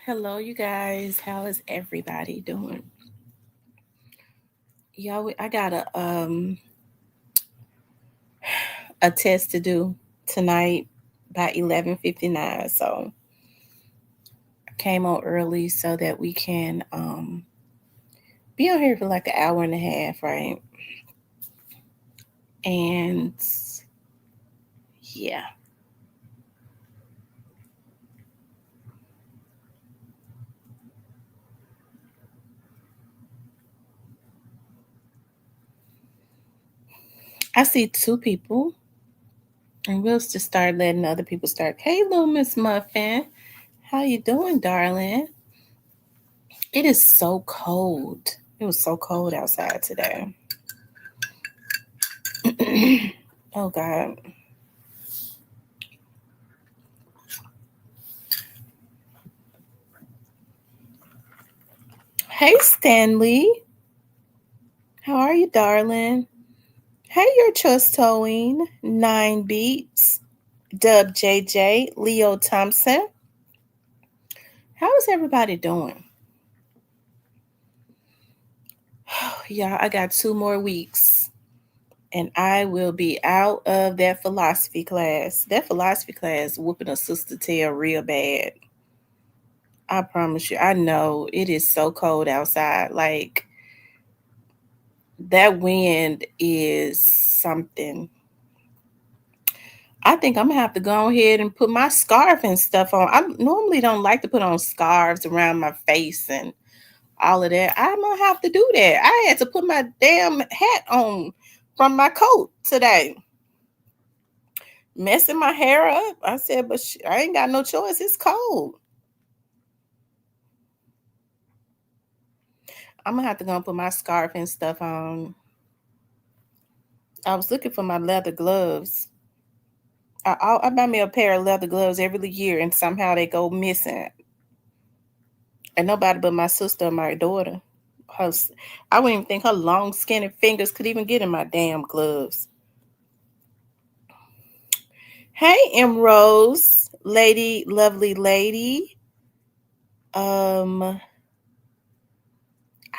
Hello, you guys. How is everybody doing? Y'all, I got a test to do tonight by 11:59. So I came on early so that we can be on here for like an hour and a half, right? And yeah, I see two people, and we'll just start letting other people start. Hey, little Miss Muffin, how you doing, darling? It is so cold. It was so cold outside today. Oh God. Hey, Stanley. How are you, darling? Hey, your trust towing. 9 Beats. Dub JJ. Leo Thompson. How is everybody doing? Y'all, I got 2 more weeks and I will be out of that philosophy class. That philosophy class whooping a sister tail real bad. I promise you. I know it is so cold outside. Like, that wind is something. I think I'm gonna have to go ahead and put my scarf and stuff on. I normally don't like to put on scarves around my face and all of that. I'm gonna have to do that. I had to put my damn hat on from my coat today, messing my hair up. I said, but I ain't got no choice. It's cold. I'm gonna have to go and put my scarf and stuff on. I was looking for my leather gloves. I buy me a pair of leather gloves every year, and somehow they go missing. And nobody but my sister and my daughter. Her, I wouldn't even think her long, skinny fingers could even get in my damn gloves. Hey, M Rose, lady, lovely lady.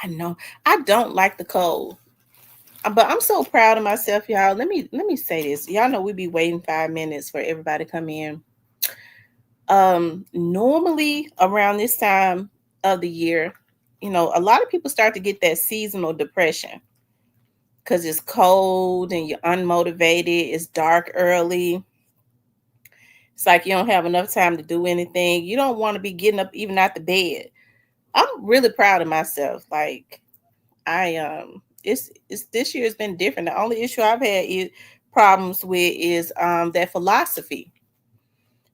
I know I don't like the cold, but I'm so proud of myself, y'all. Let me say this. Y'all know we be waiting 5 minutes for everybody to come in. Normally around this time of the year, a lot of people start to get that seasonal depression because it's cold and you're unmotivated. It's dark early. It's like you don't have enough time to do anything. You don't want to be getting up even out the bed. I'm really proud of myself. Like, it's this year has been different. The only issue I've had is problems with is that philosophy.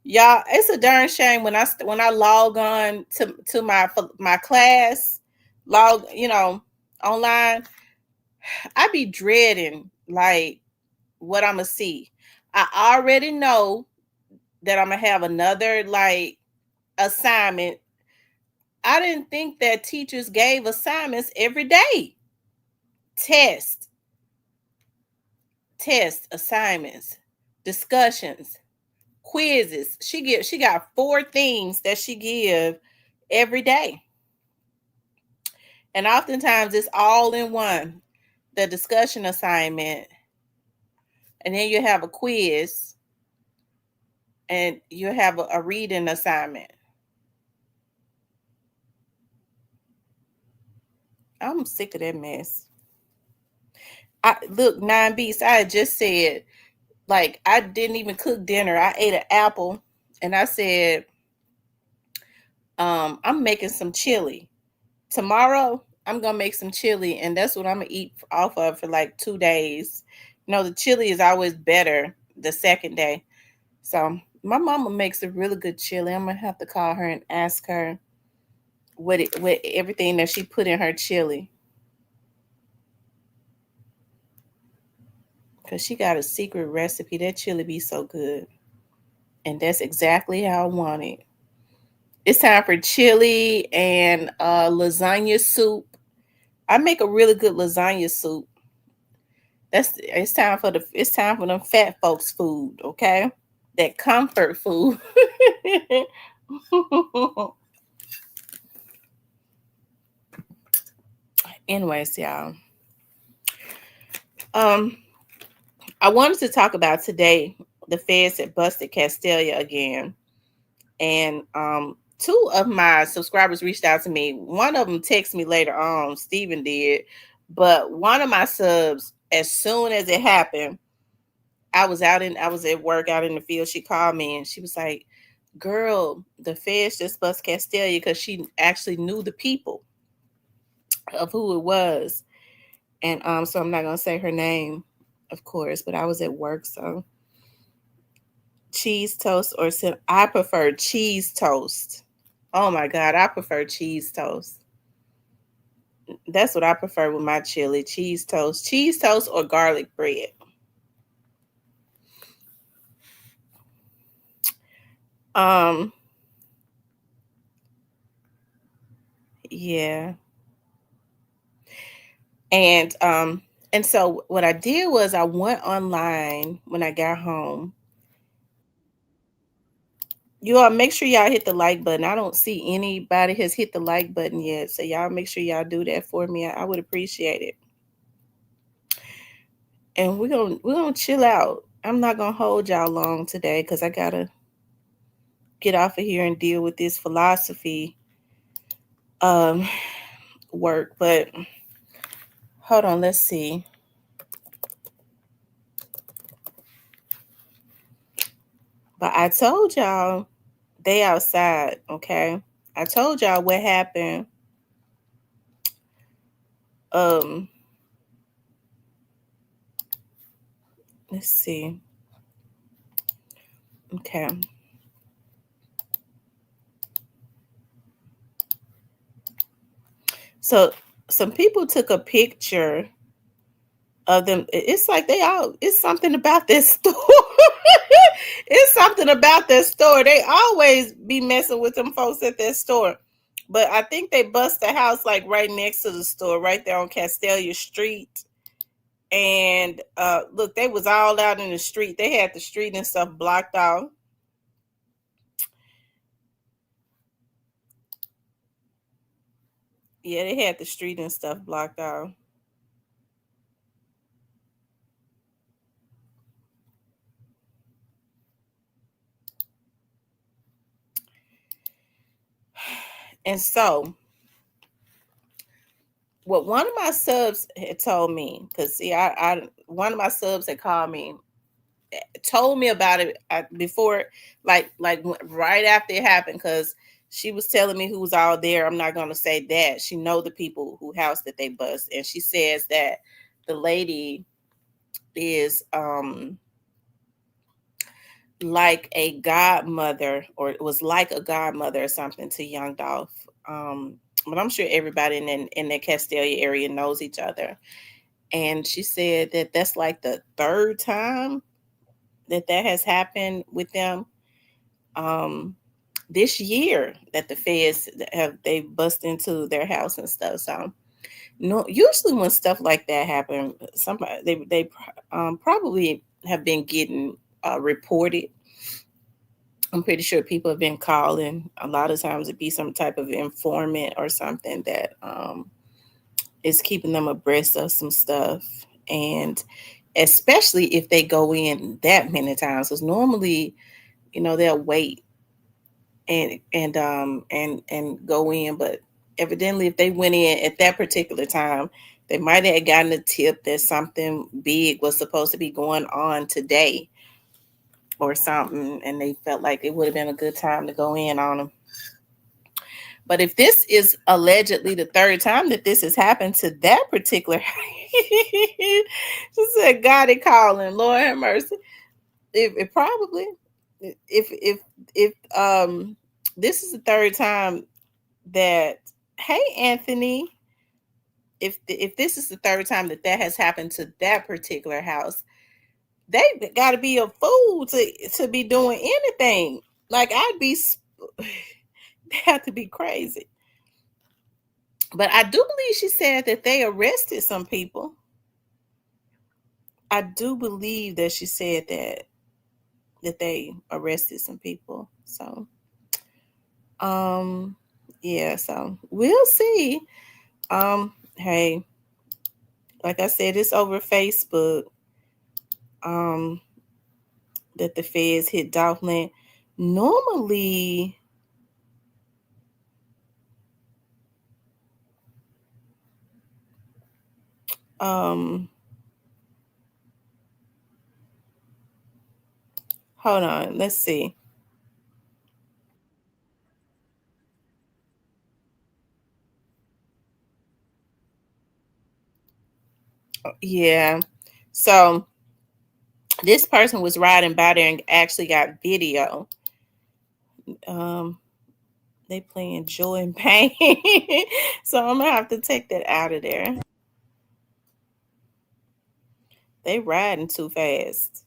Y'all, it's a darn shame when I log on to my class, log online. I be dreading like what I'm gonna see. I already know that I'm gonna have another like assignment. I didn't think that teachers gave assignments every day. Test, assignments, discussions, quizzes. She got 4 things that she give every day. And oftentimes it's all in one. The discussion assignment, and then you have a quiz, and you have a reading assignment. I'm sick of that mess. I look, 9 Beats. I had just said, like, I didn't even cook dinner. I ate an apple, and I said, I'm making some chili tomorrow. I'm gonna make some chili, and that's what I'm gonna eat off of for like 2 days. The chili is always better the second day. So my mama makes a really good chili. I'm gonna have to call her and ask her what everything that she put in her chili, because she got a secret recipe. That chili be so good, and that's exactly how I want it. It's time for chili and lasagna soup. I make a really good lasagna soup. It's time for them fat folks food, okay? That comfort food. Anyways, y'all. Um, I wanted to talk about today the feds that busted Castalia again. And two of my subscribers reached out to me. One of them texted me later on, Steven did. But one of my subs, as soon as it happened, I was at work out in the field. She called me and she was like, "Girl, the feds just bust Castalia," because she actually knew the people of who it was. And so I'm not gonna say her name, of course, but I was at work, so cheese toast or I prefer cheese toast. Oh my god, I prefer cheese toast. That's what I prefer with my chili, cheese toast or garlic bread. Um, yeah. And and so what I did was I went online when I got home. You all make sure y'all hit the like button. I don't see anybody has hit the like button yet. So y'all make sure y'all do that for me. I would appreciate it. And we're gonna chill out. I'm not gonna hold y'all long today because I gotta get off of here and deal with this philosophy um work. But hold on, let's see. But I told y'all they outside, okay? I told y'all what happened. Um, let's see. Okay. So some people took a picture of them. It's like they all it's something about this store. It's something about that store. They always be messing with them folks at that store. But I think they bust the house like right next to the store, right there on Castalia Street. And look, they was all out in the street. They had the street and stuff blocked off. Yeah, they had the street and stuff blocked off. And so what one of my subs had told me, because see, I one of my subs had called me, told me about it before, like right after it happened, because she was telling me who was all there. I'm not gonna say that she know the people who house that they bust, and she says that the lady is like a godmother, or it was like a godmother or something to Young Dolph. But I'm sure everybody in the Castalia area knows each other. And she said that that's like the third time that has happened with them this year, that the feds have they bust into their house and stuff. So no, usually when stuff like that happen, somebody they probably have been getting reported. I'm pretty sure people have been calling. A lot of times it'd be some type of informant or something that is keeping them abreast of some stuff. And especially if they go in that many times, because normally, they'll wait and go in. But evidently, if they went in at that particular time, they might have gotten a tip that something big was supposed to be going on today or something, and they felt like it would have been a good time to go in on them. But if this is allegedly the third time that this has happened to that particular, she said, "God, it calling, Lord have mercy." If probably, if this is the third time that, hey Anthony, if this is the third time that has happened to that particular house, they got to be a fool to be doing anything. Like they have to be crazy. But I do believe she said that they arrested some people. I do believe that she said that they arrested some people. So, um, yeah. So we'll see. hey, like I said, it's over Facebook. Um, that the feds hit Dolphin. Normally, um, hold on, let's see. Yeah. So this person was riding by there and actually got video. Um, they playing Joy and Pain. So I'm gonna have to take that out of there. They riding too fast.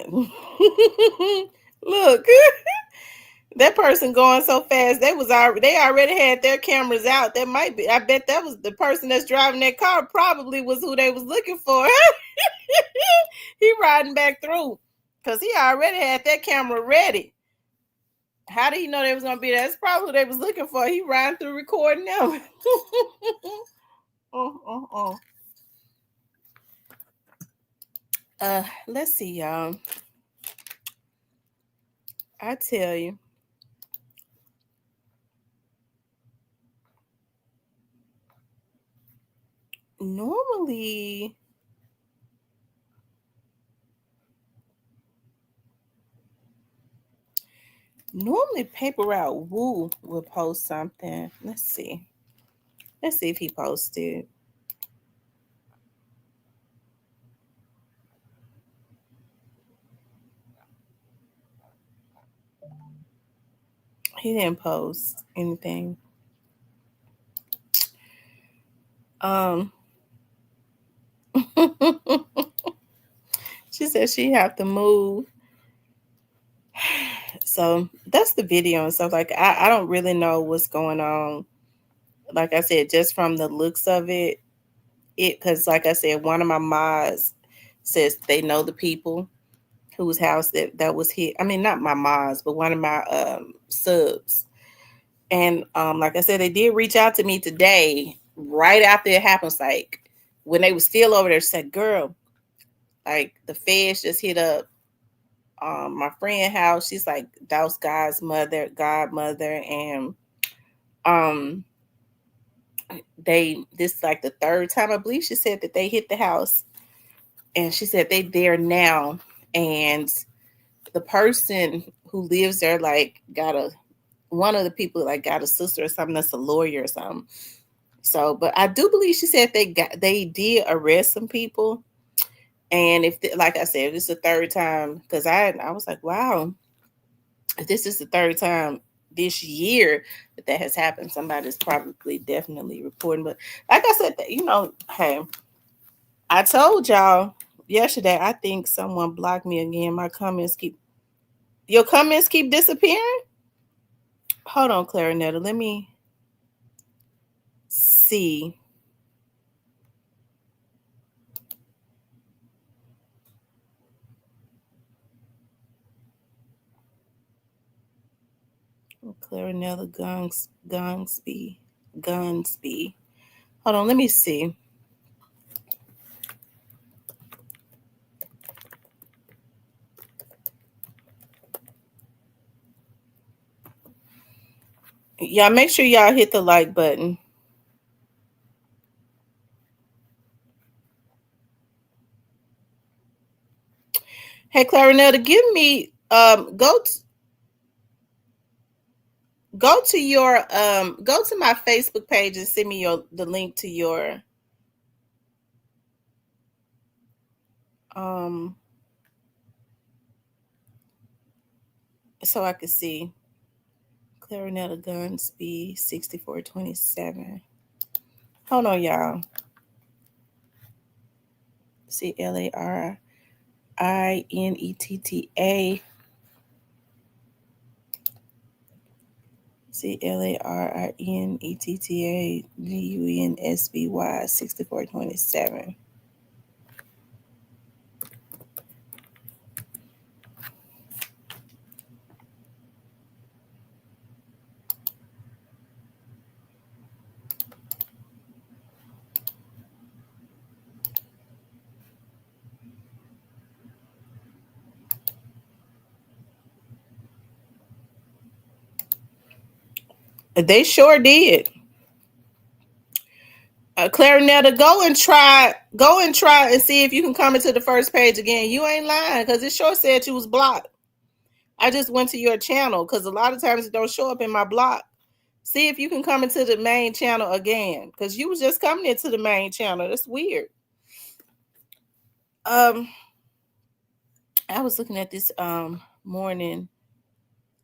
Look, that person going so fast. They already had their cameras out. That might be. I bet that was the person that's driving that car. Probably was who they was looking for. He riding back through because he already had that camera ready. How did he know they was gonna be there? That's probably what they was looking for. He riding through recording them. Oh, oh, oh. Let's see, y'all. I tell you, normally, Paper Route Woo will post something. Let's see. Let's see if he posted. He didn't post anything. Um, she said she have to move. So that's the video and stuff. Like I don't really know what's going on. Like I said, just from the looks of it, because like I said, one of my mods says they know the people whose house that was hit. I mean, not my mods, but one of my subs. And like I said, they did reach out to me today, right after it happens, like when they were still over there, said, girl, like the feds just hit up my friend house. She's like Douse God's godmother, and um this is like the third time I believe she said that they hit the house, and she said they there now, and the person who lives there like got a one of the people like got a sister or something that's a lawyer or something. So, but I do believe she said they did arrest some people, and like I said, if it's the third time, because I was like, wow, if this is the third time this year that has happened, somebody's probably definitely reporting. But like I said, hey, I told y'all yesterday. I think someone blocked me again. Your comments keep disappearing. Hold on, Clarinetta. Let me see. Clarinetta Gunsby. Hold on, let me see. Y'all make sure y'all hit the like button. Hey, Clarinetta, give me go to my Facebook page and send me the link to your um so I can see Clarinetta Gunsby 6427. Hold on, y'all. CLARINETTA CLARINETTA 6427. They sure did. Clarinetta, go and try and see if you can come into the first page again. You ain't lying, because it sure said you was blocked. I just went to your channel because a lot of times it don't show up in my block. See if you can come into the main channel again, because you was just coming into the main channel. That's weird. I was looking at this morning.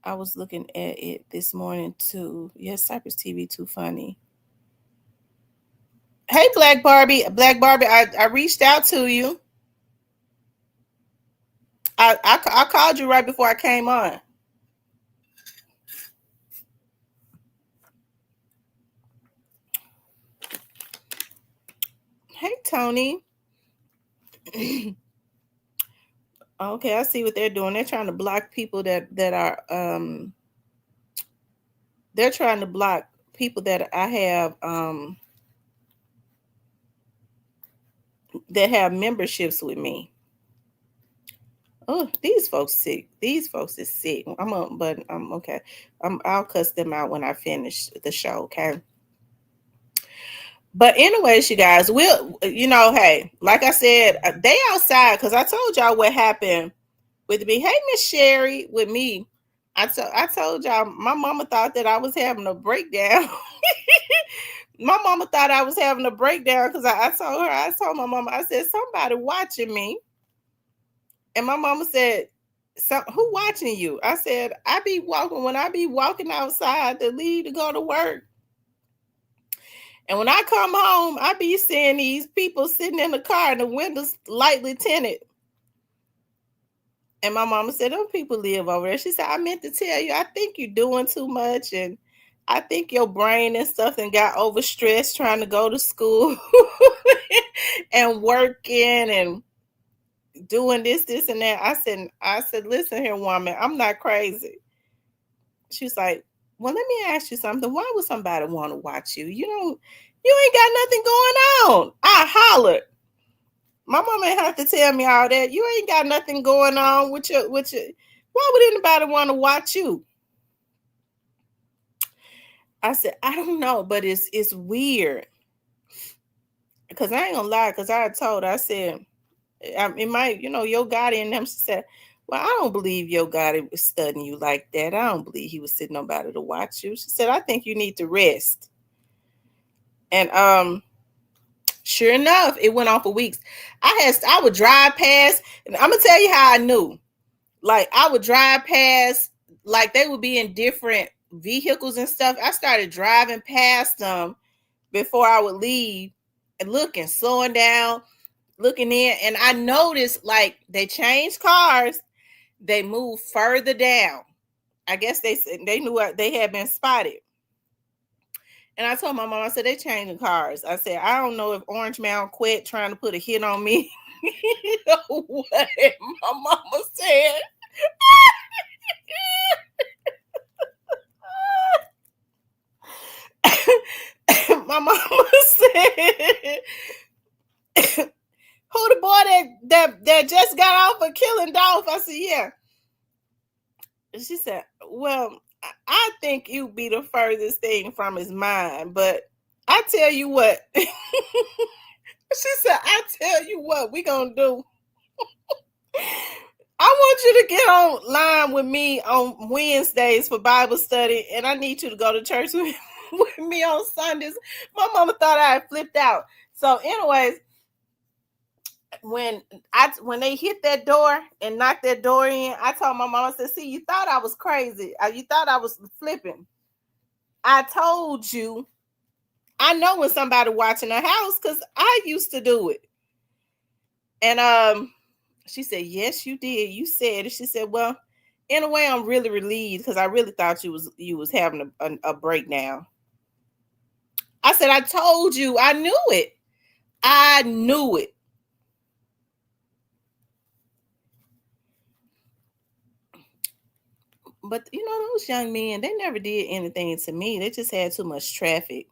I was looking at it this morning too. Yes, Cypress TV too funny. Hey, Black Barbie, I reached out to you. I called you right before I came on. Hey, Tony. Okay, I see what they're doing. They're trying to block people that are they're trying to block people that I have that have memberships with me. Oh, these folks sick. These folks is sick. But I'm okay. I'll cuss them out when I finish the show, okay? But anyways, you guys, hey, like I said, they outside, because I told y'all what happened with me. Hey, Miss Sherry, with me. I told y'all my mama thought that I was having a breakdown. My mama thought I was having a breakdown because I told my mama, I said, somebody watching me. And my mama said, who watching you? I said, when I be walking outside to leave to go to work. And when I come home, I be seeing these people sitting in the car and the windows lightly tinted. And my mama said, those people live over there. She said, I meant to tell you, I think you're doing too much. And I think your brain and stuff and got overstressed trying to go to school and working and doing this, and that. I said, listen here, woman, I'm not crazy. She's like, well, let me ask you something. Why would somebody want to watch you? You ain't got nothing going on. I hollered. My mama ain't have to tell me all that. You ain't got nothing going on with your. Why would anybody want to watch you? I said, I don't know, but it's weird. Because I ain't gonna lie, because I told her, I said, it might, your God in them. She said, well, I don't believe your God was studying you like that. I don't believe he was sitting nobody to watch you. She said, I think you need to rest. And sure enough, it went on for weeks. I would drive past, and I'm gonna tell you how I knew. Like, I would drive past, like they would be in different vehicles and stuff. I started driving past them before I would leave and looking, slowing down, looking in, and I noticed like they changed cars, they moved further down. I guess they knew they had been spotted. And I told my mom, I said, they changing cars. I said, I don't know if Orange Mound quit trying to put a hit on me. You know what my mama said? My mama said, who the boy that just got off of killing Dolph? I said, yeah. She said, well, I think you be the furthest thing from his mind, but I tell you what. She said, I tell you what we gonna do. I want you to get online with me on Wednesdays for Bible study, and I need you to go to church with me on Sundays. My mama thought I had flipped out. So anyways, when they hit that door and knocked that door in, I told my mom, I said, see, you thought I was crazy. You thought I was flipping. I told you, I know when somebody watching a house because I used to do it. And she said, yes, you did. You said it. She said, well, in a way, I'm really relieved because I really thought you was having a breakdown. I said, I told you, I knew it. I knew it. But those young men, they never did anything to me. They just had too much traffic.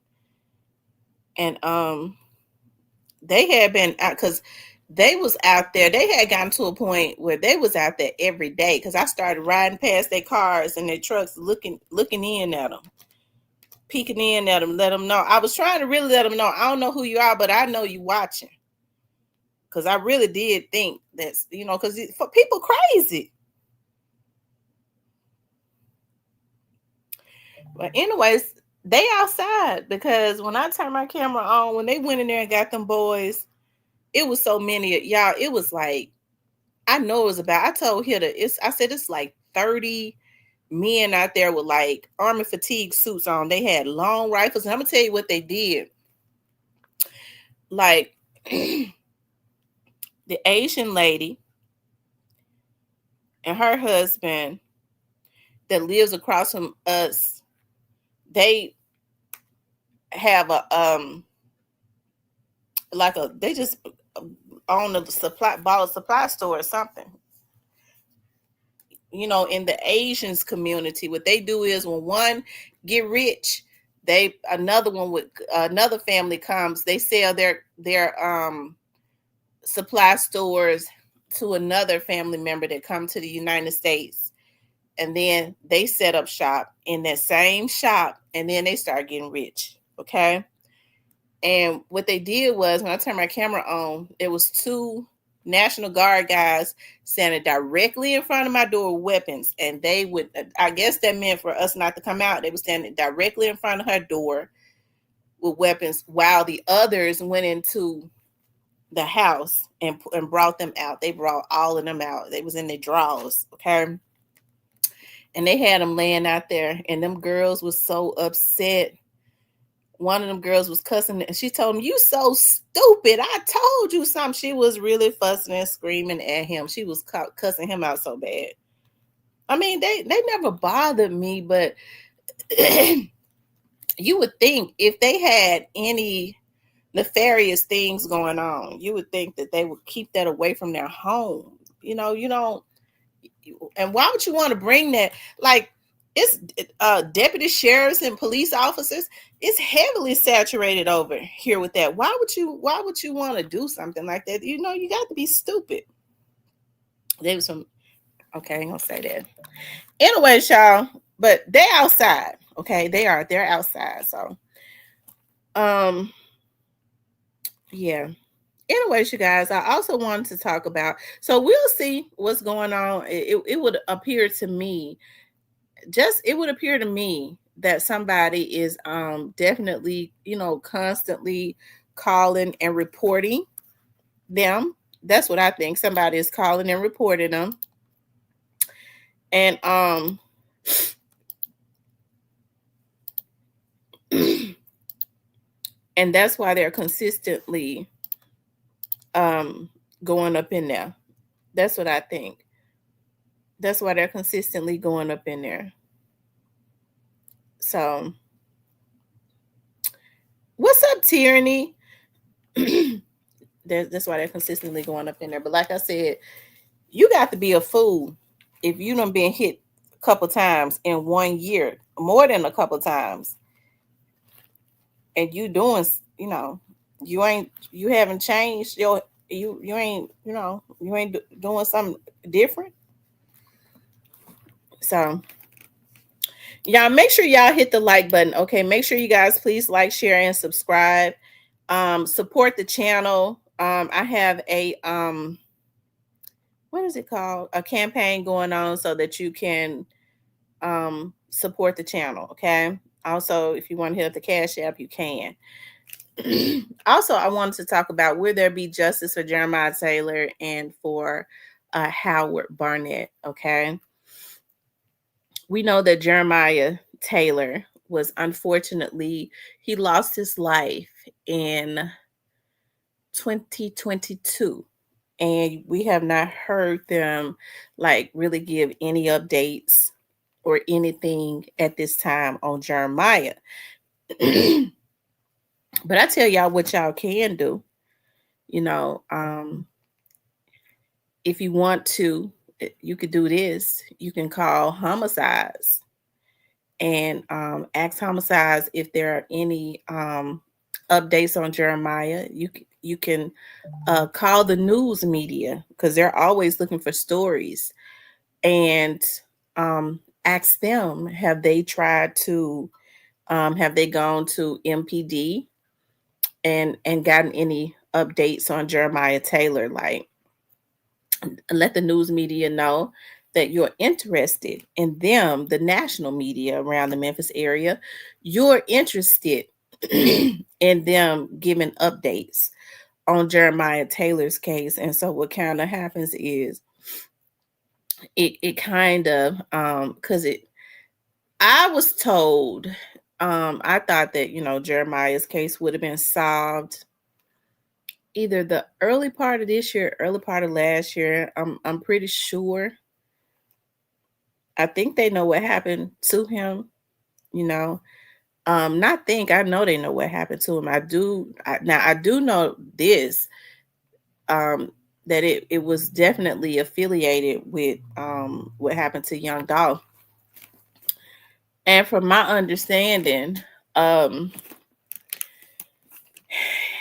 And they had been out because they was out there. They had gotten to a point where they was out there every day because I started riding past their cars and their trucks looking in at them. peeking in at them, let them know. I was trying to really let them know. I don't know who you are, but I know you watching. Because I really did think that's, because for people crazy. But anyways, they outside because when I turned my camera on, when they went in there and got them boys, it was so many y'all. It was like, I know it was about. I told Hitta, I said it's like 30 men out there with like army fatigue suits on. They had long rifles, and I'm gonna tell you what they did. Like the Asian lady and her husband that lives across from us, they have they just own a supply store or something. In the Asians community, what they do is when one get rich, another family comes, they sell their supply stores to another family member that come to the United States, and then they set up shop in that same shop, and then they start getting rich. Okay. And what they did was, when I turned my camera on, it was two National Guard guys standing directly in front of my door with weapons. And they would, I guess that meant for us not to come out. They were standing directly in front of her door with weapons while the others went into the house and brought them out. They brought all of them out. They was in their drawers. Okay. And they had them laying out there, and them girls was so upset. One of them girls was cussing, and she told him, "You so stupid. I told you something." She was really fussing and screaming at him. She was cussing him out so bad. I mean, they never bothered me, but you would think if they had any nefarious things going on, you would think that they would keep that away from their home. You don't. And why would you want to bring that? Like, it's deputy sheriffs and police officers. It's heavily saturated over here with that. Why would you want to do something like that? You got to be stupid. They was some. Okay, I ain't gonna say that. Anyways, y'all, but they outside. Okay, they're outside. So, yeah. Anyways, you guys, I also wanted to talk about. So we'll see what's going on. It would appear to me. It would appear to me that somebody is definitely constantly calling and reporting them. That's what I think. Somebody is calling and reporting them, and and that's why they're consistently going up in there. That's what I think. That's why they're consistently going up in there. So, what's up, Tyranny? That's why they're consistently going up in there. But like I said, you got to be a fool if you done been hit a couple times in 1 year, more than a couple times, and you doing, you haven't changed you ain't, you ain't doing something different. So, y'all make sure y'all hit the like button. Okay, make sure you guys please like, share, and subscribe. Support the channel. I have a what is it called? A campaign going on so that you can support the channel. Okay. Also, if you want to hit up the Cash App, you can. Also, I wanted to talk about, will there be justice for Jeremiah Taylor and for Howard Barnett? Okay. We know that Jeremiah Taylor was, unfortunately, he lost his life in 2022. And we have not heard them really give any updates or anything at this time on Jeremiah. But I tell y'all what y'all can do. If you want to, you could do this. You can call homicides and ask homicides if there are any updates on Jeremiah. You can call the news media, because they're always looking for stories, and ask them, have they tried to Have they gone to MPD and gotten any updates on Jeremiah Taylor? Like, let the news media know that you're interested in them, the national media around the Memphis area. You're interested in them giving updates on Jeremiah Taylor's case. And so what kind of happens is it kind of because I was told, I thought that, Jeremiah's case would have been solved either the early part of this year, early part of last year. I'm pretty sure. I think they know what happened to him, you know. Not think, I know they know what happened to him. I do know this, that it was definitely affiliated with what happened to Young Dog. And from my understanding,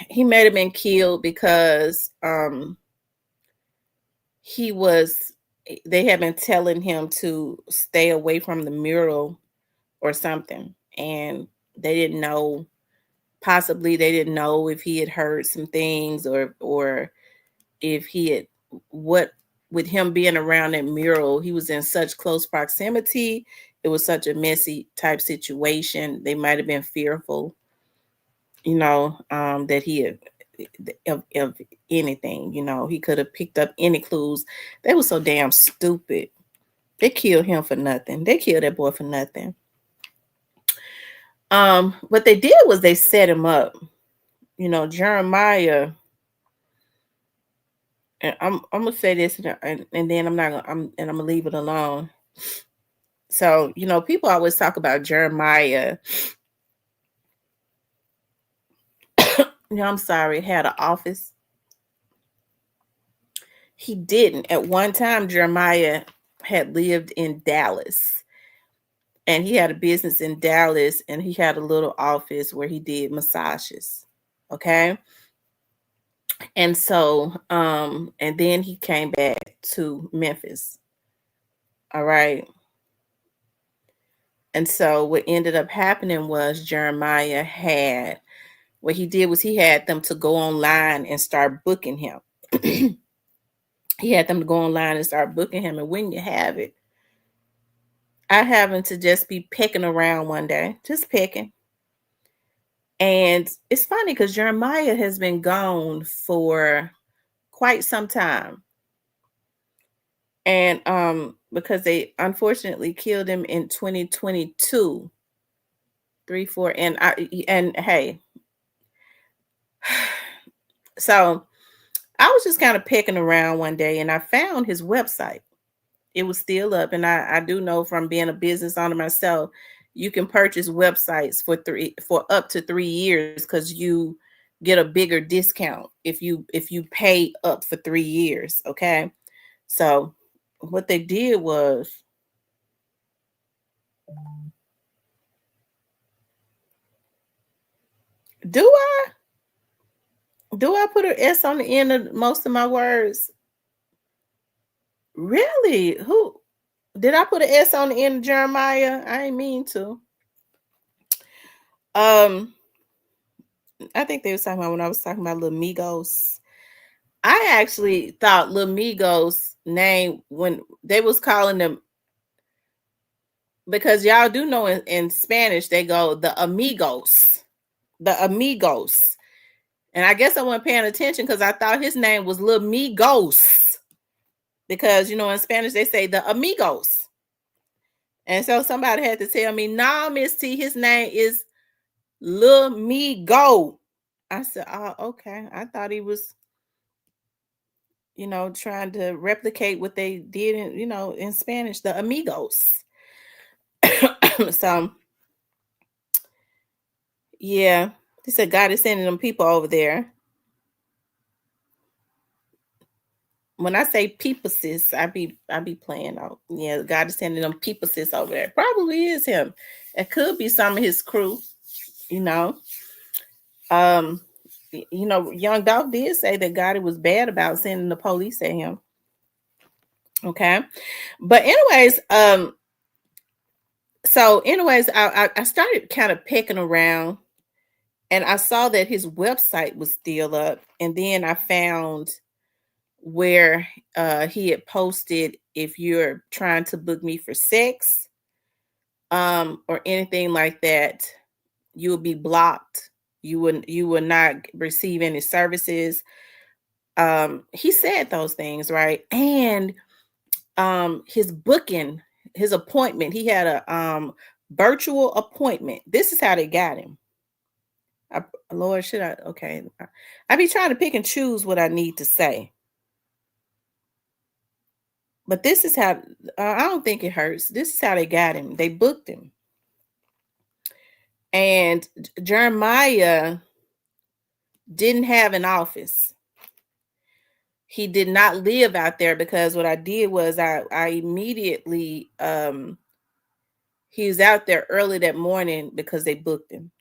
he may have been killed because they had been telling him to stay away from the mural or something, and they didn't know, possibly they didn't know if he had heard some things, or if he had, what, with him being around that mural, he was in such close proximity, it was such a messy type situation, they might have been fearful, that he had of anything, he could have picked up any clues. They were so damn stupid. They killed him for nothing. They killed that boy for nothing. What they did was they set him up. Jeremiah, and I'm gonna say this, and then I'm gonna leave it alone. So, people always talk about Jeremiah. I'm sorry, had an office. He didn't. At one time, Jeremiah had lived in Dallas, and he had a business in Dallas, and he had a little office where he did massages. Okay. And so, and then he came back to Memphis. All right. And so what ended up happening was Jeremiah what he did was he had them to go online and start booking him. He had them to go online and start booking him. And when you have it, I happened to just be pecking around one day, just pecking. And it's funny because Jeremiah has been gone for quite some time. And because they unfortunately killed him in 2022, 3-4, and hey, so I was just kind of pecking around one day and I found his website. It was still up, and I do know from being a business owner myself, you can purchase websites for up to 3 years because you get a bigger discount if you pay up for 3 years. Okay, so what they did was, do I put an S on the end of most of my words? Really? Who did I put an S on the end of Jeremiah? I didn't mean to. I think they was talking about when I was talking about Lil Migos. I actually thought Lil Migos' name when they was calling them, because y'all do know in Spanish they go the amigos, and I guess I wasn't paying attention because I thought his name was Lil Migos, because in Spanish they say the amigos, and so somebody had to tell me, "Nah, Miss T, his name is Lil Migo." I said, "Oh, okay." I thought he was, trying to replicate what they did in Spanish, the amigos. So, yeah, he said God is sending them people over there. When I say people sis, I be playing out. Yeah, God is sending them people sis over there. Probably is him. It could be some of his crew, Young Dog did say that God was bad about sending the police at him. Okay. But anyways, So, anyways, I started kind of pecking around, and I saw that his website was still up, and then I found where he had posted, if you're trying to book me for sex or anything like that, you will be blocked. You will not receive any services. He said those things, right? And his booking, his appointment, he had a virtual appointment. This is how they got him. I, Lord, should I? Okay. I be trying to pick and choose what I need to say. But this is how, I don't think it hurts. This is how they got him. They booked him. And Jeremiah didn't have an office. He did not live out there, because what I did was I immediately he was out there early that morning because they booked him.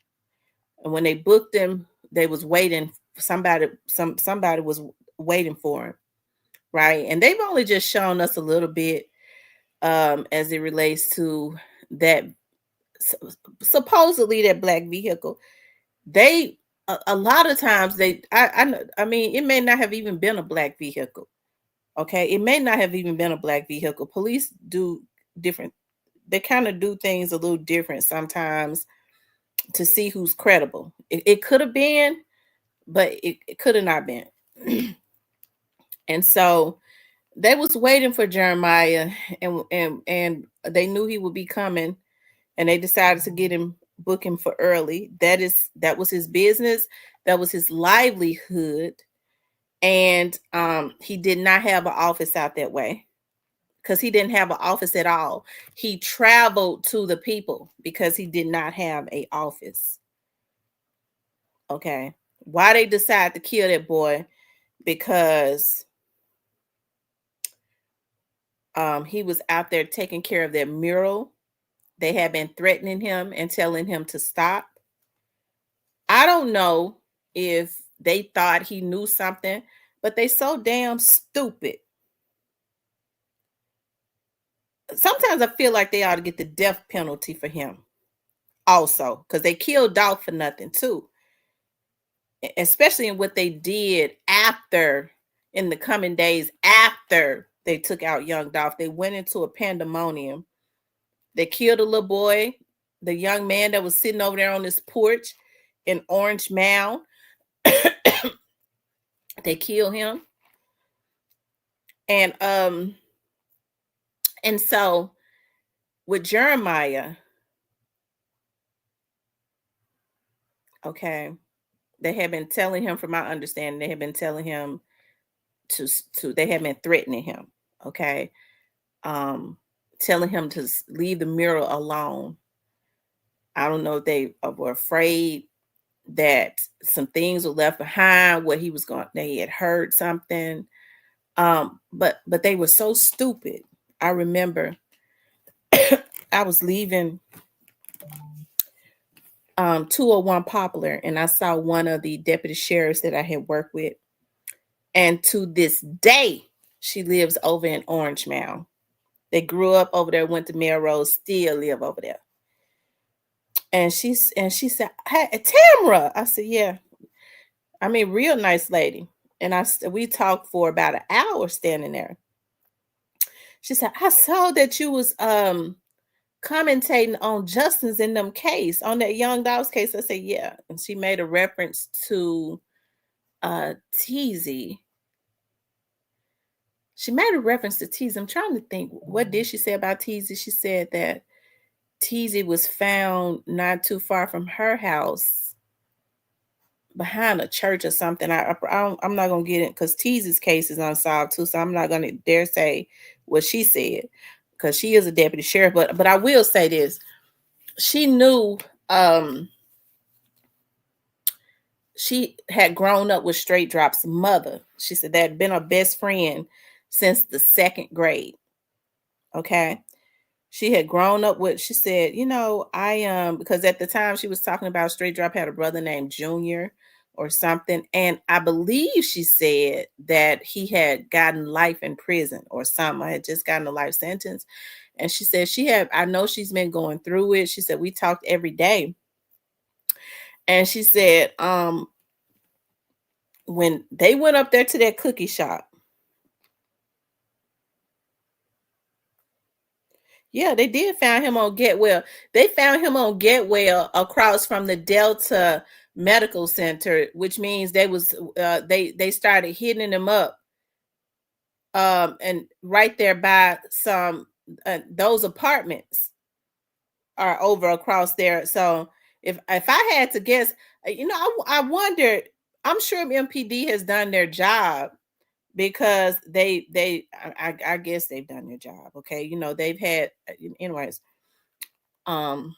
And when they booked him, they was waiting. Somebody was waiting for him, right? And they've only just shown us a little bit as it relates to that, supposedly that black vehicle. They a lot of times I mean, it may not have even been a black vehicle. Okay, it may not have even been a black vehicle. Police do different. They kind of do things a little different sometimes to see who's credible. It could have been, but it could have not been. And so they was waiting for Jeremiah, and they knew he would be coming, and they decided to get him, book him for early. That was his business, that was his livelihood, and he did not have an office out that way, because he didn't have an office at all. He traveled to the people because he did not have a office. Okay, why they decided to kill that boy? Because he was out there taking care of their mural. They had been threatening him and telling him to stop. I don't know if they thought he knew something, but they so damn stupid. Sometimes I feel like they ought to get the death penalty for him also, because they killed Dolph for nothing too. Especially in what they did after, in the coming days after they took out young Dolph. They went into a pandemonium. They killed a little boy, the young man that was sitting over there on this porch in Orange Mound. They killed him. And so with Jeremiah, okay, they had been telling him, from my understanding, they had been telling him to they had been threatening him, okay, telling him to leave the mural alone. I don't know if they were afraid that some things were left behind, what he was going, they had heard something. But they were so stupid. I remember I was leaving 201 Poplar, and I saw one of the deputy sheriffs that I had worked with. And to this day, she lives over in Orange Mound. They grew up over there, went to Melrose, still live over there. And she said, "Hey, Tamara." I said, "Yeah." I mean, real nice lady. And we talked for about an hour standing there. She said, "I saw that you was commentating on Justin's in them case, on that young Dolph's case." I said, "Yeah." And she made a reference to Teasy. She made a reference to Teasy. I'm trying to think, what did she say about Teasy? She said that Teasy was found not too far from her house, behind a church or something. I'm not gonna get it, because Teasy's case is unsolved too, so I'm not gonna dare say what she said, because she is a deputy sheriff. But I will say this: she knew. She had grown up with Straight Drop's mother. She said that had been her best friend since the second grade. Okay. She had grown up with, she said, because at the time she was talking about Straight Drop had a brother named Junior or something. And I believe she said that he had gotten life in prison or something. I had just gotten a life sentence. And she said I know she's been going through it. She said we talked every day. And she said, when they went up there to that cookie shop, yeah, they did find him on Get Well. They found him on Get Well across from the Delta Medical Center, which means they started hitting him up, and right there by some those apartments are over across there. So if I had to guess, I wondered. I'm sure MPD has done their job because I guess they've done their job. Okay, they've had, anyways. Um,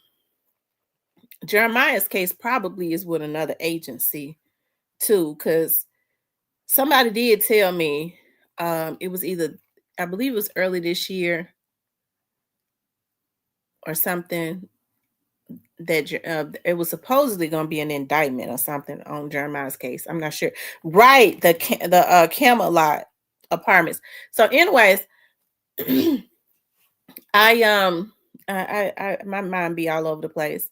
Jeremiah's case probably is with another agency too, because somebody did tell me, it was either, I believe it was early this year or something, that it was supposedly going to be an indictment or something on Jeremiah's case. I'm not sure. Right, the Camelot apartments. So, anyways, my mind be all over the place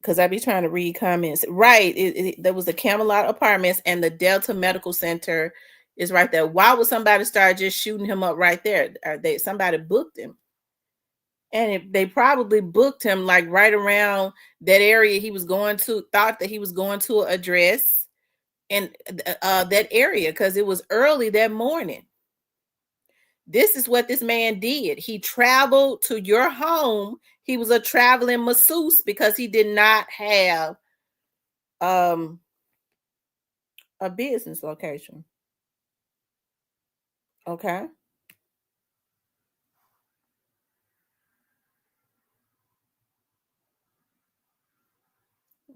because I be trying to read comments. Right, there was the Camelot apartments and the Delta Medical Center is right there. Why would somebody start just shooting him up right there? Somebody booked him. And they probably booked him like right around that area he was going to, thought that he was going to address in that area because it was early that morning. This is what this man did. He traveled to your home. He was a traveling masseuse because he did not have a business location. Okay.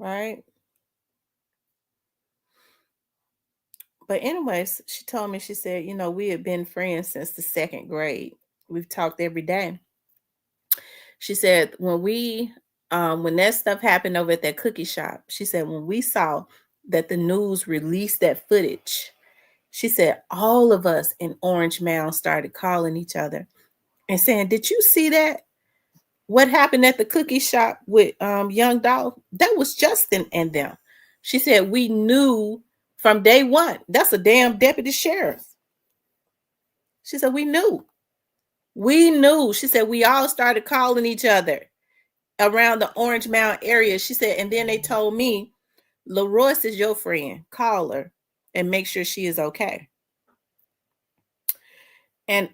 Right. But anyways, she told me, she said, we had been friends since the second grade. We've talked every day. She said, when that stuff happened over at that cookie shop, she said, when we saw that the news released that footage, she said, all of us in Orange Mound started calling each other and saying, did you see that? What happened at the cookie shop with Young Dog? That was Justin and them. She said, we knew from day one. That's a damn deputy sheriff. She said, we knew. We knew. She said, we all started calling each other around the Orange Mound area. She said, and then they told me, LaRoyce is your friend. Call her and make sure she is okay. And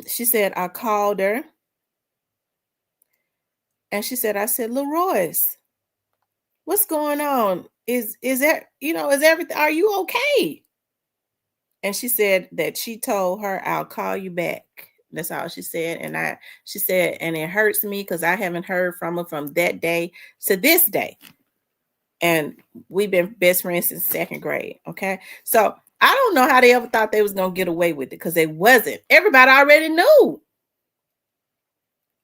she said, I called her. And she said, I said, LaRoyce, what's going on? Is that, is everything, are you okay? And she said that she told her, I'll call you back. That's all she said. And she said, and it hurts me because I haven't heard from her from that day to this day. And we've been best friends since second grade. Okay. So I don't know how they ever thought they was going to get away with it because they wasn't. Everybody already knew.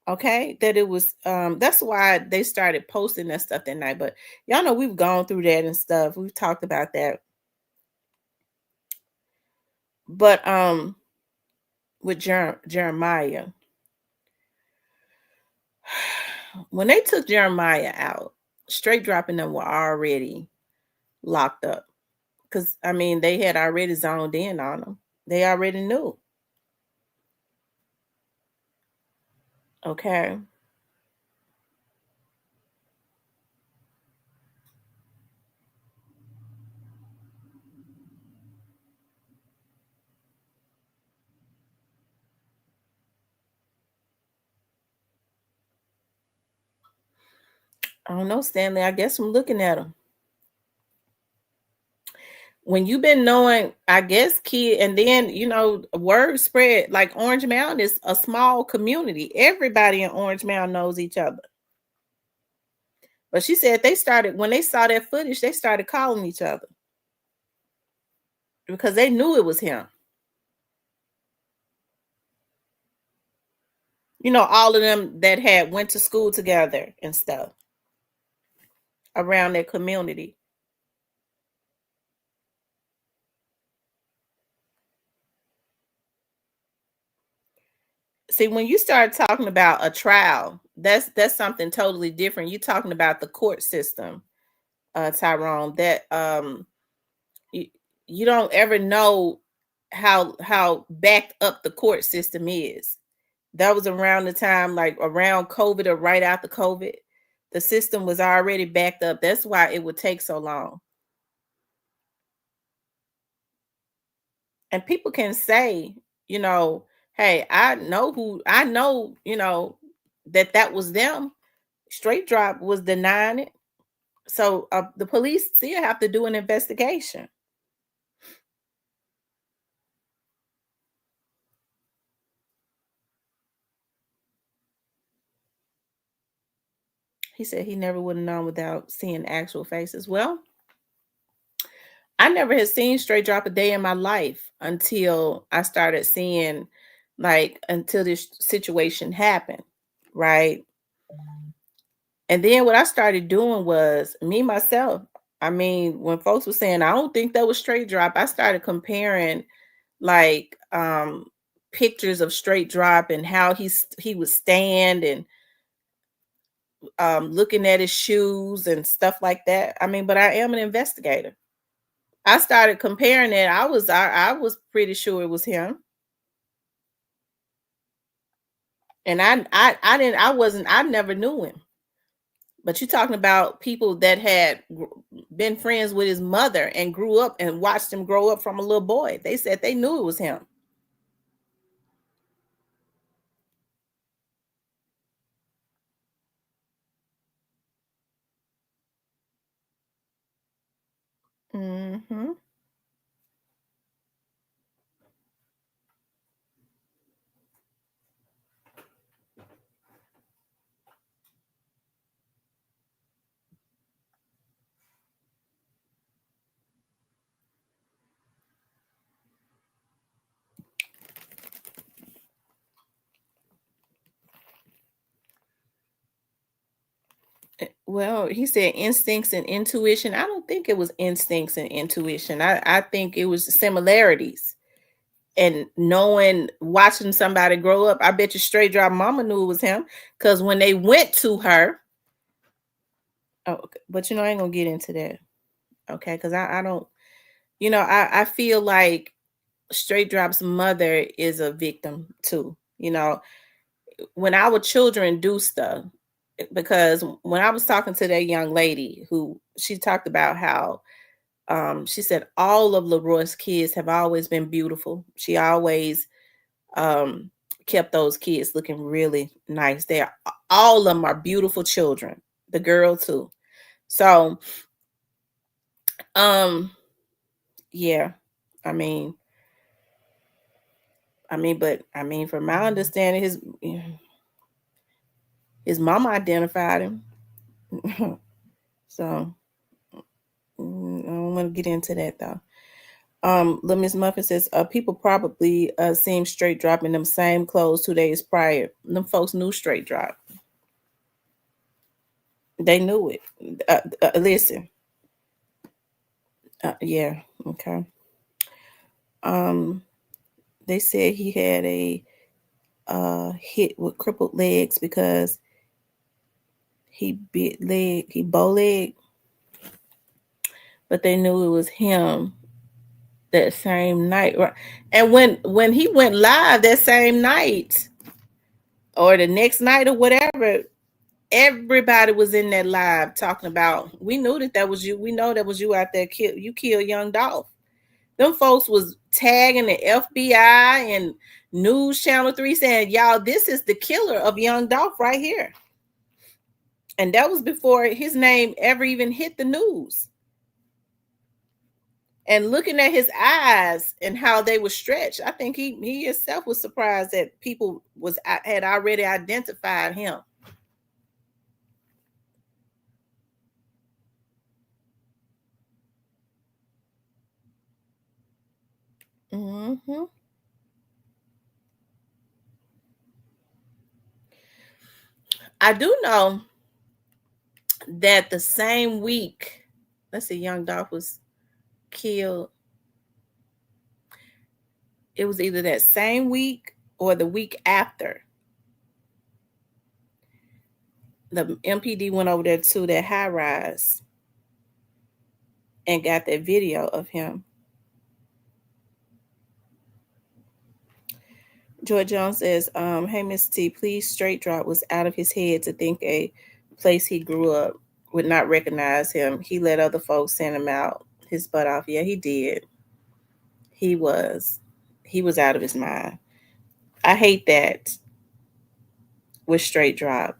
Okay. That it was, that's why they started posting that stuff that night. But y'all know we've gone through that and stuff. We've talked about that. But with Jeremiah, when they took Jeremiah out, Straight Dropping them were already locked up. Because, they had already zoned in on them. They already knew. Okay. I don't know, Stanley. I guess I'm looking at them. When you've been knowing, I guess, kid, and then, word spread, like Orange Mound is a small community. Everybody in Orange Mound knows each other. But she said when they saw that footage, they started calling each other because they knew it was him. All of them that had went to school together and stuff around their community. See, when you start talking about a trial, that's something totally different. You're talking about the court system, Tyrone. That you, you don't ever know how backed up the court system is. That was around the time, like around COVID or right after COVID. The system was already backed up. That's why it would take so long. And people can say, you know, hey, I know, that was them. Straight Drop was denying it. So the police still have to do an investigation. He said he never would have known without seeing actual faces. Well, I never had seen Straight Drop a day in my life until I started seeing, like, until this situation happened, right? And then what I started doing was me myself. I mean, when folks were saying I don't think that was Straight Drop, I started comparing, like, pictures of Straight Drop and how he would stand, and looking at his shoes and stuff like that. I mean, but I am an investigator. I started comparing it. I was pretty sure it was him. And I never knew him. But you're talking about people that had been friends with his mother and grew up and watched him grow up from a little boy. They said they knew it was him. Hmm. Well, he said instincts and intuition. I don't think it was instincts and intuition. I think it was similarities and knowing, watching somebody grow up. I bet you Straight Drop mama knew it was him because when they went to her, oh, okay, but I ain't gonna get into that, okay? Because I don't, I feel like Straight Drop's mother is a victim too. When our children do stuff, because when I was talking to that young lady who she talked about how she said all of Leroy's kids have always been beautiful. She always um kept those kids looking really nice. All of them are beautiful children. The girl too. So um yeah, I mean, but I mean, from my understanding, his mama identified him. So I don't want to get into that though. Little Miss Muffin says, people probably seen Straight Drop in them same clothes 2 days prior. Them folks knew Straight Drop. They knew it. Listen. Yeah. Okay. Um, they said he had a hit with crippled legs because he bow leg, but they knew it was him that same night. Right? And when he went live that same night or the next night or whatever, everybody was in that live talking about. We knew that was you. We know that was you out there. You killed young Dolph. Them folks was tagging the FBI and News Channel 3 saying, y'all, this is the killer of young Dolph right here. And that was before his name ever even hit the news. And looking at his eyes and how they were stretched, I think he himself was surprised that people had already identified him. Mm-hmm. I do know that the same week, let's see, young Dolph was killed. It was either that same week or the week after The MPD went over there to that high rise and got that video of him. George Jones says, hey, Miss T, please, Straight Drop was out of his head to think a place he grew up would not recognize him. He let other folks send him out his butt off. Yeah, he did. He was out of his mind. I hate that with Straight Drop.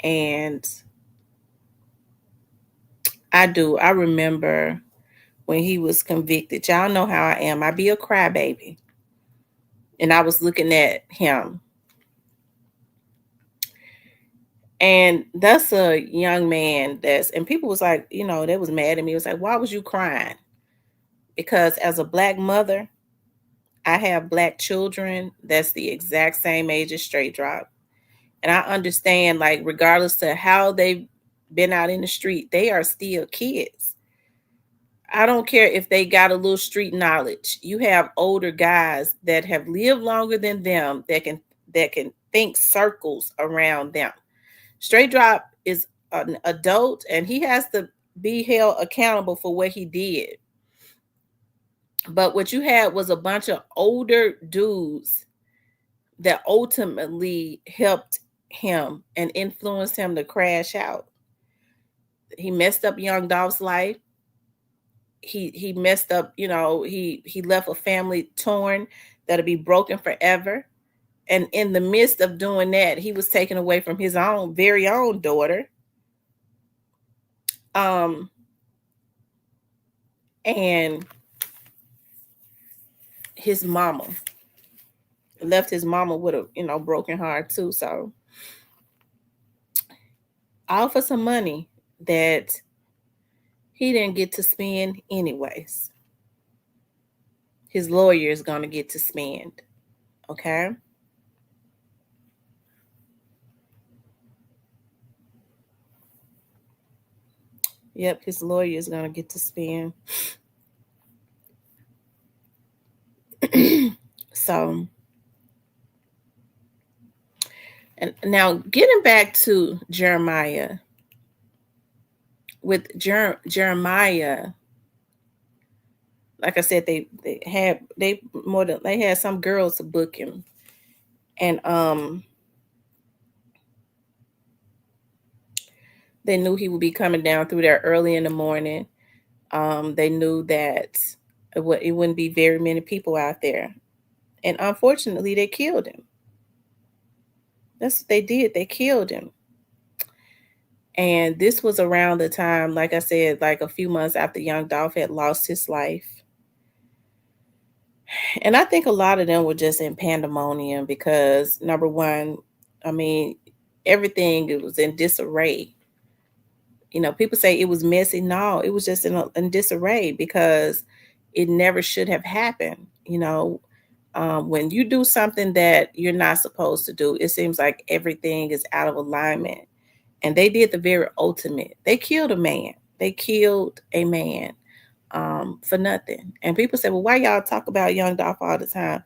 And I do. I remember when he was convicted. Y'all know how I am. I be a crybaby. And I was looking at him. And that's a young man and people was like, they was mad at me. It was like, why was you crying? Because as a Black mother, I have Black children that's the exact same age as Straight Drop. And I understand, like, regardless to how they've been out in the street, they are still kids. I don't care if they got a little street knowledge. You have older guys that have lived longer than them that can think circles around them. Straight Drop is an adult and he has to be held accountable for what he did. But what you had was a bunch of older dudes that ultimately helped him and influenced him to crash out. He messed up Young Dolph's life. He messed up, he left a family torn that'll be broken forever. And in the midst of doing that, he was taken away from his very own daughter. And his mama. Left his mama with a, broken heart too. So all for some money that he didn't get to spend anyways. His lawyer is going to get to spend. Okay? Yep, his lawyer is going to get to spend. So, and now getting back to Jeremiah. With Jeremiah, like I said, they had some girls to book him, and they knew he would be coming down through there early in the morning. They knew that it wouldn't be very many people out there, and unfortunately, they killed him. That's what they did. They killed him. And this was around the time, like I said, like a few months after Young Dolph had lost his life. And I think a lot of them were just in pandemonium because, number one, I mean, everything was in disarray. People say it was messy. No, it was just in disarray because it never should have happened. When you do something that you're not supposed to do, it seems like everything is out of alignment. And they did the very ultimate. They killed a man. For nothing. And people say, well, why y'all talk about Young Dolph all the time?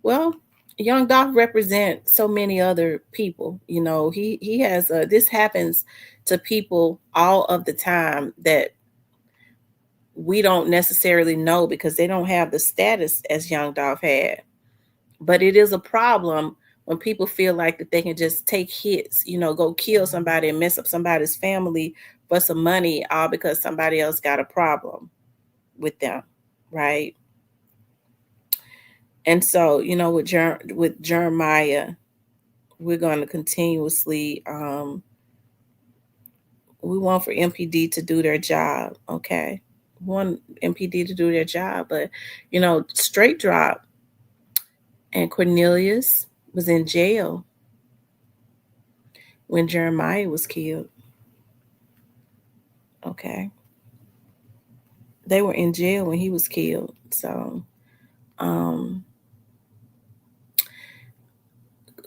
Well, Young Dolph represents so many other people. He has this happens to people all of the time that we don't necessarily know because they don't have the status as Young Dolph had. But it is a problem when people feel like that they can just take hits, go kill somebody and mess up somebody's family for some money, all because somebody else got a problem with them, right? And so, with Jeremiah, we're going to continuously, we want for MPD to do their job, okay? We want MPD to do their job, but, Straight Drop and Cornelius was in jail when Jeremiah was killed. Okay. They were in jail when he was killed. So,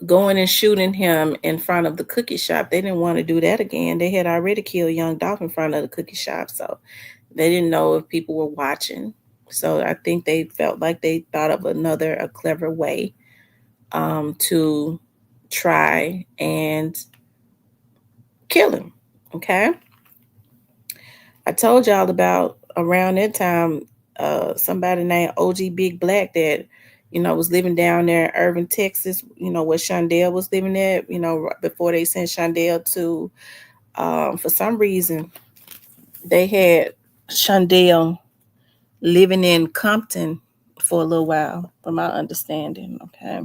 going and shooting him in front of the cookie shop, they didn't want to do that again. They had already killed Young Dolph in front of the cookie shop. So they didn't know if people were watching. So I think they felt like they thought of a clever way to try and kill him. Okay. I told y'all about around that time, somebody named OG Big Black that, was living down there in Irving, Texas, where Shondell was living at, right before they sent Shondell to, for some reason, they had Shondell living in Compton for a little while, from my understanding. Okay.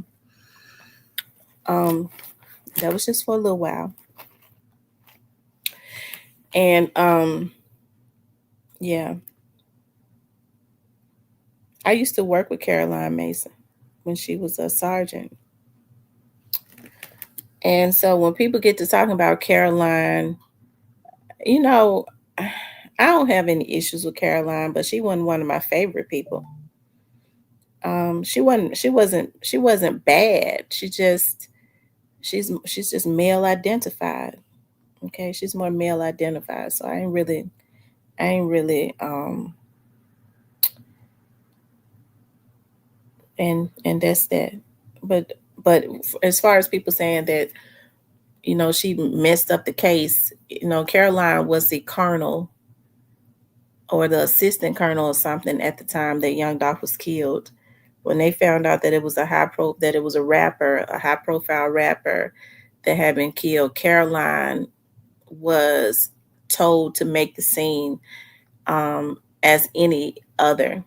Um, that was just for a little while. And yeah, I used to work with Caroline Mason when she was a sergeant. And so when people get to talking about Caroline, you know, I don't have any issues with Caroline, but she wasn't one of my favorite people. She wasn't bad. She's just male identified. Okay, she's more male identified. So I ain't really and that's that. But as far as people saying that, she messed up the case, Caroline was the colonel or the assistant colonel or something at the time that Young Doc was killed. When they found out that it was a high profile rapper that had been killed, Caroline was told to make the scene, as any other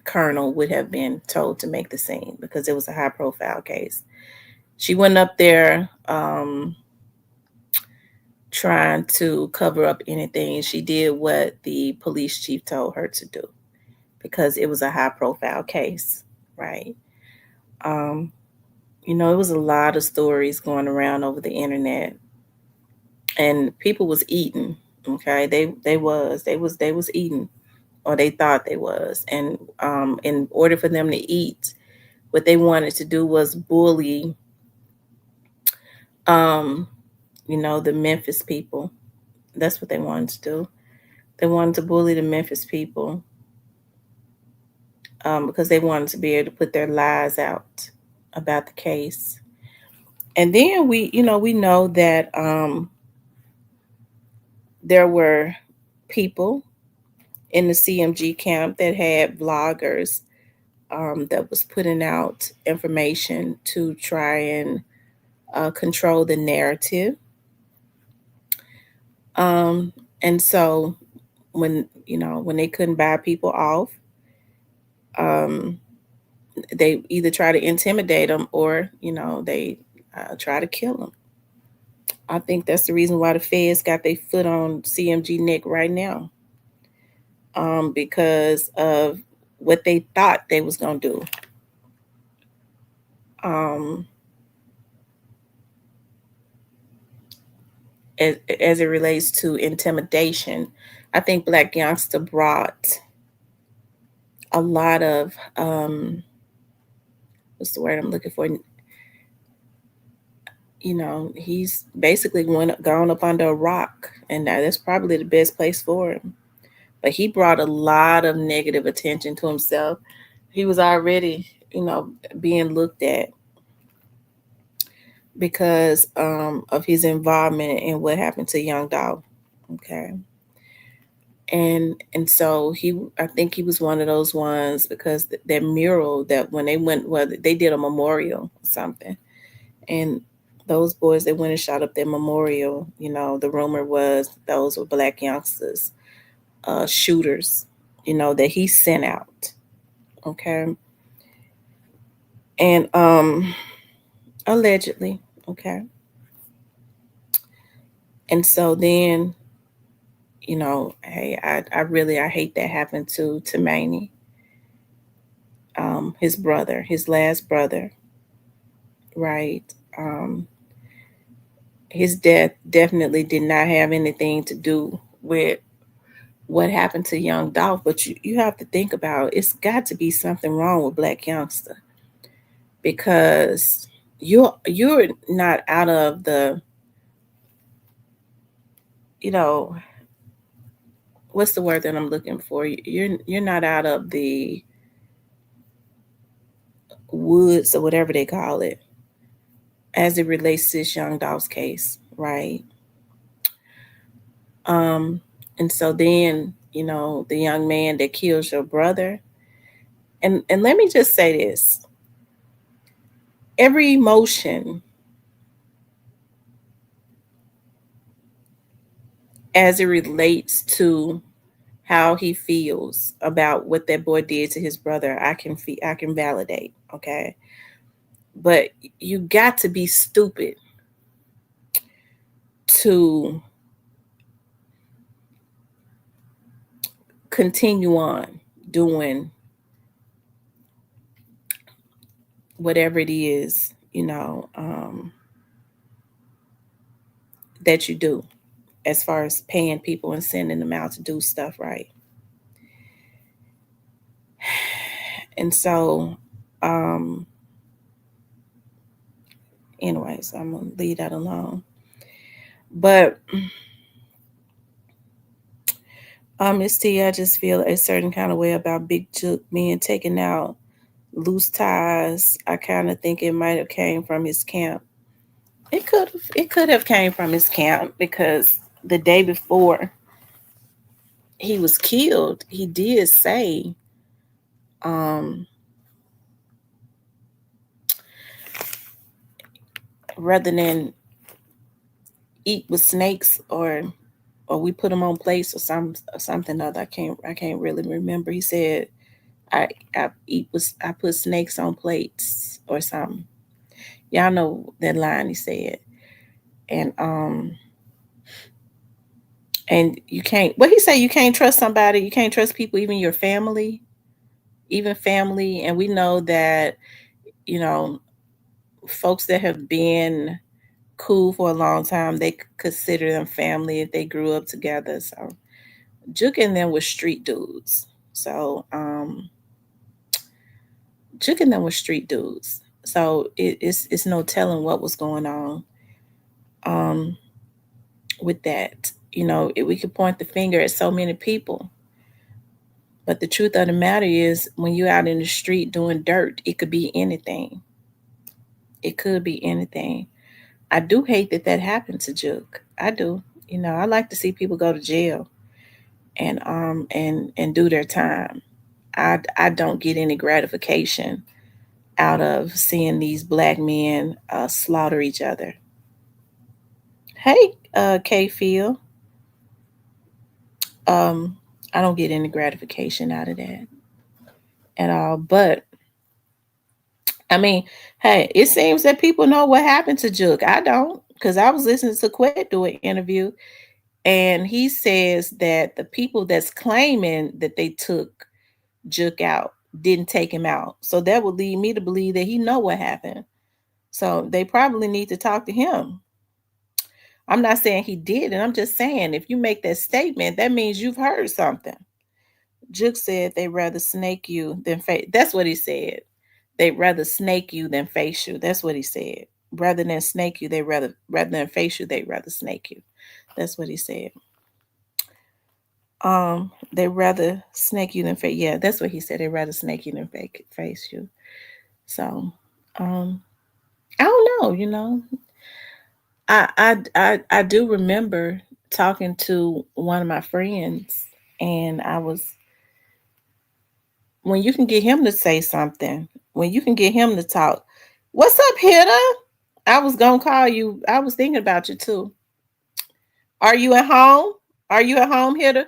colonel would have been told to make the scene, because it was a high profile case. She went up there, trying to cover up anything. She did what the police chief told her to do, because it was a high profile case, right? Um, it was a lot of stories going around over the internet, and people was eating. Okay, they was eating, or they thought they was, and in order for them to eat, what they wanted to do was bully, um, the Memphis people. That's what they wanted to do. They wanted to bully the Memphis people, because they wanted to be able to put their lies out about the case. And then we know that, there were people in the CMG camp that had bloggers, that was putting out information to try and, control the narrative. Um, and so when they couldn't buy people off, um, they either try to intimidate them, or they, try to kill them. I think that's the reason why the feds got their foot on CMG neck right now, because of what they thought they was gonna do. Um, as it relates to intimidation, I think Black Youngster brought a lot of, what's the word I'm looking for? He's basically gone up under a rock, and that's probably the best place for him. But he brought a lot of negative attention to himself. He was already, being looked at because, of his involvement in what happened to Young Dog. Okay. And so I think he was one of those ones, because that mural, that when they went, well, they did a memorial or something, and those boys that went and shot up their memorial, the rumor was those were Black Youngsters, shooters, that he sent out. Okay. And allegedly. Okay. And so then, hey, I hate that happened to Maney, his brother, his last brother, right? Um, his death definitely did not have anything to do with what happened to Young Dolph, but you have to think about, it's got to be something wrong with Black Youngster, because you're not out of the, you know what's the word that I'm looking for? You're not out of the woods, or whatever they call it, as it relates to this Young Dolph's case, right? Um, and so then, the young man that kills your brother. And let me just say this. Every emotion as it relates to how he feels about what that boy did to his brother, I can validate, okay? But you got to be stupid to continue on doing whatever it is, that you do as far as paying people and sending them out to do stuff, right? And so, um, anyways, I'm gonna leave that alone. But Miss T, I just feel a certain kind of way about Big Jook being taken out, loose ties. I kind of think it might have came from his camp. It could have came from his camp because the day before he was killed, he did say, um, rather than eat with snakes or we put them on plates or something other. I can't really remember. He said I put snakes on plates or something. Y'all know that line he said. And you can't, what he say, you can't trust somebody, you can't trust people, even your family, even family. And we know that, you know, folks that have been cool for a long time, they consider them family if they grew up together. So Juke and them were street dudes. So Juke and them were street dudes. So it's no telling what was going on um with that. We could point the finger at so many people, but the truth of the matter is, when you're out in the street doing dirt, it could be anything. It could be anything. I do hate that that happened to Juke. I do. I like to see people go to jail and do their time. I don't get any gratification out of seeing these black men slaughter each other. Hey, K Phil. Um, I don't get any gratification out of that at all. But I mean, hey, it seems that people know what happened to Juke. I don't, because I was listening to Quet do an interview, and he says that the people that's claiming that they took Juke out didn't take him out. So that would lead me to believe that he know what happened. So they probably need to talk to him. I'm not saying he did, and I'm just saying if you make that statement, that means you've heard something. Juke said they rather snake you than face. That's what he said. They'd rather snake you than face you. That's what he said. Rather than snake you, rather than face you, they'd rather snake you. That's what he said. They rather snake you than face. Yeah, that's what he said. They rather snake you than face you. So, um, I don't know. I do remember talking to one of my friends, and I was, when you can get him to say something, when you can get him to talk. What's up, Hitter? I was gonna call you. I was thinking about you too. Are you at home? Are you at home, Hitter?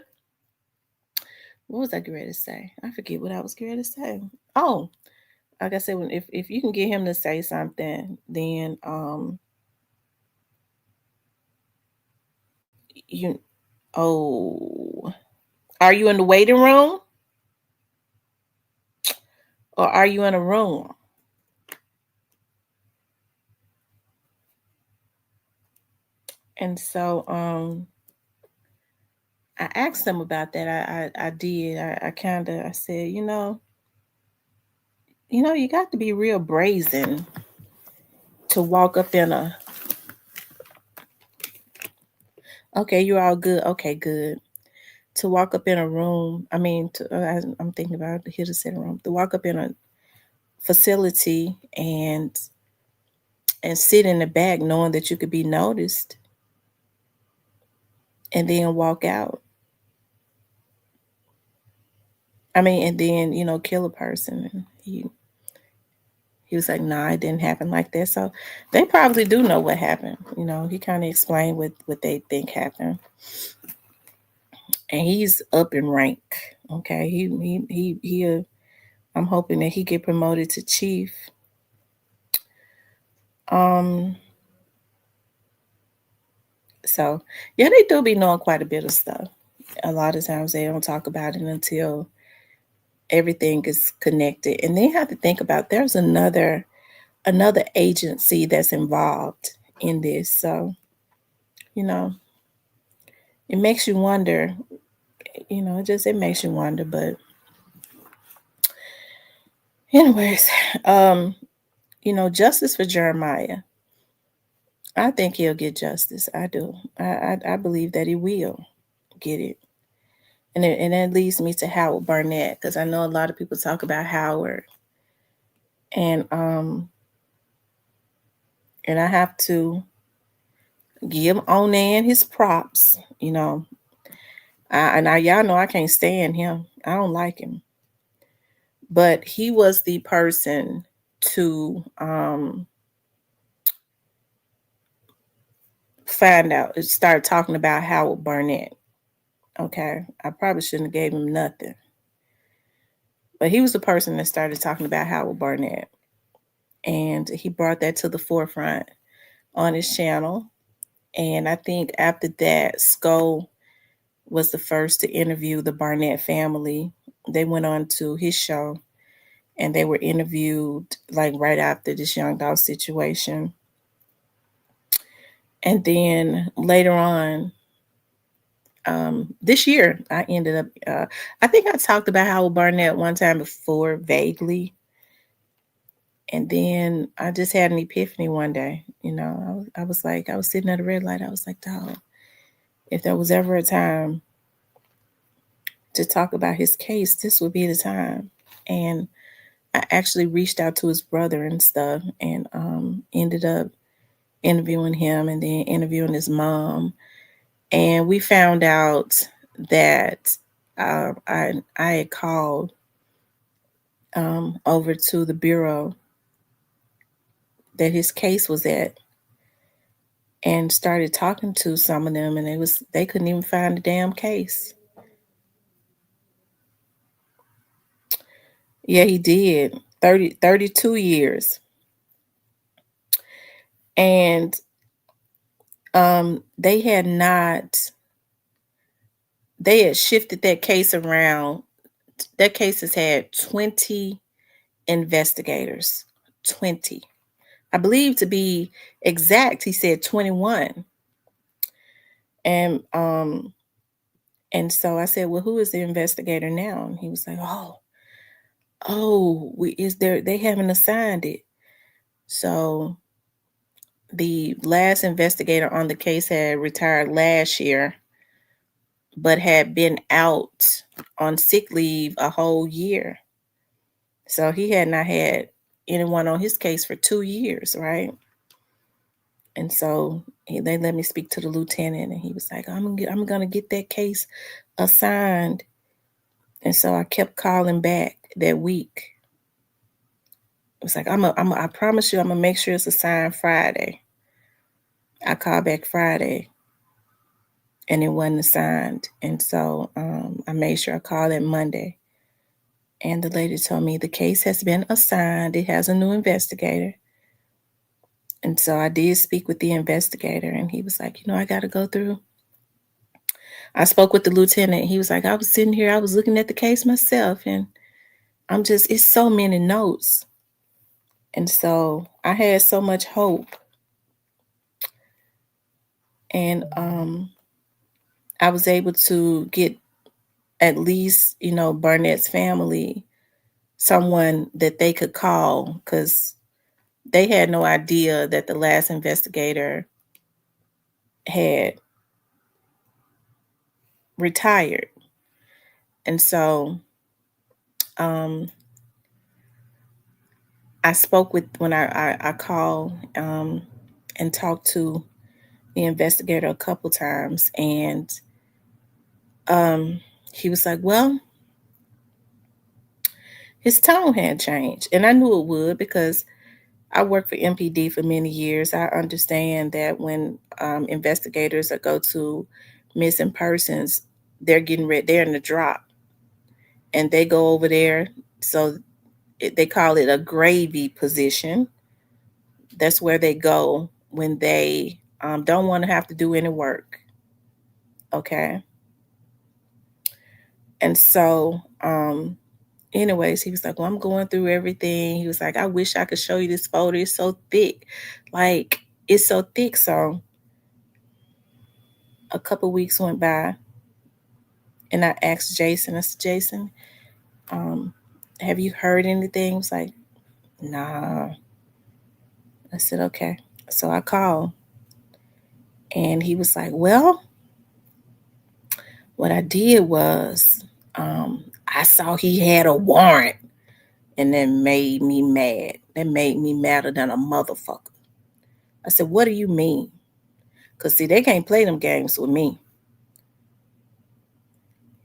What was I getting ready to say? I forget what I was getting ready to say. Oh, like I said, if you can get him to say something, then you oh, are you in the waiting room or are you in a room? And so I asked him about that. I did. I kind of I said, you got to be real brazen to walk up in a. Okay, you're all good. Okay, good. To walk up in a room. I mean, I'm thinking about here to sit room. To walk up in a facility and sit in the back, knowing that you could be noticed, and then walk out. I mean, and then, kill a person. And he was like, nah, it didn't happen like that. So they probably do know what happened. He kind of explained what they think happened. And he's up in rank. Okay. I'm hoping that he get promoted to chief. So yeah, they do be knowing quite a bit of stuff. A lot of times they don't talk about it until everything is connected. And then you have to think about there's another agency that's involved in this. So, you know, it makes you wonder, it makes you wonder. But anyways, justice for Jeremiah. I think he'll get justice. I do. I believe that he will get it. And that leads me to Howard Barnett, because I know a lot of people talk about Howard. And I have to give Onan his props, and y'all know I can't stand him. I don't like him. But he was the person to start talking about Howard Barnett. Okay. I probably shouldn't have gave him nothing. But he was the person that started talking about Howard Barnett. And he brought that to the forefront on his channel. And I think after that, Sko was the first to interview the Barnett family. They went on to his show and they were interviewed like right after this young dog situation. And then later on, this year, I ended up, I think I talked about Howard Barnett one time before, vaguely. And then I just had an epiphany one day. I was sitting at a red light. I was like, dog, if there was ever a time to talk about his case, this would be the time. And I actually reached out to his brother and stuff, and ended up interviewing him and then interviewing his mom. And we found out that I had called over to the bureau that his case was at and started talking to some of them, and they couldn't even find the damn case. Yeah, he did. 32 years. And they had shifted that case around. That case has had 20 investigators. 20. I believe, to be exact, he said 21. And so I said, well, who is the investigator now? And he was like, they haven't assigned it. So the last investigator on the case had retired last year, but had been out on sick leave a whole year. So he had not had anyone on his case for 2 years, right? And so they let me speak to the lieutenant, and he was like, I'm gonna get that case assigned. And so I kept calling back that week. It was like, I promise you, I'm gonna make sure it's assigned Friday. I called back Friday and it wasn't assigned. And so I made sure I called that Monday. And the lady told me the case has been assigned. It has a new investigator. And so I did speak with the investigator, and he was like, I got to go through. I spoke with the lieutenant. He was like, I was sitting here, I was looking at the case myself, and it's so many notes. And so I had so much hope. And I was able to get at least, Barnett's family, someone that they could call, because they had no idea that the last investigator had retired. And so I spoke with, when I called and talked to the investigator a couple times, and he was like, well, his tone had changed. And I knew it would because I worked for MPD for many years. I understand that when investigators go to missing persons, they're getting ready, they're in the drop, and they go over there. So they call it a gravy position. That's where they go when they don't want to have to do any work. Okay. And so, anyways, he was like, well, I'm going through everything. He was like, I wish I could show you this photo. It's so thick. Like, it's so thick. So a couple weeks went by, and I asked Jason, I said, Jason, have you heard anything? He was like, nah. I said, okay. So I called, and he was like, well, what I did was I saw he had a warrant, and that made me mad. That made me madder than a motherfucker. I said, what do you mean? Because, see, they can't play them games with me.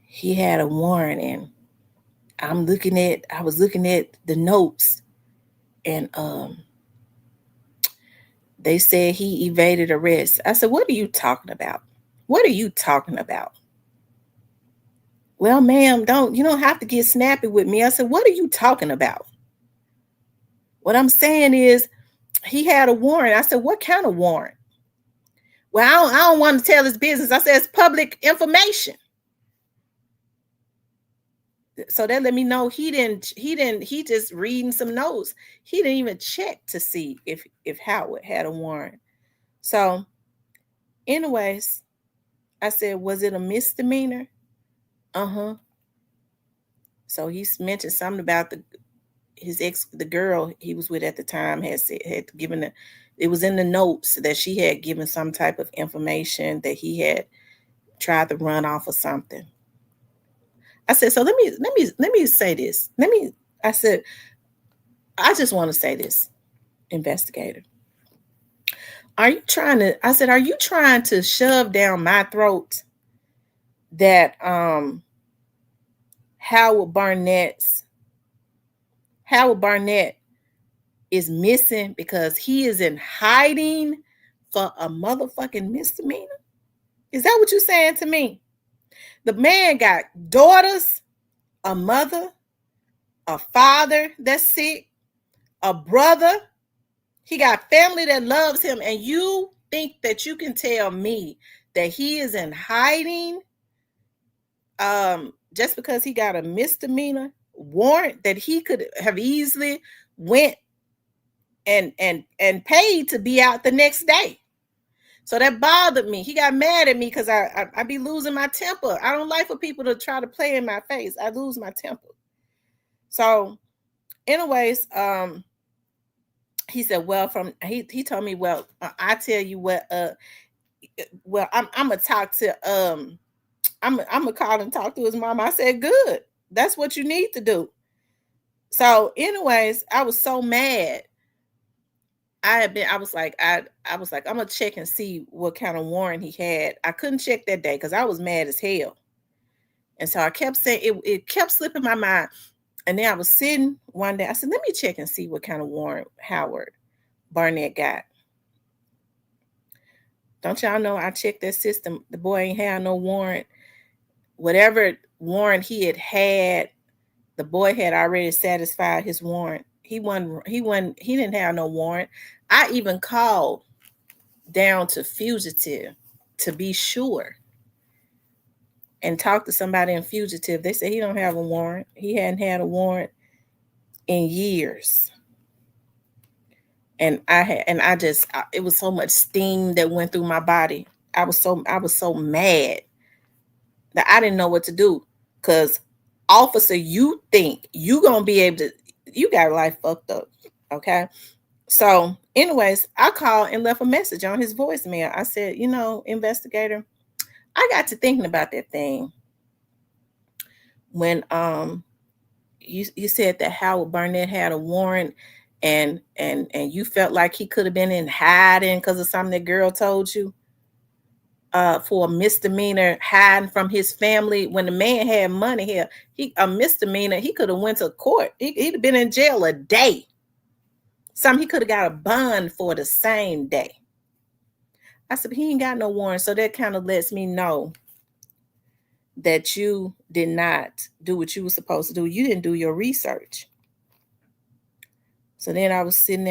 He had a warrant, and I was looking at the notes, and they said he evaded arrest. I said, what are you talking about? What are you talking about? Well, ma'am, you don't have to get snappy with me. I said, what are you talking about? What I'm saying is he had a warrant. I said, what kind of warrant? Well, I don't want to tell his business. I said, it's public information. So that let me know he just reading some notes. He didn't even check to see if Howard had a warrant. So anyways, I said, was it a misdemeanor? Uh-huh. So he mentioned something about the girl he was with at the time had given it was in the notes that she had given some type of information that he had tried to run off or something. I said, so let me say this. I said, I just want to say this, investigator. Are you trying to shove down my throat that Howard Barnett is missing because he is in hiding for a motherfucking misdemeanor? Is that what you're saying to me? The man got daughters, a mother, a father that's sick, a brother. He got family that loves him, and you think that you can tell me that he is in hiding just because he got a misdemeanor warrant that he could have easily went and paid to be out the next day? So that bothered me. He got mad at me because I be losing my temper. I don't like for people to try to play in my face. I lose my temper. So anyways, he said, well, he told me, well, I tell you what, well, I'm gonna talk to I'm gonna call and talk to his mom. I said, good. That's what you need to do. So anyways, I was so mad. I was like, I'm gonna check and see what kind of warrant he had. I couldn't check that day because I was mad as hell. And so I kept saying it kept slipping my mind. And then I was sitting one day, I said, let me check and see what kind of warrant Howard Barnett got. Don't y'all know I checked that system? The boy ain't had no warrant. Whatever warrant he had, the boy had already satisfied his warrant. He didn't have no warrant. I even called down to Fugitive to be sure and talked to somebody in Fugitive. They said he don't have a warrant. He hadn't had a warrant in years. And it was so much steam that went through my body. I was so mad that I didn't know what to do. Cause officer, you think you gonna be able to, you got life fucked up. Okay. So anyways, I called and left a message on his voicemail. I said, investigator, I got to thinking about that thing when you said that Howard Barnett had a warrant and you felt like he could have been in hiding because of something that girl told you. for a misdemeanor hiding from his family when the man had money here. He a misdemeanor, he could have went to court. He'd have been in jail a day. He could have got a bond for the same day. I said, he ain't got no warrant. So that kind of lets me know that you did not do what you were supposed to do. You didn't do your research. So then I was sitting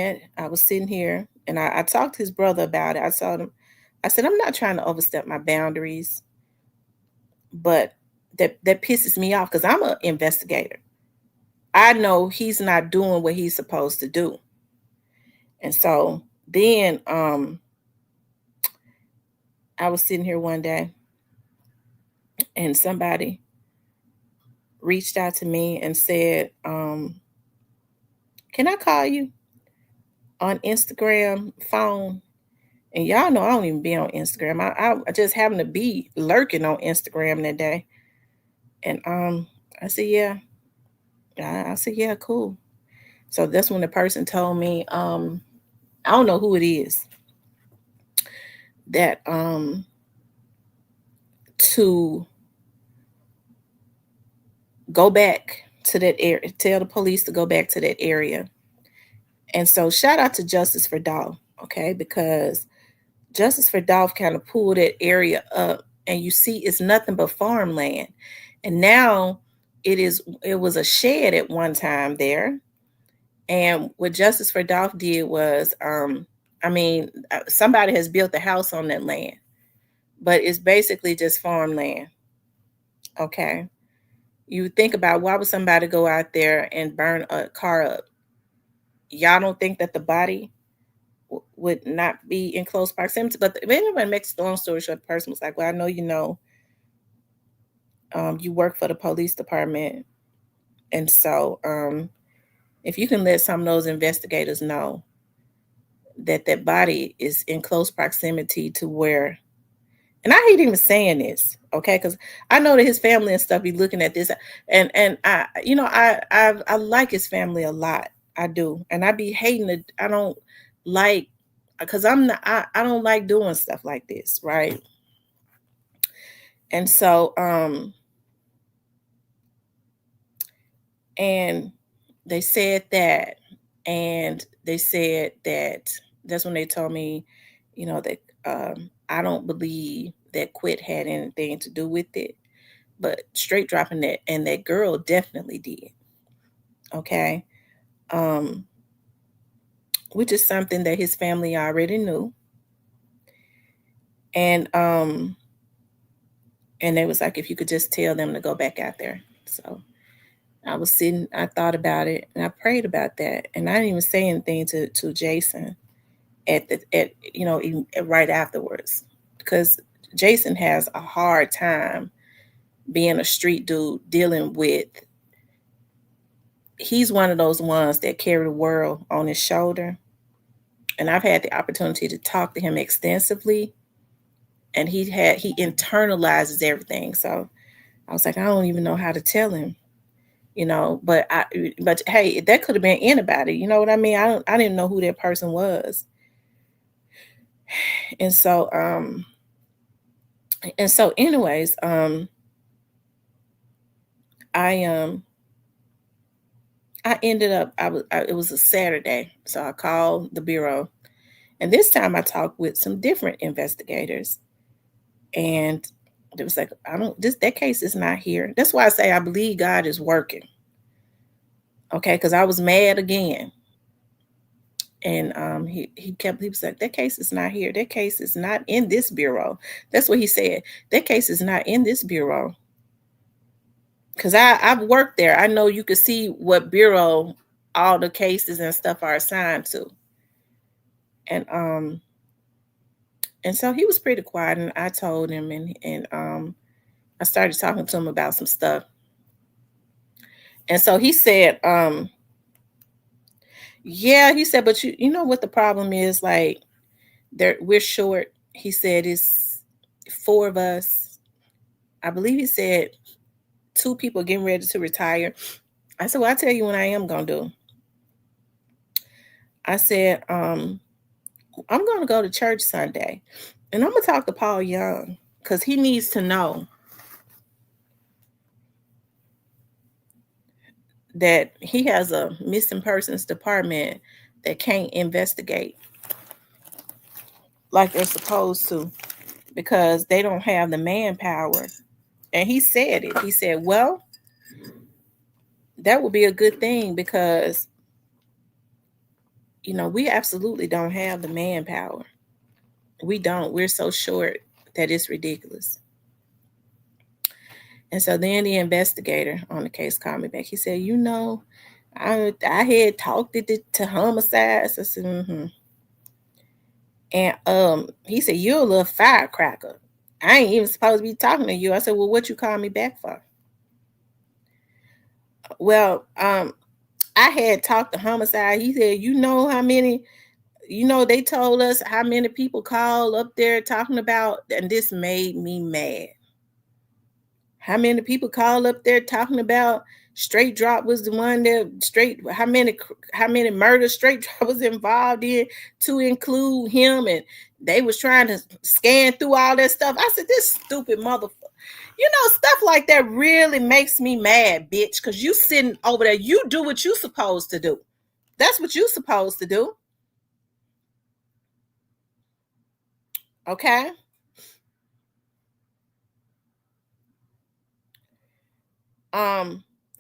here, and I talked to his brother about it. I told him, I said, I'm not trying to overstep my boundaries, but that pisses me off because I'm an investigator. I know he's not doing what he's supposed to do. And so then I was sitting here one day, and somebody reached out to me and said, can I call you on Instagram phone? And y'all know I don't even be on Instagram. I just happened to be lurking on Instagram that day. And I said, yeah. I said, yeah, cool. So that's when the person told me, I don't know who it is, that to go back to that area, tell the police to go back to that area. And so shout out to Justice for Dolph, okay? Because Justice for Dolph kind of pulled that area up, and you see it's nothing but farmland. And now it was a shed at one time there. And what Justice for Dolph did was, somebody has built a house on that land, but it's basically just farmland. Okay. You think about, why would somebody go out there and burn a car up? Y'all don't think that the body would not be in close proximity? But anyway, makes a long story short, the person was like, well, I know, you work for the police department. And so if you can let some of those investigators know that body is in close proximity to where, and I hate even saying this, okay, because I know that his family and stuff be looking at this, and I like his family a lot. I do. And I be hating it. I don't like, because I don't like doing stuff like this, right? And so and they said that, and they said that, that's when they told me, that I don't believe that Quit had anything to do with it, but straight dropping that, and that girl definitely did. Okay. Which is something that his family already knew. And they was like, if you could just tell them to go back out there. So I was sitting, I thought about it, and I prayed about that. And I didn't even say anything to Jason right afterwards, because Jason has a hard time being a street dude, dealing with, he's one of those ones that carry the world on his shoulder. And I've had the opportunity to talk to him extensively, and he internalizes everything. So I was like, I don't even know how to tell him, but hey, that could have been anybody, you know what I mean? I didn't know who that person was. And so anyways, I ended up, it was a Saturday, so I called the bureau, and this time I talked with some different investigators, and it was like, that case is not here. That's why I say I believe God is working. Okay, because I was mad again. And he was like, that case is not here. That case is not in this bureau. That's what he said. That case is not in this bureau. Because I've worked there. I know you could see what bureau all the cases and stuff are assigned to. And so he was pretty quiet, and I told him, and I started talking to him about some stuff. And so he said, yeah, he said, but you know what the problem is? Like, we're short. He said it's 4 of us. I believe he said 2 people getting ready to retire. I said, well, I'll tell you what I am going to do. I said, I'm going to go to church Sunday. And I'm gonna talk to Paul Young because he needs to know that he has a missing persons department that can't investigate like they're supposed to because they don't have the manpower. And he said it. He said, well, that would be a good thing because, we absolutely don't have the manpower. We don't. We're so short that it's ridiculous. And so then the investigator on the case called me back. He said, I had talked it to homicides. I said, mm-hmm. And he said, you're a little firecracker. I ain't even supposed to be talking to you. I said, well, what you call me back for? Well, I had talked to homicide. He said, how many, they told us how many people called up there talking about, and this made me mad. How many people called up there talking about Straight Drop was the one that how many murders Straight Drop was involved in to include him, and they was trying to scan through all that stuff. I said, this stupid motherfucker. Stuff like that really makes me mad, bitch, because you sitting over there, you do what you supposed to do. That's what you supposed to do. Okay?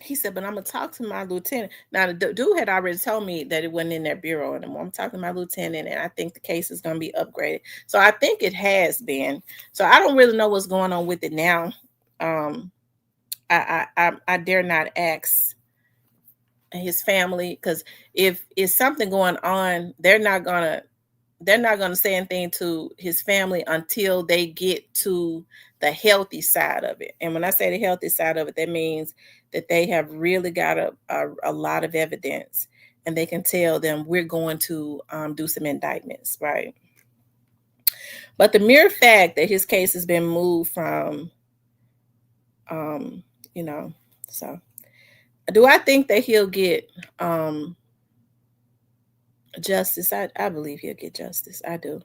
He said, but I'm gonna talk to my lieutenant. Now the dude had already told me that it wasn't in their bureau anymore. I'm talking to my lieutenant, and I think the case is gonna be upgraded. So I think it has been. So I don't really know what's going on with it now. I dare not ask his family because if it's something going on, they're not gonna say anything to his family until they get to the healthy side of it. And when I say the healthy side of it, that means that they have really got a lot of evidence and they can tell them we're going to do some indictments, right? But the mere fact that his case has been moved from, so do I think that he'll get justice? I believe he'll get justice. I do.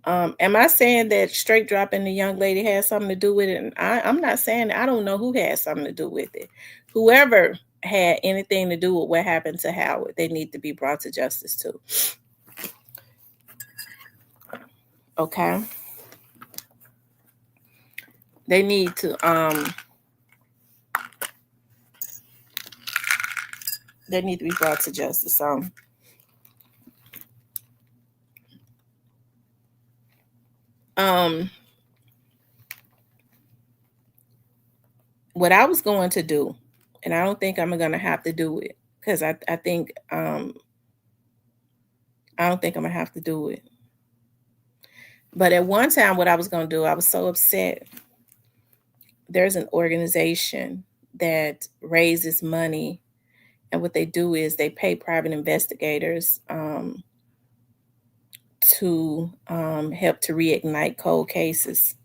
Am I saying that Straight Dropping the young lady has something to do with it? And I'm not saying that. I don't know who has something to do with it. Whoever had anything to do with what happened to Howard, they need to be brought to justice too. Okay. They need to be brought to justice. So what I was going to do, and I don't think I'm gonna have to do it because I think I don't think I'm gonna have to do it. But at one time, what I was gonna do, I was so upset. There's an organization that raises money, and what they do is they pay private investigators to help to reignite cold cases.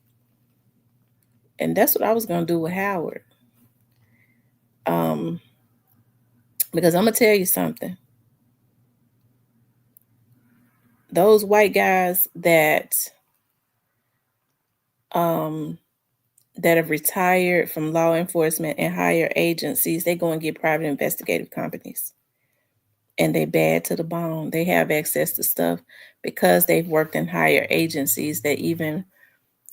And that's what I was going to do with Howard. Because I'm going to tell you something. Those white guys that have retired from law enforcement and higher agencies, they go and get private investigative companies. And they bad to the bone. They have access to stuff because they've worked in higher agencies that even,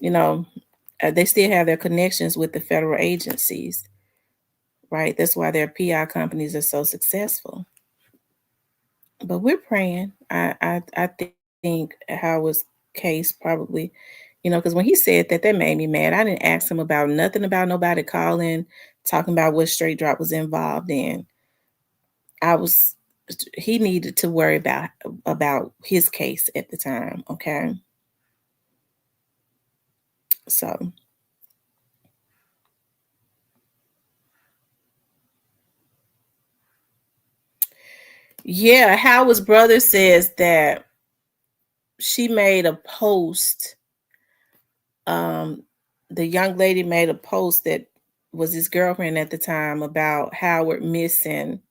they still have their connections with the federal agencies, right? That's why their PR companies are so successful. But we're praying. I think Howard's case probably, because when he said that, that made me mad. I didn't ask him about nothing about nobody calling, talking about what Straight Drop was involved in. He needed to worry about his case at the time. Okay. So. Yeah, Howard's brother says that she made a post. The young lady made a post that was his girlfriend at the time about Howard missing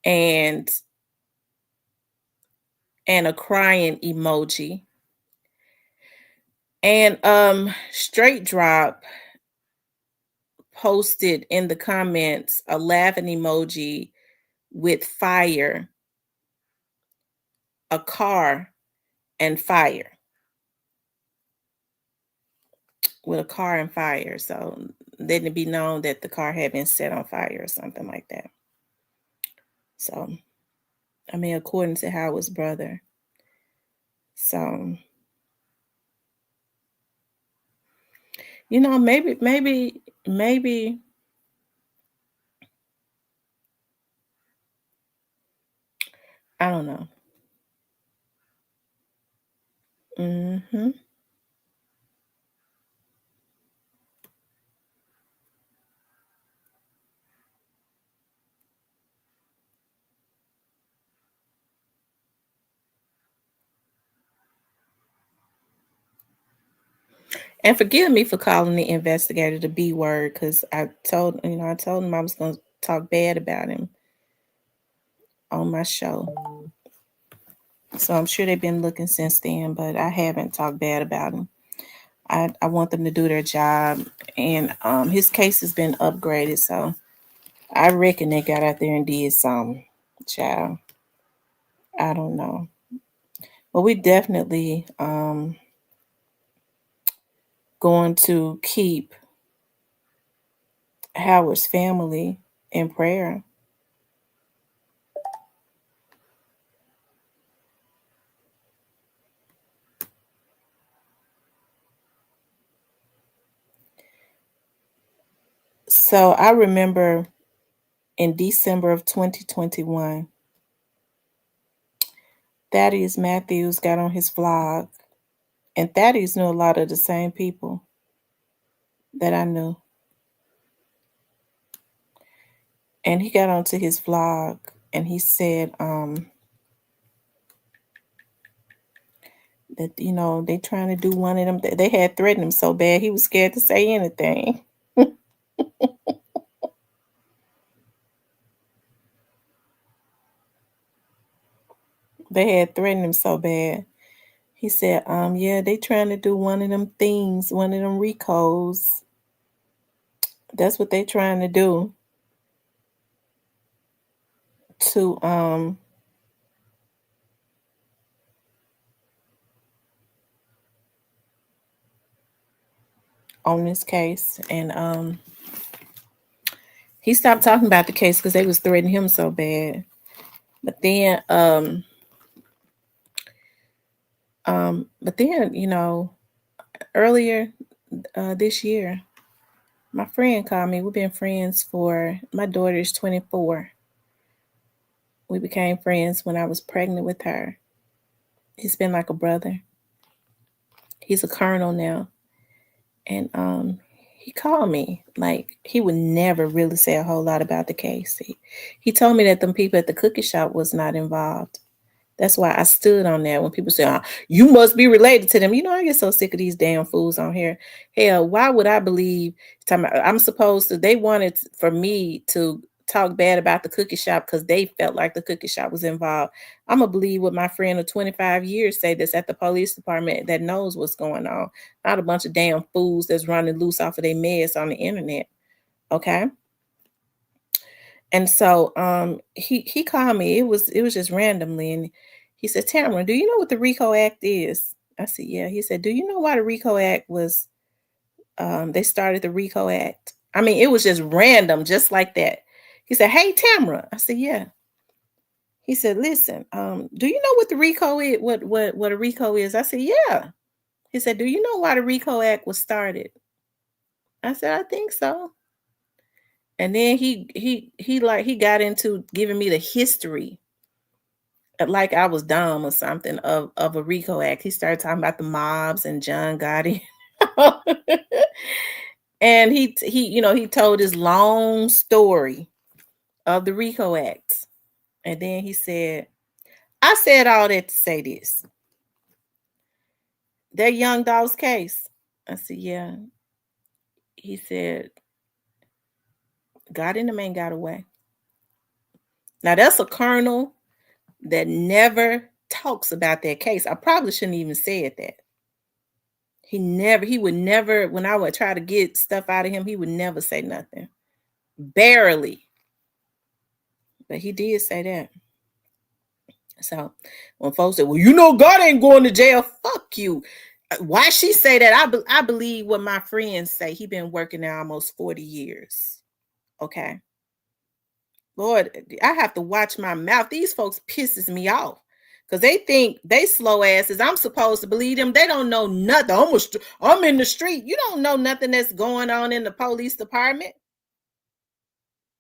and a crying emoji. And Straight Drop posted in the comments a laughing emoji with fire, a car, and fire. With a car and fire. So letting it be known that the car had been set on fire or something like that. So, I mean, according to Howard's brother. So, maybe, I don't know. Hmm. And forgive me for calling the investigator the B word because I told him I was going to talk bad about him on my show. So I'm sure they've been looking since then, but I haven't talked bad about him. I want them to do their job, and his case has been upgraded, so I reckon they got out there and did some. Child, I don't know, but we definitely going to keep Howard's family in prayer. So I remember in December of 2021, Thaddeus Matthews got on his vlog, and Thaddeus knew a lot of the same people that I knew. And he got onto his vlog and he said that, they trying to do one of them. They had threatened him so bad he was scared to say anything. They had threatened him so bad. He said, yeah, they trying to do one of them things, one of them recos. That's what they trying to do to on this case. And he stopped talking about the case because they was threatening him so bad. But then earlier this year, my friend called me. We've been friends for, my daughter is 24. We became friends when I was pregnant with her. He's been like a brother. He's a colonel now. And he called me. Like, he would never really say a whole lot about the case. He told me that them people at the cookie shop was not involved. That's why I stood on that when people say, oh, you must be related to them. I get so sick of these damn fools on here. Hell, why would I believe I'm supposed to? They wanted for me to talk bad about the cookie shop because they felt like the cookie shop was involved. I'm going to believe what my friend of 25 years say that's at the police department that knows what's going on. Not a bunch of damn fools that's running loose off of their meds on the internet. Okay. And so he called me. It was just randomly, and he said, Tamara, do you know what the RICO Act is? I said, yeah. He said, do you know why the RICO Act was they started the RICO Act? I mean, it was just random, just like that. He said, hey Tamara. I said, yeah. He said, listen, do you know what the RICO is? What a RICO is? I said, yeah. He said, do you know why the RICO Act was started? I said, I think so. And then he got into giving me the history, like I was dumb or something, of a RICO Act. He started talking about the mobs and John Gotti. And he told his long story of the RICO Act. And then he said, I said all that to say this. That young dog's case. I said, yeah. He said, God in the man got away. Now that's a colonel that never talks about that case. I probably shouldn't even said that. He would never, when I would try to get stuff out of him, he would never say nothing. Barely. But he did say that. So when folks say, well, you know, God ain't going to jail, fuck you. Why she say that? I believe what my friends say. He been working there almost 40 years. Okay. Lord, I have to watch my mouth. These folks pisses me off because they think they slow asses. I'm supposed to believe them. They don't know nothing. I'm in the street. You don't know nothing that's going on in the police department.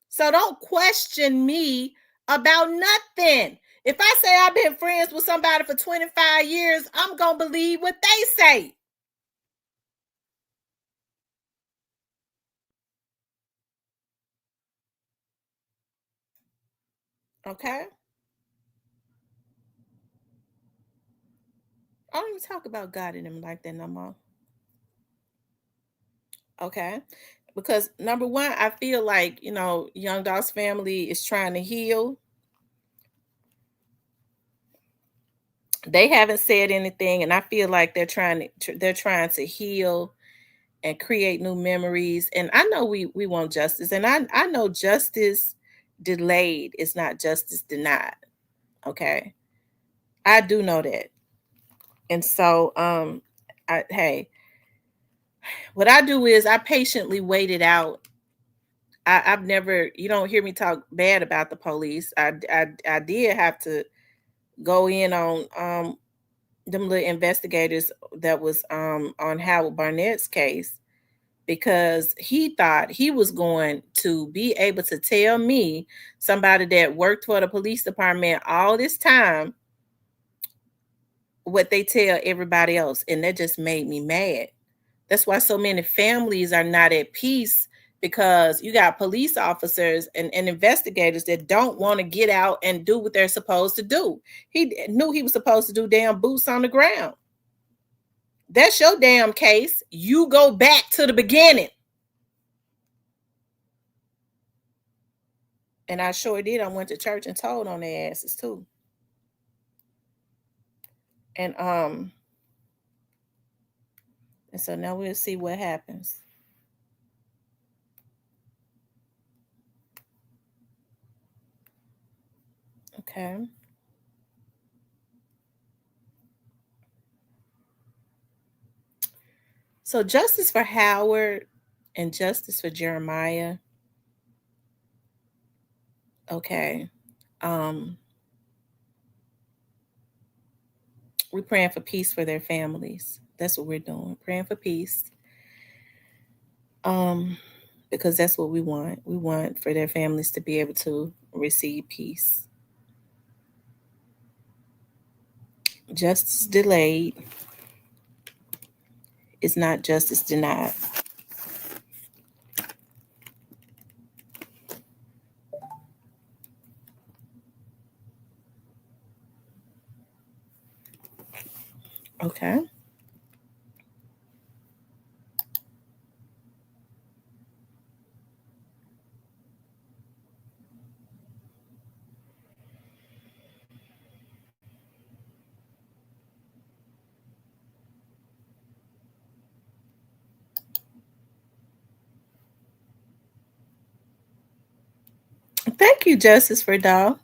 So don't question me about nothing. If I say I've been friends with somebody for 25 years, I'm going to believe what they say. Okay? I don't even talk about God in them like that no more. Okay? Because number one, I feel like, you know, Young Dog's family is trying to heal. They haven't said anything, and I feel like they're trying to heal and create new memories. And I know we want justice, and I know justice delayed is not justice denied. Okay, I do know that. And so hey, what I do is I patiently wait it out. I've never, you don't hear me talk bad about the police. I did have to go in on them little investigators that was on Howard Barnett's case, because he thought he was going to be able to tell me, somebody that worked for the police department all this time, what they tell everybody else. And that just made me mad. That's why so many families are not at peace, because you got police officers and investigators that don't want to get out and do what they're supposed to do. He knew he was supposed to do damn boots on the ground. That's your damn case. You go back to the beginning. And I sure did. I went to church and told on their asses too. And and so now we'll see what happens. Okay. So justice for Howard and justice for Jeremiah. Okay. Um we're praying for peace for their families. That's what we're doing. Praying for peace. Um because that's what we want. We want for their families to be able to receive peace. Justice delayed is not justice denied. Okay. Thank you, Justice for Doll.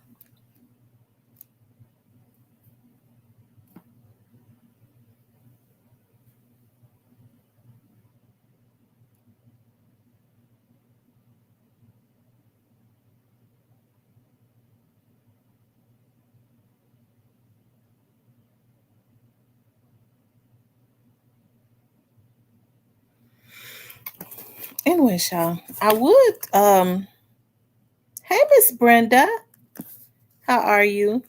Anyway, y'all, I would hey Miss Brenda, how are you?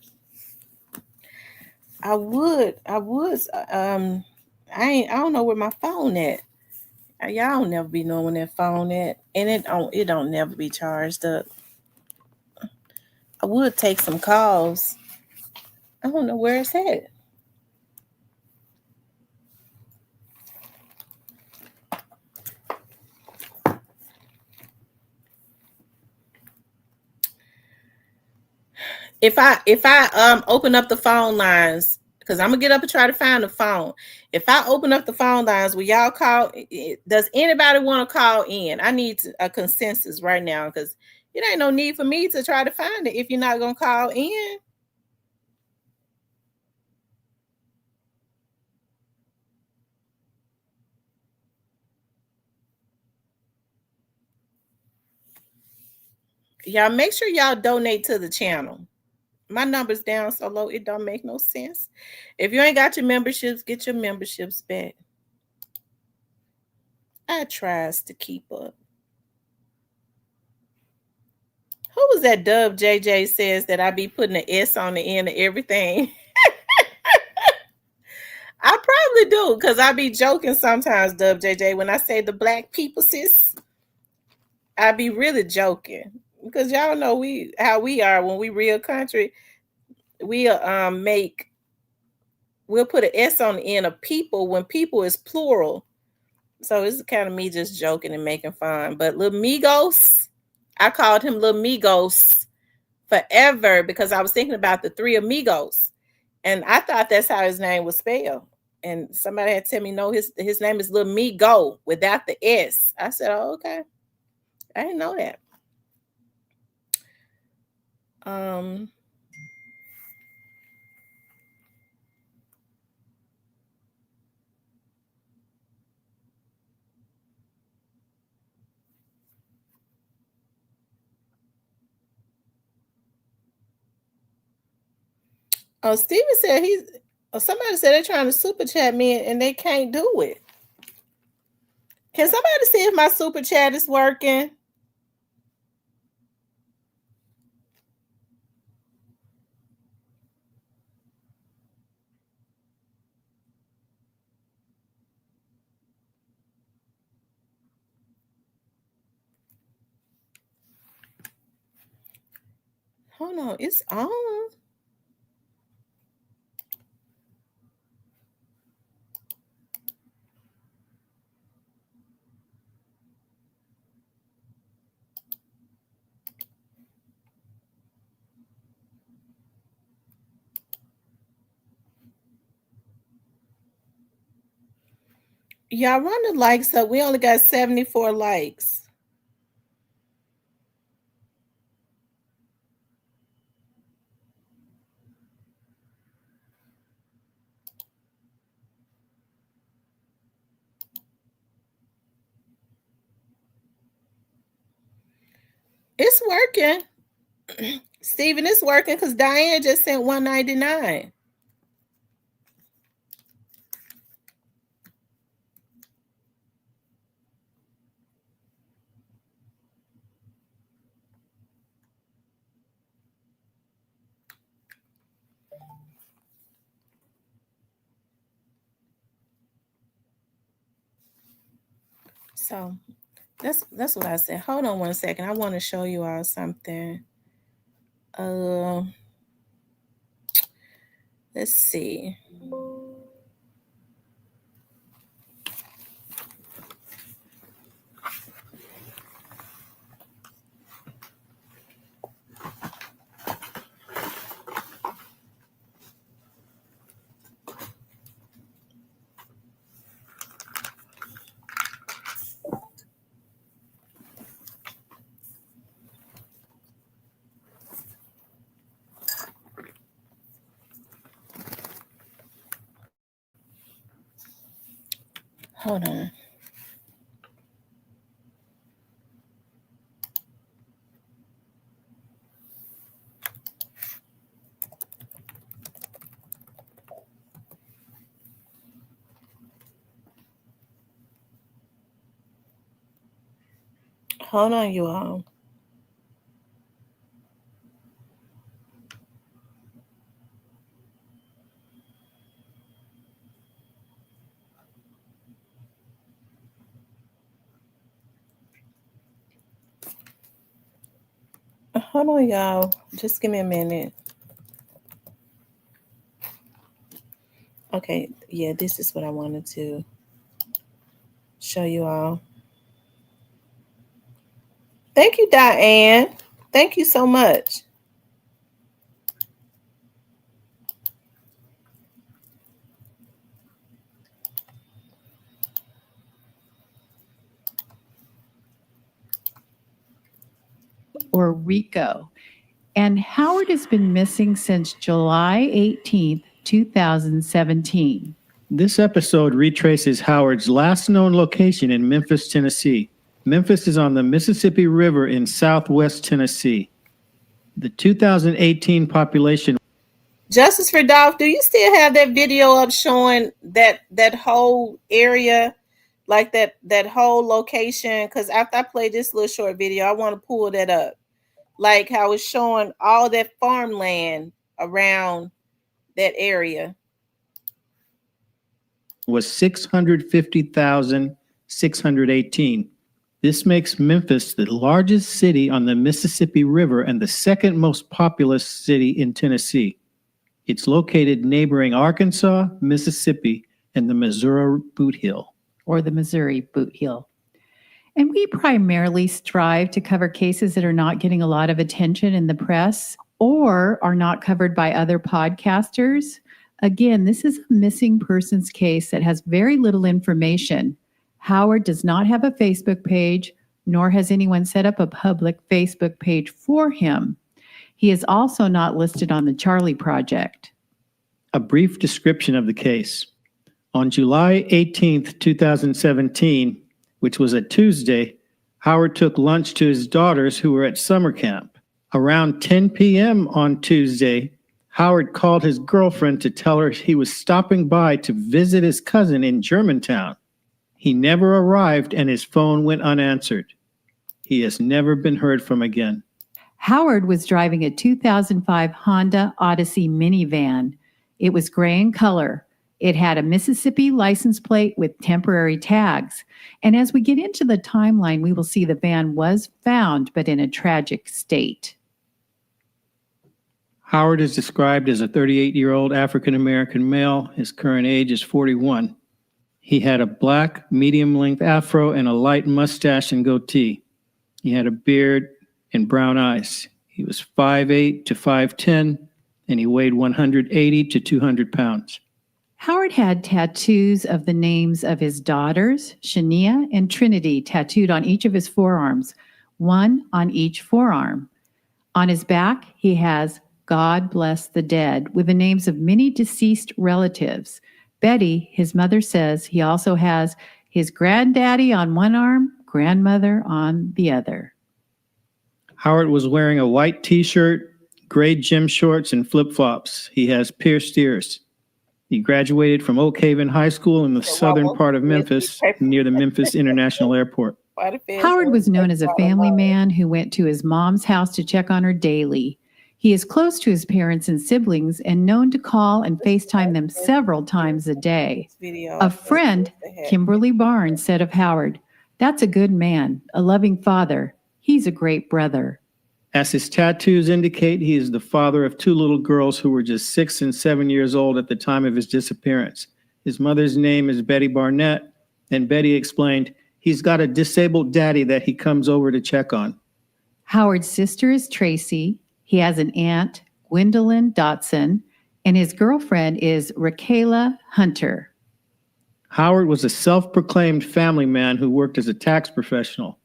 I would I don't know where my phone at. Y'all don't never be knowing where that phone at, and it don't never be charged up. I would take some calls. I don't know where it's at. If I open up the phone lines, because I'm gonna get up and try to find the phone. If I open up the phone lines, will y'all call? Does anybody want to call in? I need a consensus right now because it ain't no need for me to try to find it if you're not gonna call in. Y'all make sure y'all donate to the channel. My number's down so low, it don't make no sense. If you ain't got your memberships, get your memberships back. I tries to keep up. Who was that Dub JJ says that I be putting an S on the end of everything? I probably do, because I be joking sometimes, Dub JJ, when I say the black people, sis. I be really joking. Because y'all know how we are when we real country. We'll put an S on the end of people when people is plural. So it's kind of me just joking and making fun. But Lil Migos, I called him Lil Migos forever because I was thinking about the three amigos. And I thought that's how his name was spelled. And somebody had to tell me, no, his name is Lil Migo without the S. I said, oh, okay. I didn't know that. Oh, Steven said somebody said they're trying to super chat me and they can't do it. Can somebody see if my super chat is working? Hold on, it's on. Y'all run the likes up. We only got 74 likes. It's working. Steven, it's working because Diane just sent 199. So that's what I said. Hold on one second. I want to show you all something. Let's see. Hold on. Hold on, you all. Hold on, y'all. Just give me a minute. Okay, yeah, this is what I wanted to show you all. Thank you, Diane. Thank you so much. or RICO. And Howard has been missing since July 18th, 2017. This episode retraces Howard's last known location in Memphis, Tennessee. Memphis is on the Mississippi River in southwest Tennessee. The 2018 population. Justice for Dolph, do you still have that video up showing that whole area, like that whole location? Because after I play this little short video, I want to pull that up, like how it's showing all that farmland around that area. Was 650,618. This makes Memphis the largest city on the Mississippi River and the second most populous city in Tennessee. It's located neighboring Arkansas, Mississippi, and the Missouri Boot Heel. Or the Missouri Boot Heel. And we primarily strive to cover cases that are not getting a lot of attention in the press or are not covered by other podcasters. Again, this is a missing persons case that has very little information. Howard does not have a Facebook page, nor has anyone set up a public Facebook page for him. He is also not listed on the Charlie Project. A brief description of the case. On July 18th, 2017, which was a Tuesday, Howard took lunch to his daughters who were at summer camp. Around 10 p.m. on Tuesday, Howard called his girlfriend to tell her he was stopping by to visit his cousin in Germantown. He never arrived and his phone went unanswered. He has never been heard from again. Howard was driving a 2005 Honda Odyssey minivan. It was gray in color. It had a Mississippi license plate with temporary tags. And as we get into the timeline, we will see the van was found, but in a tragic state. Howard is described as a 38-year-old African-American male. His current age is 41. He had a black, medium-length afro and a light mustache and goatee. He had a beard and brown eyes. He was 5'8" to 5'10", and he weighed 180 to 200 pounds. Howard had tattoos of the names of his daughters, Shania and Trinity, tattooed on each of his forearms, one on each forearm. On his back, he has God Bless the Dead, with the names of many deceased relatives. Betty, his mother, says he also has his granddaddy on one arm, grandmother on the other. Howard was wearing a white t-shirt, gray gym shorts, and flip-flops. He has pierced ears. He graduated from Oak Haven High School in the southern part of Memphis, near the Memphis International Airport. Howard was known as a family man who went to his mom's house to check on her daily. He is close to his parents and siblings and known to call and FaceTime them several times a day. A friend, Kimberly Barnes, said of Howard, "That's a good man, a loving father. He's a great brother." As his tattoos indicate, he is the father of two little girls who were just 6 and 7 years old at the time of his disappearance. His mother's name is Betty Barnett, and Betty explained, he's got a disabled daddy that he comes over to check on. Howard's sister is Tracy. He has an aunt, Gwendolyn Dotson, and his girlfriend is Raquela Hunter. Howard was a self-proclaimed family man who worked as a tax professional.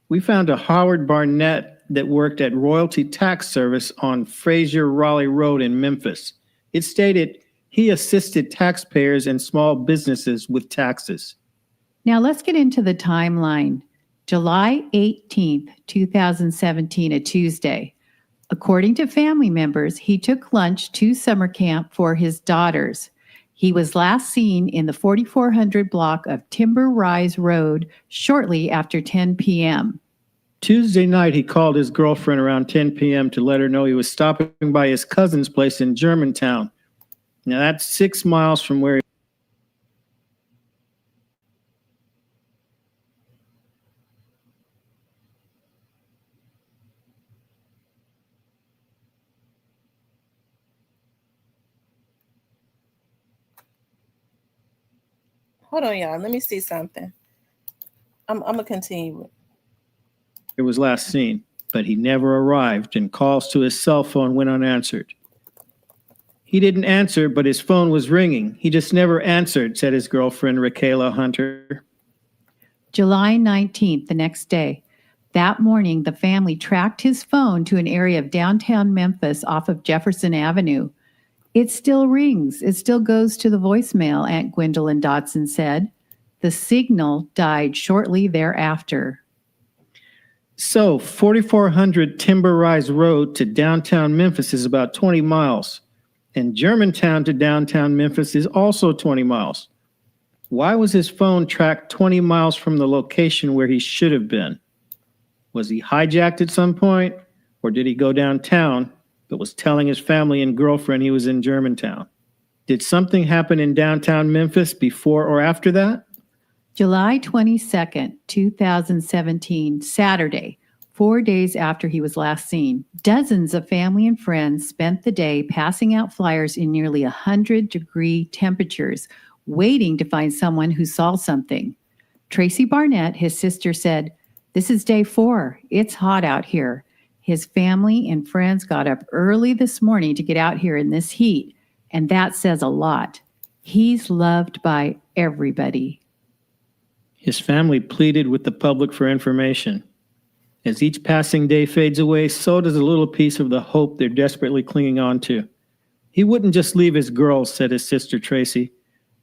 We found a Howard Barnett that worked at Royalty Tax Service on Frazier Raleigh Road in Memphis. It stated he assisted taxpayers and small businesses with taxes. Now let's get into the timeline. July 18th, 2017, a Tuesday. According to family members, he took lunch to summer camp for his daughters. He was last seen in the 4400 block of Timber Rise Road shortly after 10 p.m. Tuesday night, he called his girlfriend around 10 p.m. to let her know he was stopping by his cousin's place in Germantown. Now, that's 6 miles from where he... Hold on, y'all. Let me see something. I'm going to continue. It was last seen, but he never arrived, and calls to his cell phone went unanswered. He didn't answer, but his phone was ringing. He just never answered, said his girlfriend, Raquela Hunter. July 19th, the next day. That morning, the family tracked his phone to an area of downtown Memphis off of Jefferson Avenue. It still rings. It still goes to the voicemail, Aunt Gwendolyn Dotson said. The signal died shortly thereafter. So, 4400 Timber Rise Road to downtown Memphis is about 20 miles, and Germantown to downtown Memphis is also 20 miles. Why was his phone tracked 20 miles from the location where he should have been? Was he hijacked at some point, or did he go downtown but was telling his family and girlfriend he was in Germantown? Did something happen in downtown Memphis before or after that? July 22nd, 2017, Saturday, 4 days after he was last seen, dozens of family and friends spent the day passing out flyers in nearly 100-degree temperatures, waiting to find someone who saw something. Tracy Barnett, his sister, said, "This is day 4. It's hot out here." His family and friends got up early this morning to get out here in this heat, and that says a lot. He's loved by everybody. His family pleaded with the public for information. As each passing day fades away, so does a little piece of the hope they're desperately clinging on to. He wouldn't just leave his girls, said his sister Tracy.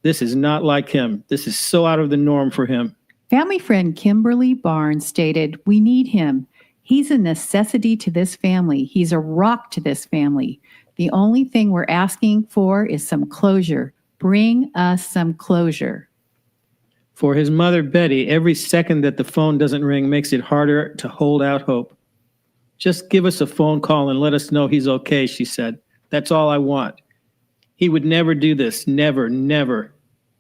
This is not like him. This is so out of the norm for him. Family friend Kimberly Barnes stated, "We need him. He's a necessity to this family. He's a rock to this family. The only thing we're asking for is some closure. Bring us some closure." For his mother, Betty, every second that the phone doesn't ring makes it harder to hold out hope. "Just give us a phone call and let us know he's okay," she said. "That's all I want. He would never do this. Never, never.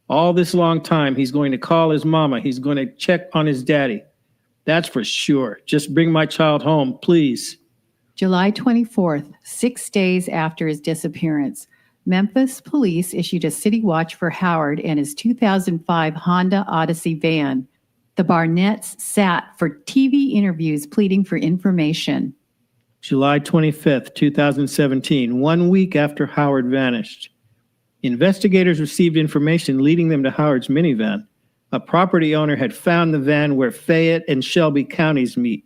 All this long time, he's going to call his mama. He's going to check on his daddy. That's for sure. Just bring my child home, please." July 24th, 6 days after his disappearance, Memphis police issued a city watch for Howard and his 2005 Honda Odyssey van. The Barnetts sat for TV interviews pleading for information. July 25th, 2017, 1 week after Howard vanished. Investigators received information leading them to Howard's minivan. A property owner had found the van where Fayette and Shelby counties meet.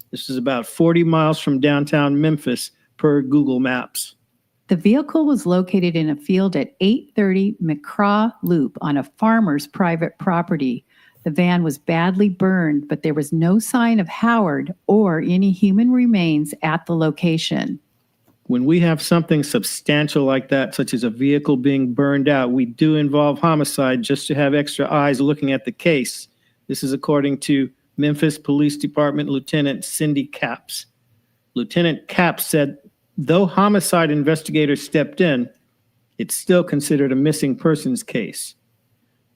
This is about 40 miles from downtown Memphis per Google Maps. The vehicle was located in a field at 830 McCraw Loop on a farmer's private property. The van was badly burned, but there was no sign of Howard or any human remains at the location. When we have something substantial like that, such as a vehicle being burned out, we do involve homicide just to have extra eyes looking at the case. This is according to Memphis Police Department Lieutenant Cindy Capps. Lieutenant Capps said, though homicide investigators stepped in, it's still considered a missing persons case.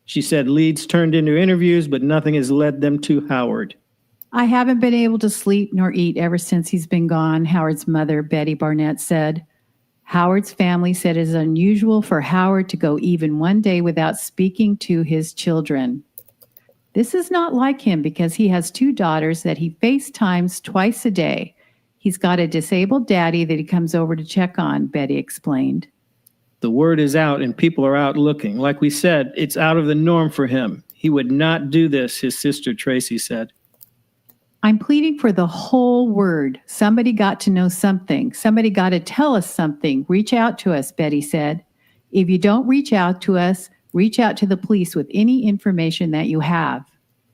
She said leads turned into interviews, but nothing has led them to Howard. "I haven't been able to sleep nor eat ever since he's been gone," Howard's mother, Betty Barnett, said. Howard's family said it is unusual for Howard to go even one day without speaking to his children. "This is not like him because he has 2 daughters that he FaceTimes twice a day. He's got a disabled daddy that he comes over to check on," Betty explained. The word is out and people are out looking. Like we said, it's out of the norm for him. He would not do this, his sister Tracy said. "I'm pleading for the whole word. Somebody got to know something. Somebody got to tell us something. Reach out to us," Betty said. "If you don't reach out to us, reach out to the police with any information that you have."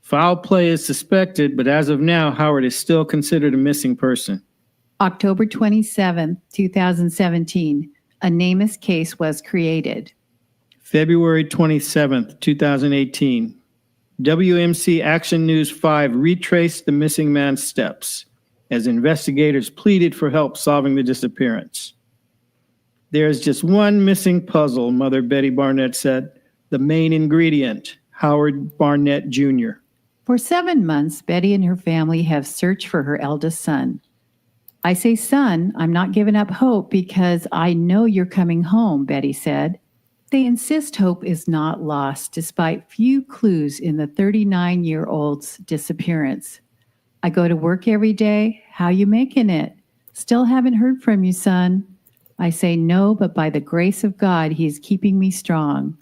Foul play is suspected, but as of now, Howard is still considered a missing person. October 27, 2017, a NamUs case was created. February 27th, 2018. WMC Action News 5 retraced the missing man's steps as investigators pleaded for help solving the disappearance. "There is just one missing puzzle," Mother Betty Barnett said. "The main ingredient, Howard Barnett Jr." For 7 months, Betty and her family have searched for her eldest son. "I say son, I'm not giving up hope because I know you're coming home," Betty said. They insist hope is not lost despite few clues in the 39-year-old's disappearance. "I go to work every day. How you making it? Still haven't heard from you, son." "I say no, but by the grace of God, he is keeping me strong."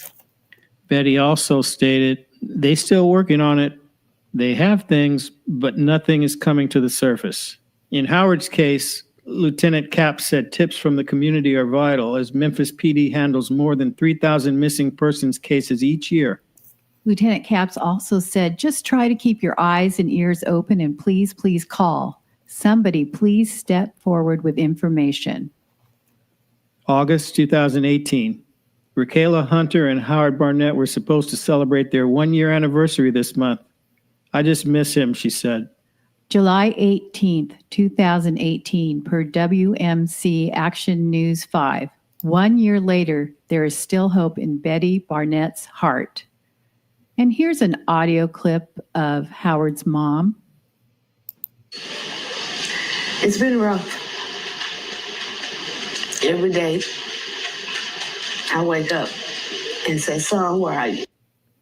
Betty also stated, "They still working on it. They have things, but nothing is coming to the surface. In Howard's case, Lieutenant Capps said tips from the community are vital as Memphis PD handles more than 3,000 missing persons cases each year. Lieutenant Capps also said, just try to keep your eyes and ears open and please, please call. Somebody please step forward with information. August 2018. Raquela Hunter and Howard Barnett were supposed to celebrate their 1-year anniversary this month. I just miss him, she said. July 18th, 2018, per WMC Action News 5. 1 year later, there is still hope in Betty Barnett's heart. And here's an audio clip of Howard's mom. It's been rough. Every day, I wake up and say, son, where are you?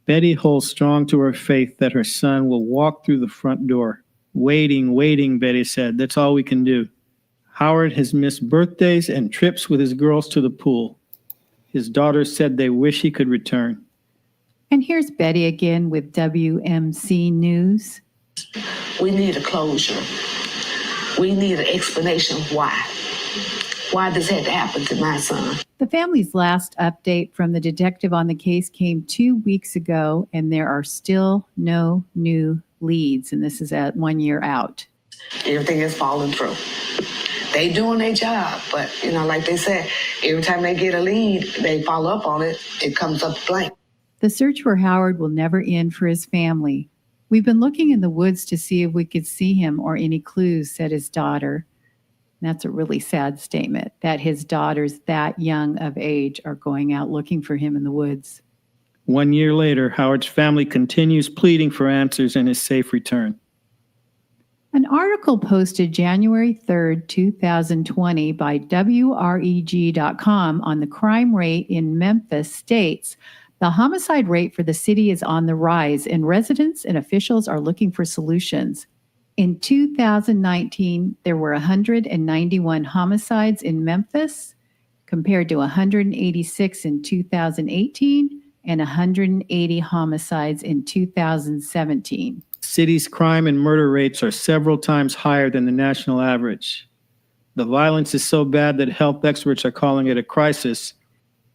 Betty holds strong to her faith that her son will walk through the front door. Waiting, Betty said. That's all we can do. Howard has missed birthdays and trips with his girls to the pool. His daughters said they wish he could return. And here's Betty again with WMC News. We need a closure. We need an explanation of why this had to happen to my son. The family's last update from the detective on the case came 2 weeks ago, and there are still no new leads, and this is at 1 year out. Everything is falling through. They doing their job, but like they said, every time they get a lead, they follow up on it, it comes up blank. The search for Howard will never end for his family. We've been looking in the woods to see if we could see him or any clues, said his daughter. That's a really sad statement, that his daughters that young of age are going out looking for him in the woods. 1 year later, Howard's family continues pleading for answers and his safe return. An article posted January 3rd, 2020 by WREG.com on the crime rate in Memphis states, the homicide rate for the city is on the rise, and residents and officials are looking for solutions. In 2019, there were 191 homicides in Memphis, compared to 186 in 2018 and 180 homicides in 2017. City's crime and murder rates are several times higher than the national average. The violence is so bad that health experts are calling it a crisis.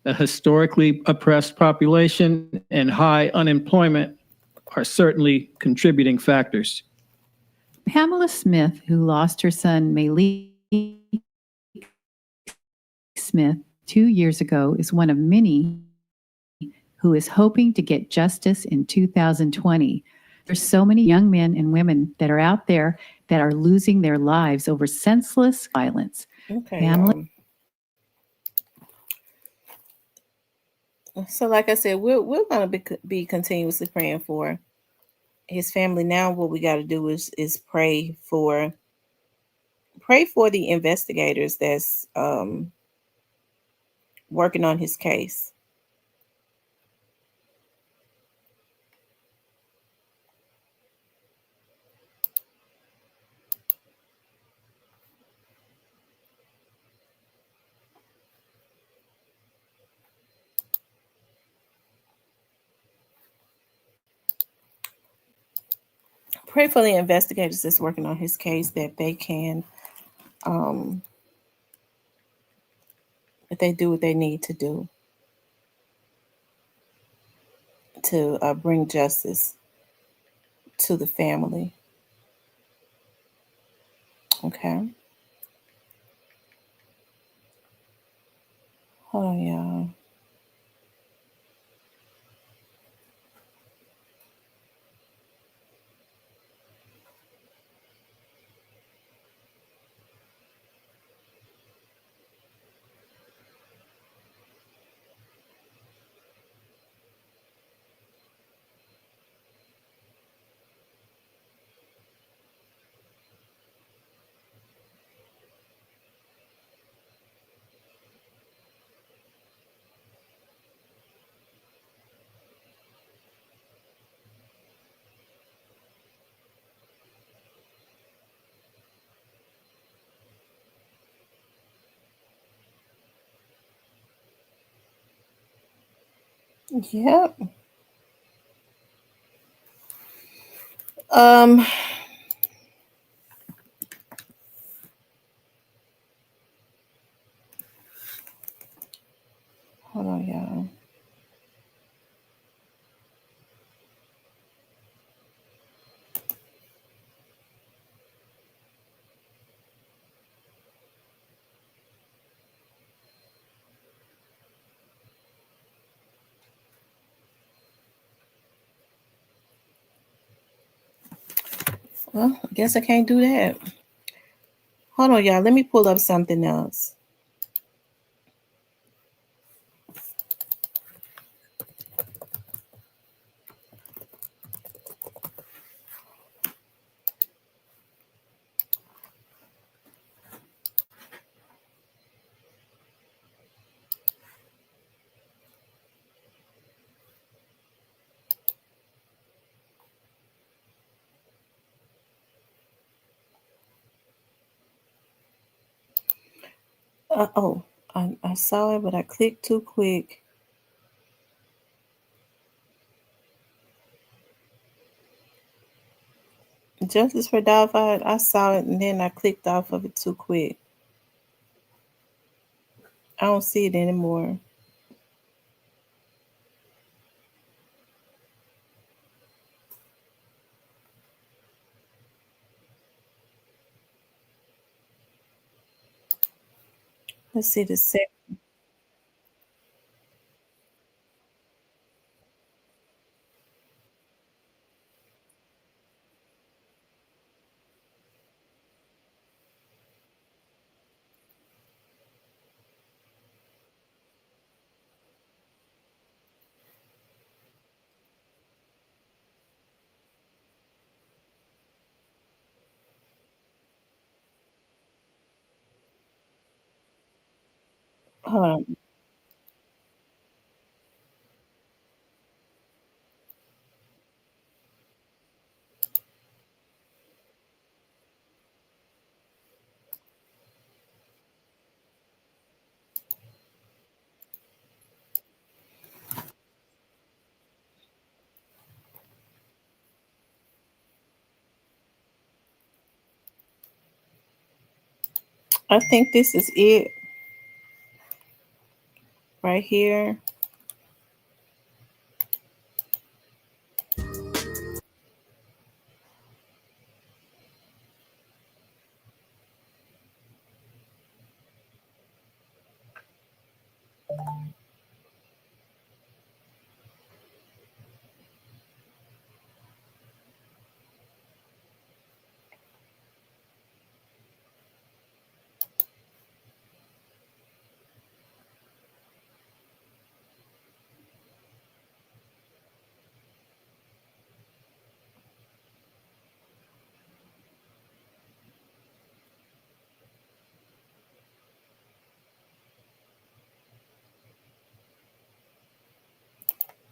A historically oppressed population and high unemployment are certainly contributing factors. Pamela Smith, who lost her son Malik Smith 2 years ago, is one of many who is hoping to get justice in 2020. There's so many young men and women that are out there that are losing their lives over senseless violence. Okay. Pamela. So, like I said, we're going to be continuously praying for his family. Now, what we got to do is pray for the investigators that's working on his case. Pray for the investigators that's working on his case, that they can, that they do what they need to do to bring justice to the family. Okay. Hold on, y'all. Yep. Um, hold on, y'all. Well, I guess I can't do that. Hold on, y'all. Let me pull up something else. Oh, I saw it, but I clicked too quick. Justice for Dolphin. I saw it and then I clicked off of it too quick. I don't see it anymore. Let's see the second. Hold on. I think this is it right here.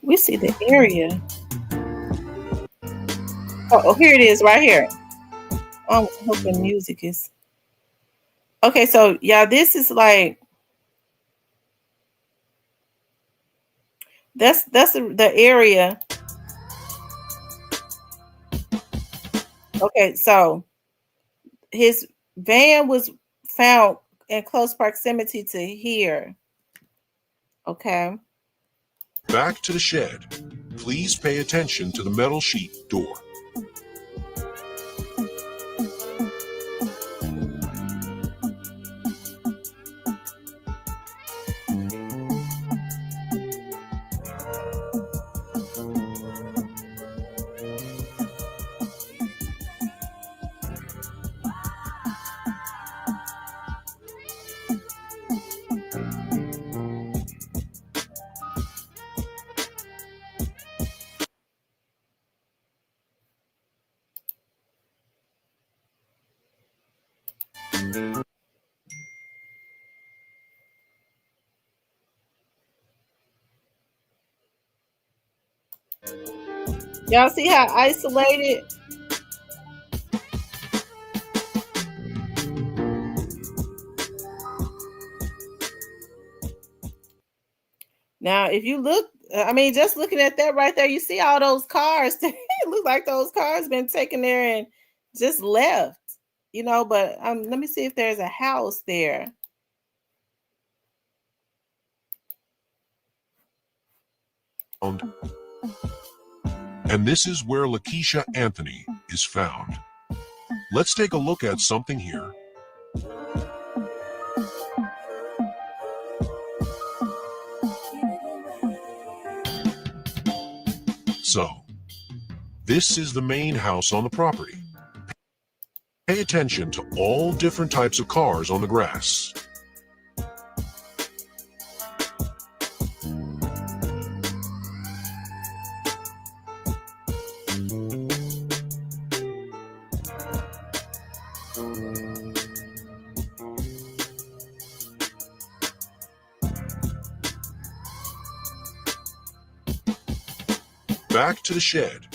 We see the area. Oh, here it is right here. I'm hoping music is okay. So yeah, this is like that's the area. Okay, so his van was found in close proximity to here. Okay. Back to the shed. Please pay attention to the metal sheet door. Y'all see how isolated? Now, if you look, I mean, just looking at that right there, you see all those cars. It looked like those cars been taken there and just left, but let me see if there's a house there. And this is where Lakeisha Anthony is found. Let's take a look at something here. So, this is the main house on the property. Pay attention to all different types of cars on the grass. Back to the shed.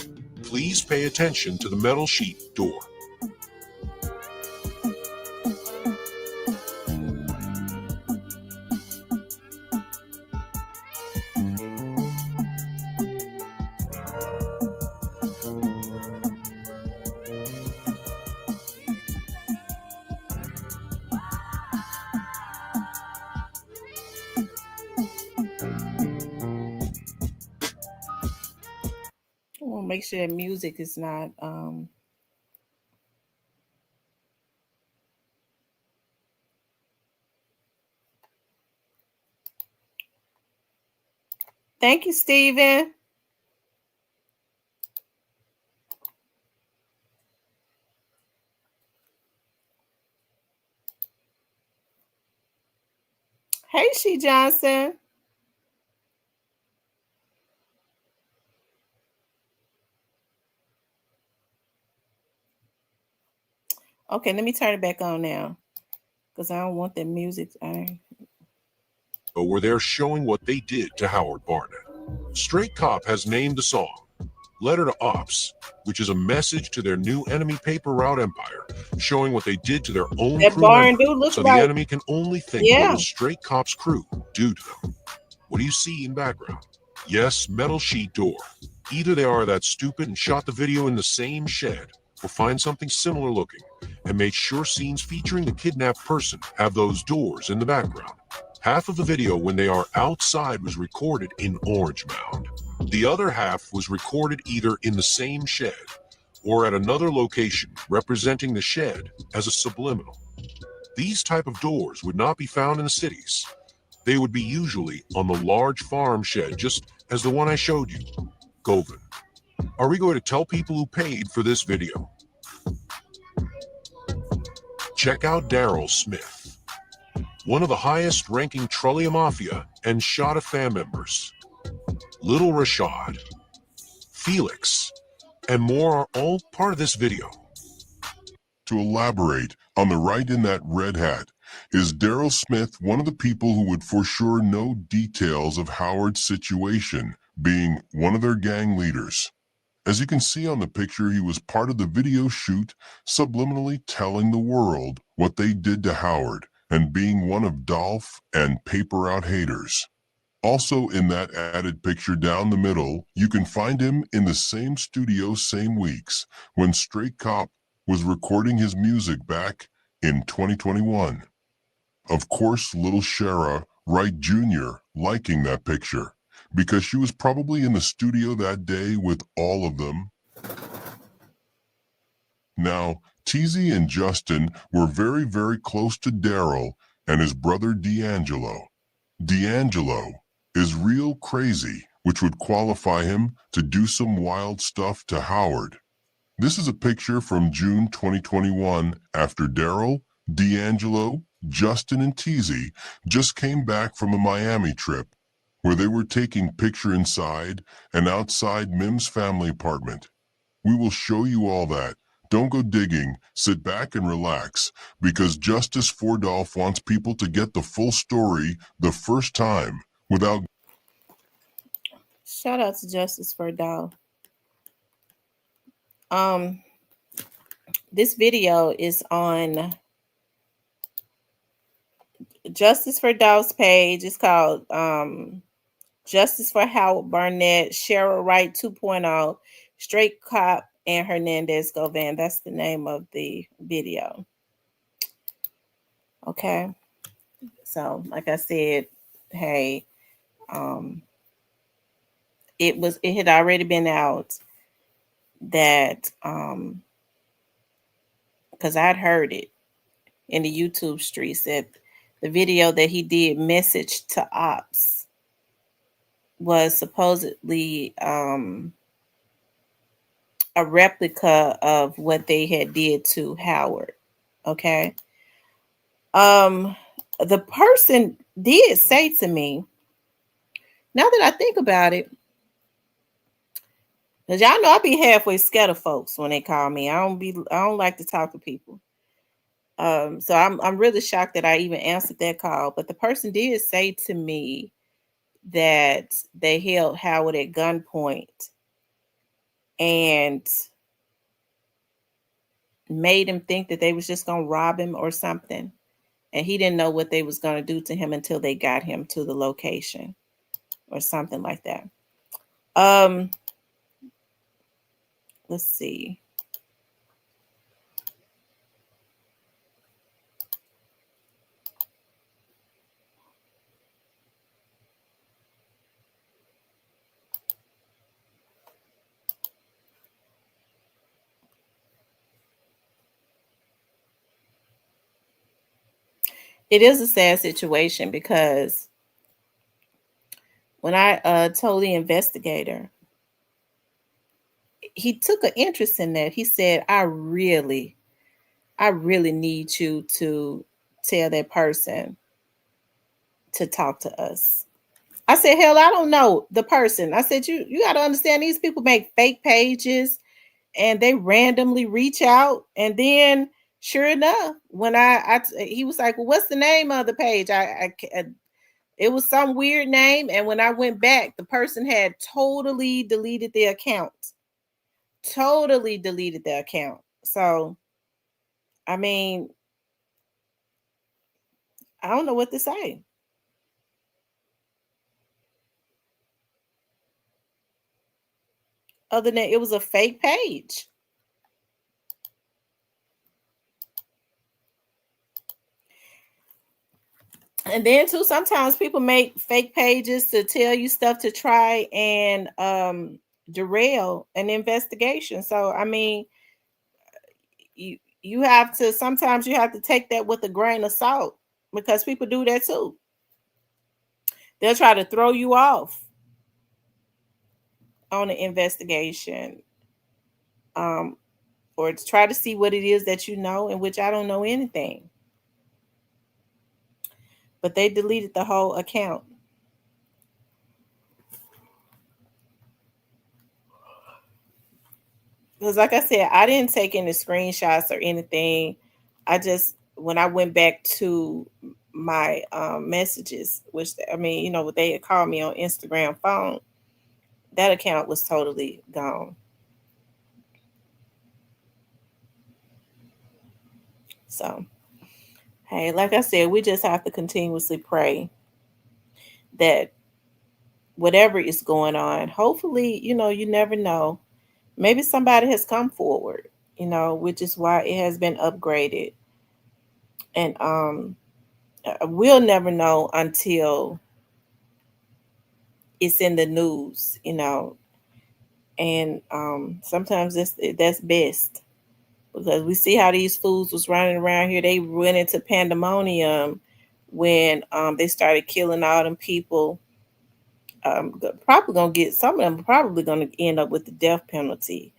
Please pay attention to the metal sheet door. We'll make sure that music is not Thank you, Stephen. Hey, She Johnson. Okay, let me turn it back on now because I don't want the music. Where they're showing what they did to Howard Barnett. Straight Cop has named the song Letter to Ops, which is a message to their new enemy paper route empire, showing what they did to their own That crew barn member, do look so like, the enemy can only think what will Straight Cop's crew do to them. What do you see in background? Yes, metal sheet door. Either they are that stupid and shot the video in the same shed, or find something similar looking, and made sure scenes featuring the kidnapped person have those doors in the background. Half of the video when they are outside was recorded in Orange Mound. The other half was recorded either in the same shed or at another location representing the shed as a subliminal. These type of doors would not be found in the cities. They would be usually on the large farm shed, just as the one I showed you. Govan. Are we going to tell people who paid for this video? Check out Daryl Smith, one of the highest ranking Trullia Mafia and Shada fam members. Little Rashad, Felix, and more are all part of this video. To elaborate on the right in that red hat, is Daryl Smith one of the people who would for sure know details of Howard's situation, being one of their gang leaders? As you can see on the picture, he was part of the video shoot, subliminally telling the world what they did to Howard and being one of Dolph and Paper Route haters. Also in that added picture down the middle, you can find him in the same studio same weeks when Straight Cop was recording his music back in 2021. Of course, little Shara Wright Jr. liking that picture because she was probably in the studio that day with all of them. Now, Teasy and Justin were very, very close to Daryl and his brother D'Angelo. D'Angelo is real crazy, which would qualify him to do some wild stuff to Howard. This is a picture from June 2021 after Daryl, D'Angelo, Justin, and Teasy just came back from a Miami trip where they were taking picture inside and outside Mim's family apartment. We will show you all that. Don't go digging, sit back and relax, because Justice Fordolph wants people to get the full story the first time without... Shout out to Justice Fordolph. This video is on Justice Fordolph's page. It's called Justice for Howard Barnett, Cheryl Wright 2.0. Straight Cop and Hernandez Govan. That's the name of the video. Okay. So, like I said, hey, it had already been out that because I'd heard it in the YouTube streets that the video that he did, Message to Ops, was supposedly a replica of what they had did to Howard. Okay. The person did say to me, now that I think about it, because y'all know I be halfway scared of folks when they call me. I don't like to talk to people. So I'm really shocked that I even answered that call. But the person did say to me that they held Howard at gunpoint and made him think that they was just gonna rob him or something. And he didn't know what they was gonna do to him until they got him to the location or something like that. Let's see. It is a sad situation because when I told the investigator, he took an interest in that. He said, I really need you to tell that person to talk to us. I said, hell, I don't know the person. I said, you got to understand these people make fake pages and they randomly reach out. And then sure enough, when he was like, well, what's the name of the page? It was some weird name. And when I went back, the person had totally deleted the account. Totally deleted the account. So, I mean, I don't know what to say. Other than it was a fake page. And then too, sometimes people make fake pages to tell you stuff to try and derail an investigation. So I mean, you have to sometimes you have to take that with a grain of salt because people do that too. They'll try to throw you off on an investigation, or to try to see what it is that you know, in which I don't know anything. But they deleted the whole account. Because like I said, I didn't take any screenshots or anything. I just when I went back to my messages, which I mean, you know, what they had called me on Instagram phone, that account was totally gone. So, hey, like I said, we just have to continuously pray that whatever is going on, hopefully, you know, you never know. Maybe somebody has come forward, you know, which is why it has been upgraded. And we'll never know until it's in the news, you know. And sometimes that's best because we see how these fools was running around here. They went into pandemonium when they started killing all them people. Probably gonna get some of them. Probably gonna end up with the death penalty.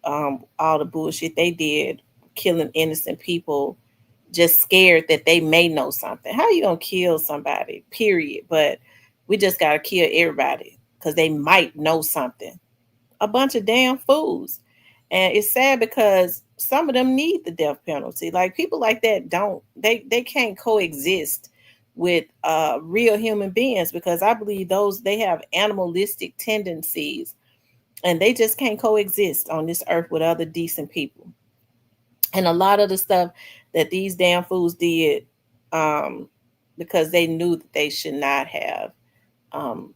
All the bullshit they did, killing innocent people, just scared that they may know something. How you gonna kill somebody? Period. But we just gotta kill everybody because they might know something. A bunch of damn fools. And it's sad because some of them need the death penalty. Like people like that they can't coexist with real human beings because I believe they have animalistic tendencies and they just can't coexist on this earth with other decent people. And a lot of the stuff that these damn fools did because they knew that they should not have um,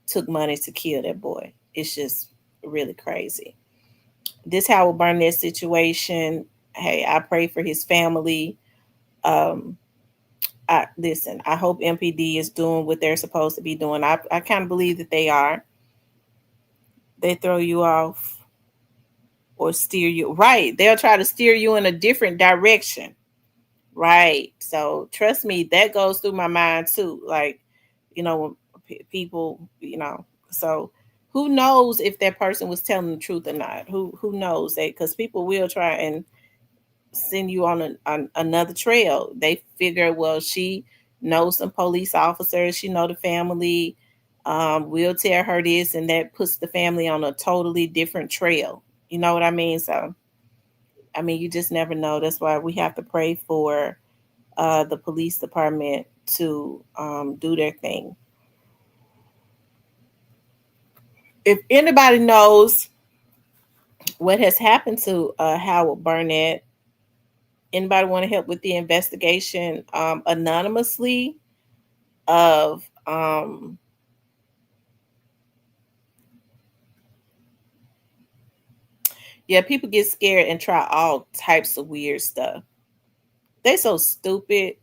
took money to kill that boy. It's just really crazy. this Howard Barnett situation, hey, I pray for his family. Um, I listen, I hope MPD is doing what they're supposed to be doing. I kind of believe that they are. They throw you off or steer you right. They'll try to steer you in a different direction. Right. So trust me, that goes through my mind too. Like, when people, so who knows if that person was telling the truth or not? Who knows that? Because people will try and send you on another trail. They figure, well, she knows some police officers, she know the family. We'll tell her this, and that puts the family on a totally different trail. You know what I mean? So, I mean, you just never know. That's why we have to pray for the police department to do their thing. If anybody knows what has happened to Howard Barnett, anybody want to help with the investigation anonymously of yeah, people get scared and try all types of weird stuff. They so stupid.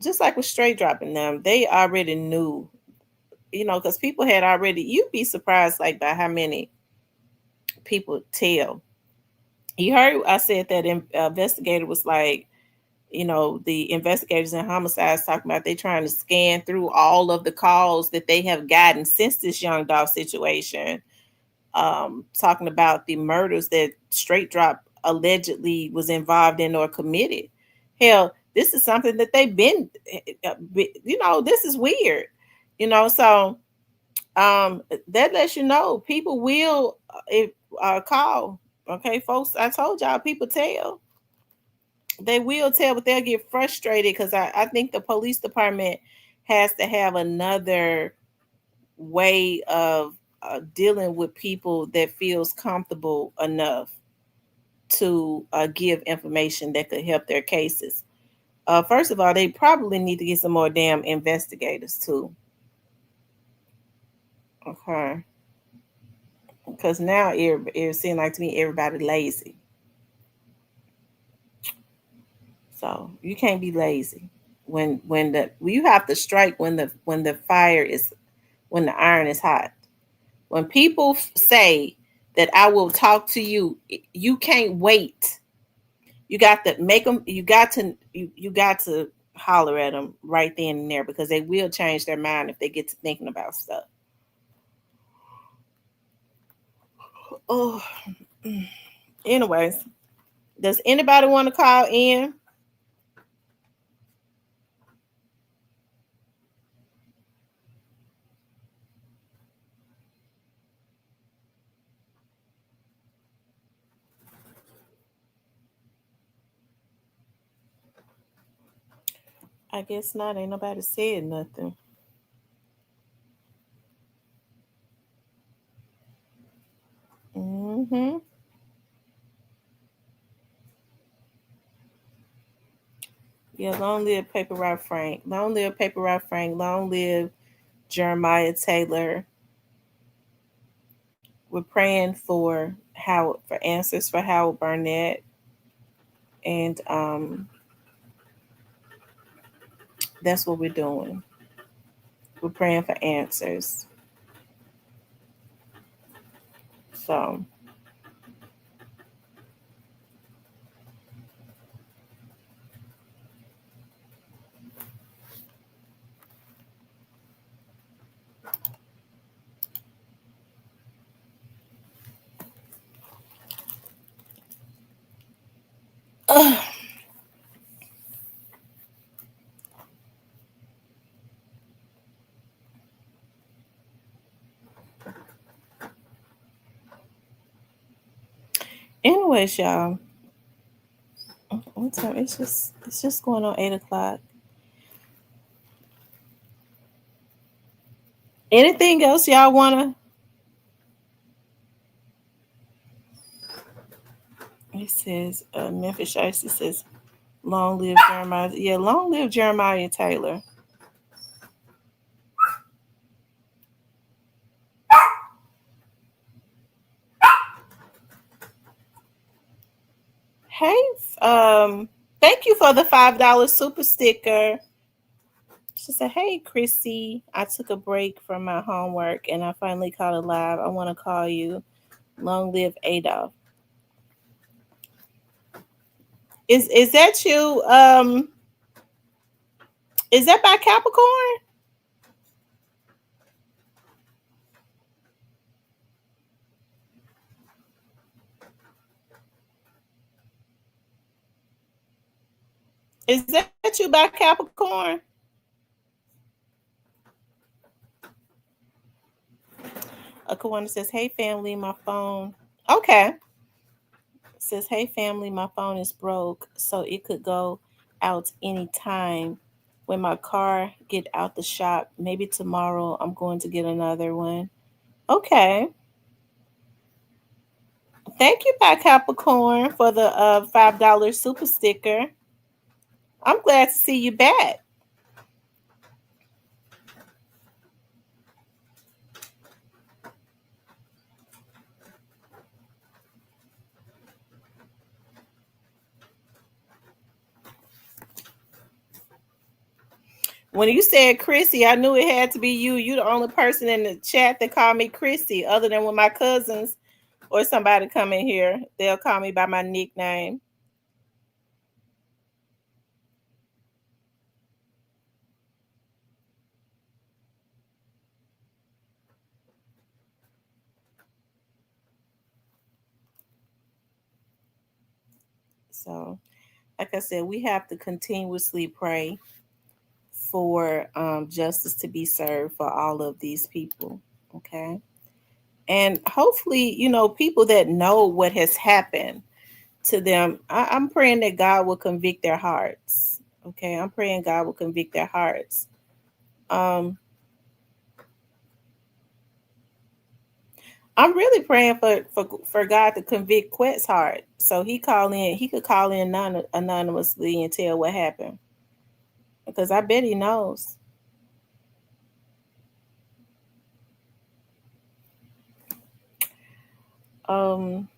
Just like with straight dropping them, they already knew, because people had already, you'd be surprised like by how many people tell. You heard I said that investigator was like, the investigators in homicides talking about they trying to scan through all of the calls that they have gotten since this young dog situation, talking about the murders that Straight Drop allegedly was involved in or committed. Hell, this is something that they've been, this is weird, so that lets you know people will call. Okay, folks, I told y'all people tell. They will tell, but they'll get frustrated because I think the police department has to have another way of dealing with people that feels comfortable enough to give information that could help their cases. First of all, they probably need to get some more damn investigators too. Okay. Because now it seems like to me everybody lazy. So you can't be lazy you have to strike when the iron is hot. When people say that I will talk to you, you can't wait. You got to make them. You got to holler at them right then and there because they will change their mind if they get to thinking about stuff. Oh, anyways, does anybody want to call in? I guess not. Ain't nobody said nothing. Mm-hmm. Yeah, long live Paper Route Frank. Long live Paper Route Frank. Long live Jeremiah Taylor. We're praying for answers for Howard Barnett, and that's what we're doing. We're praying for answers. So, anyways, y'all. What time? It's just going on 8 o'clock. Anything else y'all wanna? It says Memphis Shiesty says, "Long live Jeremiah." Yeah, long live Jeremiah Taylor. Hey, thank you for the $5 super sticker. She said, "Hey, Chrissy, I took a break from my homework and I finally caught it live. I want to call you. Long live Adolf." Is that you? Is that by Capricorn? Is that you by Capricorn? A Kawana says, "Hey family, my phone." Okay. Says, "Hey family, my phone is broke, so it could go out anytime. When my car get out the shop, maybe tomorrow I'm going to get another one." Okay. Thank you, by Capricorn, for the $5 super sticker. I'm glad to see you back. When you said Chrissy, I knew it had to be you. You the only person in the chat that called me Chrissy, other than when my cousins or somebody come in here, they'll call me by my nickname. So, like I said, we have to continuously pray for justice to be served for all of these people. Okay. And hopefully, people that know what has happened to them, I'm praying that God will convict their hearts. Okay. I'm praying God will convict their hearts. Um, I'm really praying for God to convict Quet's heart, so he could call in anonymously and tell what happened, because I bet he knows. Um,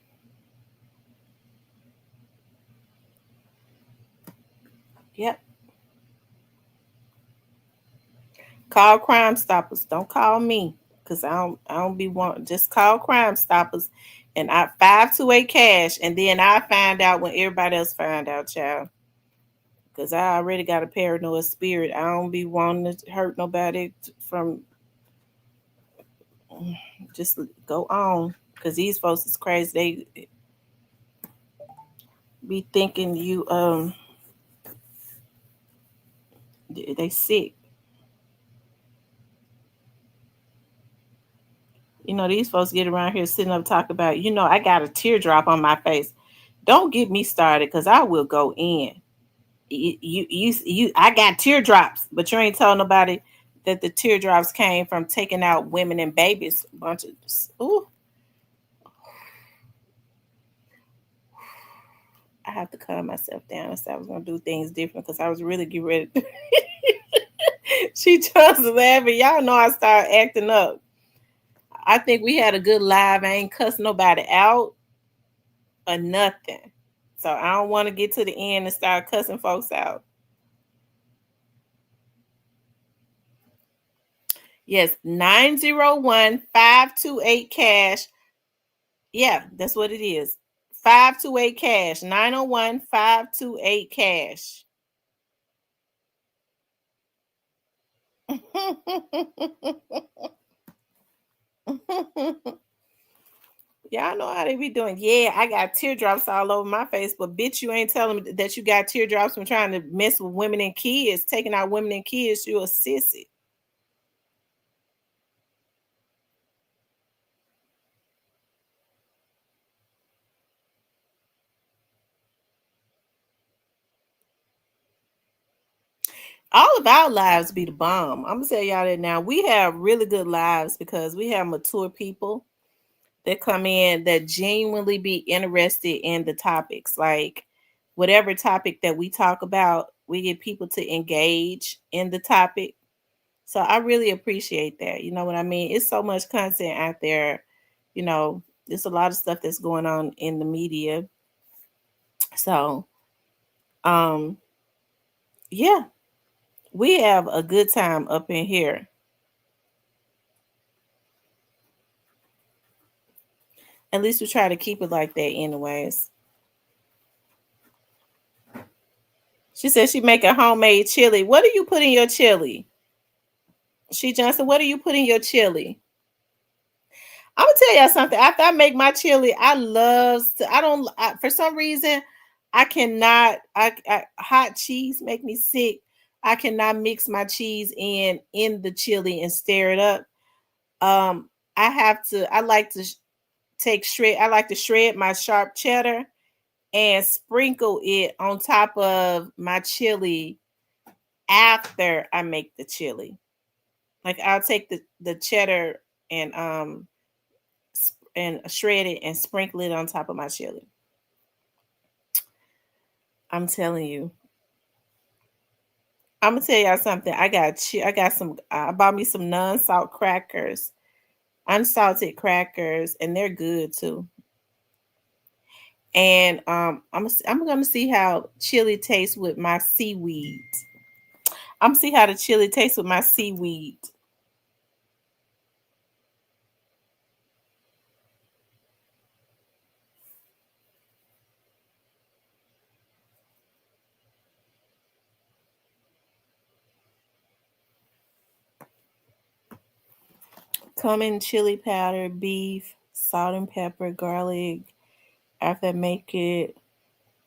yep. Call Crime Stoppers. Don't call me, because I don't be wanting. Just call Crime Stoppers, and I 528 cash, and then I find out when everybody else find out, child. Because I already got a paranoid spirit. I don't be wanting to hurt nobody from. Just go on, because these folks is crazy. They be thinking they sick. These folks get around here sitting up talking about, I got a teardrop on my face. Don't get me started, because I will go in. I got teardrops, but you ain't telling nobody that the teardrops came from taking out women and babies. A bunch of, ooh, I have to calm myself down and say I was gonna do things different, because I was really getting ready. She just laughing. Y'all know I started acting up. I think we had a good live. I ain't cussing nobody out or nothing. So I don't want to get to the end and start cussing folks out. Yes, 901-528 cash. Yeah, that's what it is. 528 cash. 901-528 cash. Y'all know how they be doing. Yeah, I got teardrops all over my face, but bitch, you ain't telling me that you got teardrops from trying to mess with women and kids, taking out women and kids. You a sissy. All of our lives be the bomb. I'm gonna tell y'all that now. We have really good lives because we have mature people that come in that genuinely be interested in the topics. Like whatever topic that we talk about, we get people to engage in the topic. So I really appreciate that. You know what I mean? It's so much content out there. There's a lot of stuff that's going on in the media. So, um, yeah, we have a good time up in here. At least we try to keep it like that, anyways. She said she make a homemade chili. What do you put in your chili? She Johnson, what do you put in your chili? I'm gonna tell y'all something. After I make my chili, I love. I don't. For some reason, I cannot. Hot cheese make me sick. I cannot mix my cheese in the chili and stir it up. Um, I have to. I like to take shred. I like to shred my sharp cheddar and sprinkle it on top of my chili after I make the chili. Like I'll take the cheddar and shred it and sprinkle it on top of my chili. I'm telling you. I'm gonna tell y'all something. I got some. I bought me some non-salt crackers, unsalted crackers, and they're good too. And I'm gonna see how chili tastes with my seaweed. I'm gonna see how the chili tastes with my seaweed. Cumin, chili powder, beef, salt and pepper, garlic. After I make it,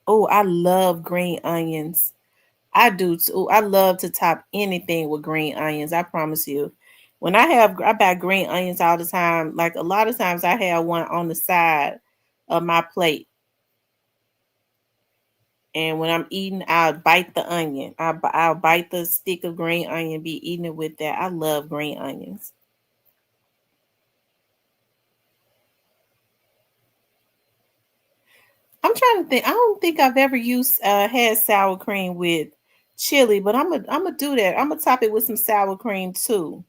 oh, I love green onions. I do too. I love to top anything with green onions. I promise you. I buy green onions all the time. Like a lot of times, I have one on the side of my plate, and when I'm eating, I'll bite the onion. I'll bite the stick of green onion, be eating it with that. I love green onions. I'm trying to think. I don't think I've ever used had sour cream with chili, but I'm gonna do that. I'm gonna top it with some sour cream too.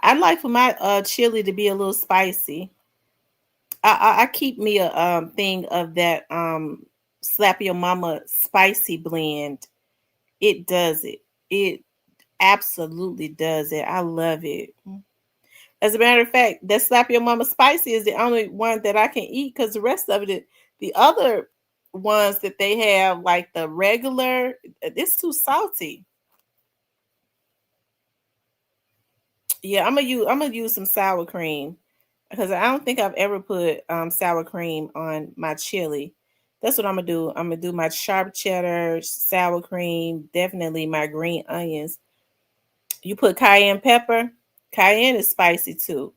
I like for my chili to be a little spicy. I keep me a thing of that slap your mama spicy blend. It does it. It absolutely does it. I love it. As a matter of fact, that slap your mama spicy is the only one that I can eat because the rest of it, the other ones that they have, like the regular, it's too salty. Yeah, I'm gonna use some sour cream because I don't think I've ever put sour cream on my chili. That's what I'm gonna do. I'm gonna do my sharp cheddar, sour cream, definitely my green onions. You put cayenne pepper. Cayenne is spicy too.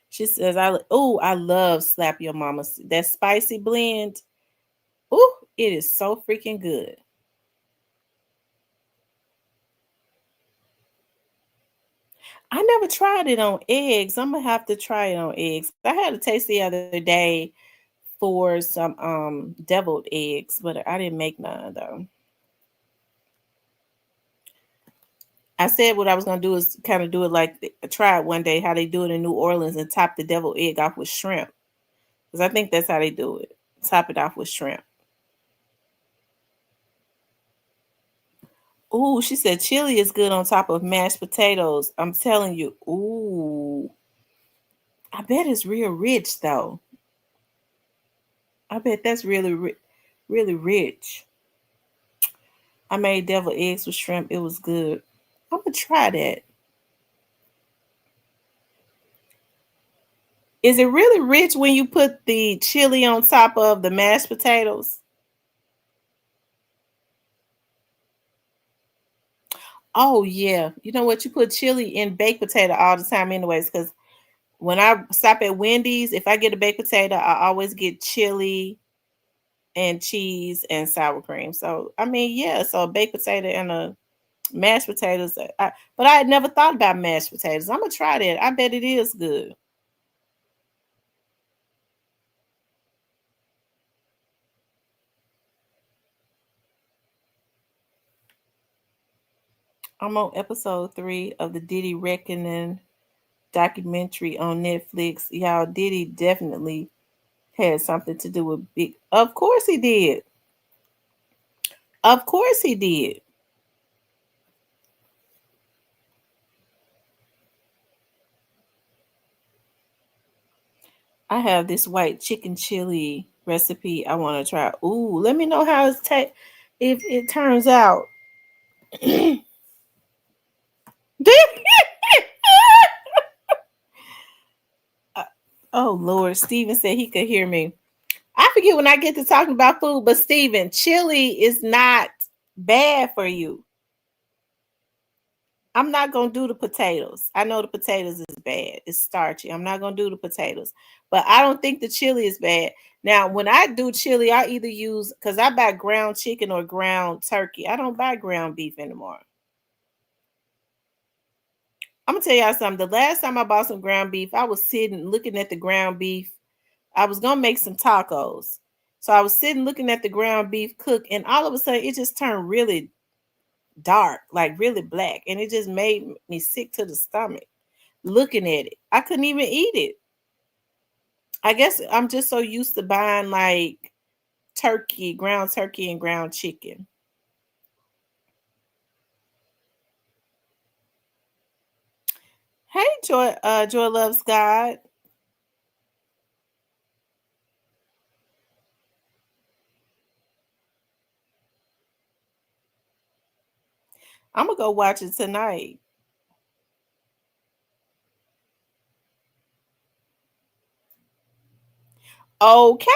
She says, I love slap your mama. That spicy blend. Oh, it is so freaking good. I never tried it on eggs. I'm gonna have to try it on eggs. I had a taste the other day for some deviled eggs, but I didn't make none though. I said what I was gonna do is kind of do it like try it one day how they do it in New Orleans and top the deviled egg off with shrimp because I think that's how they do it. Top it off with shrimp. Ooh, she said chili is good on top of mashed potatoes. I'm telling you. Ooh, I bet it's real rich though. I bet that's really rich. I made deviled eggs with shrimp. It was good. I'm gonna try that. Is it really rich when you put the chili on top of the mashed potatoes? Oh yeah. You know what? You put chili in baked potato all the time, anyways. Because when I stop at Wendy's, if I get a baked potato, I always get chili and cheese and sour cream. So I mean, yeah. So a baked potato and a mashed potatoes. But I had never thought about mashed potatoes. I'm gonna try that. I bet it is good. I'm on episode 3 of the Diddy Reckoning documentary on Netflix. Y'all, Diddy definitely had something to do with big. Of course he did. Of course he did. I have this white chicken chili recipe I want to try. Ooh, let me know how if it turns out. Oh Lord, Steven said he could hear me. I forget when I get to talking about food, but Steven, chili is not bad for you. I'm not gonna do the potatoes. I know the potatoes is bad. It's starchy. I'm not gonna do the potatoes, but I don't think the chili is bad. Now, when I do chili, I either use because I buy ground chicken or ground turkey. I don't buy ground beef anymore. I'm gonna tell y'all something. The last time I bought some ground beef, I was sitting looking at the ground beef. I was gonna make some tacos. So I was sitting looking at the ground beef cook, and all of a sudden it just turned really dark, like really black. And it just made me sick to the stomach looking at it. I couldn't even eat it. I guess I'm just so used to buying like ground turkey and ground chicken. Hey, Joy loves God. I'm gonna go watch it tonight. Okay.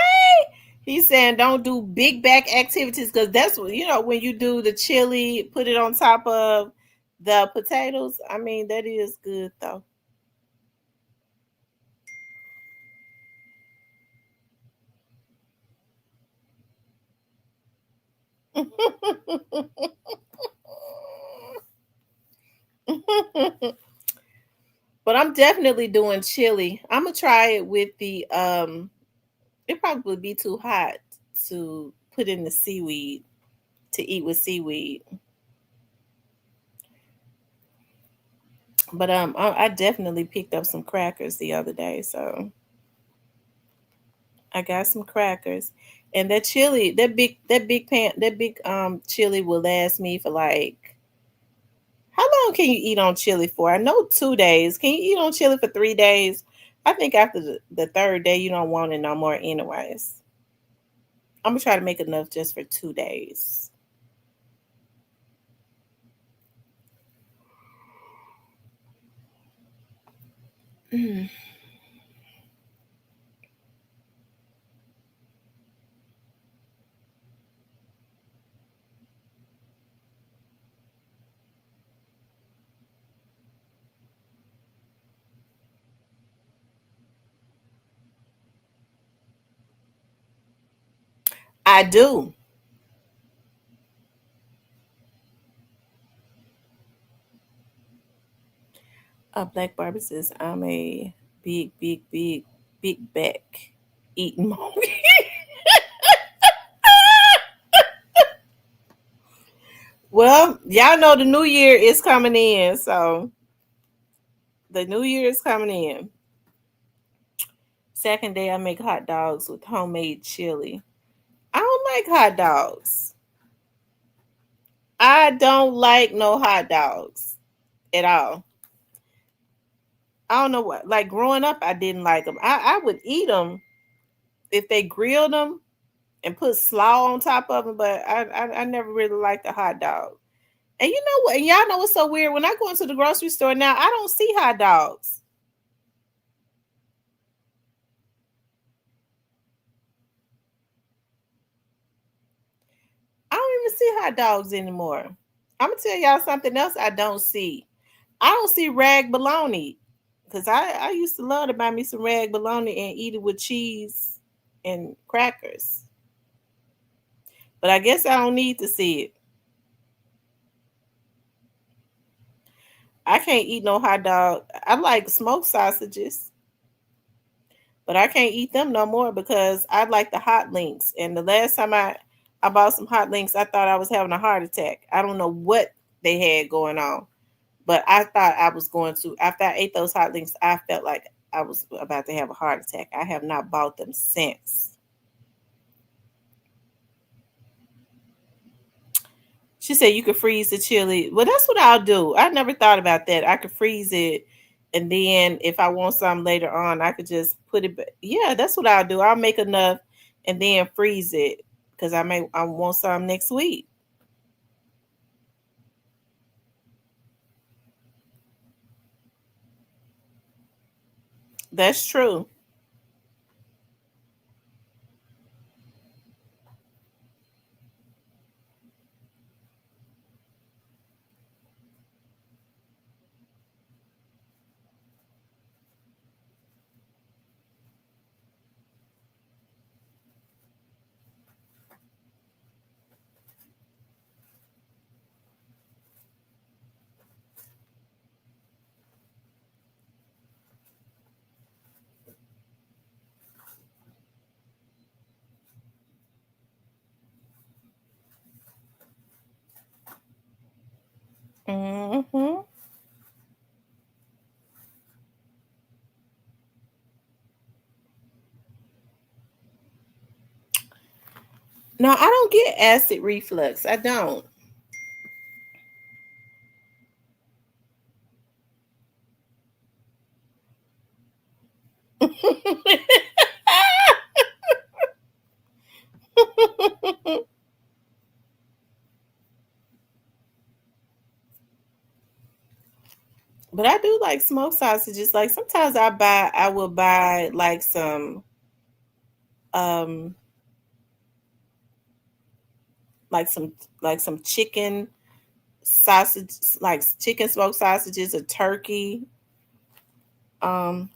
He's saying don't do big back activities because that's what when you do the chili, put it on top of the potatoes. I mean, that is good though. But I'm definitely doing chili. I'm gonna try it with the it probably be too hot to put in the seaweed to eat with seaweed. But I definitely picked up some crackers the other day, so I got some crackers. And that chili, that big chili will last me for like how long can you eat on chili for? I know 2 days. Can you eat on chili for 3 days? I think after the third day you don't want it no more anyways. I'm gonna try to make enough just for 2 days. I do. Black Barbie says I'm a big back eating monkey. Well, y'all know the new year is coming in, so the new year is coming in. Second day, I make hot dogs with homemade chili. I don't like hot dogs. I don't like no hot dogs at all. I don't know what. Like growing up, I didn't like them. I would eat them if they grilled them and put slaw on top of them, but I never really liked the hot dog. And you know what? And y'all know what's so weird? When I go into the grocery store now, I don't see hot dogs. I don't even see hot dogs anymore. I'm gonna tell y'all something else I don't see. I don't see rag bologna. Because I used to love to buy me some rag bologna and eat it with cheese and crackers. But I guess I don't need to see it. I can't eat no hot dog. I like smoked sausages, but I can't eat them no more because I like the hot links. And the last time I bought some hot links, I thought I was having a heart attack. I don't know what they had going on. But I thought I was going to, after I ate those hot links, I felt like I was about to have a heart attack. I have not bought them since. She said you could freeze the chili. Well, that's what I'll do. I never thought about that. I could freeze it, and then if I want some later on, I could just put it. Yeah, that's what I'll do. I'll make enough and then freeze it because I want some next week. That's true. Hmm. No, I don't get acid reflux. I don't. But I do like smoked sausages. Like sometimes I will buy um like some like some chicken sausage, like chicken smoked sausages or turkey. Um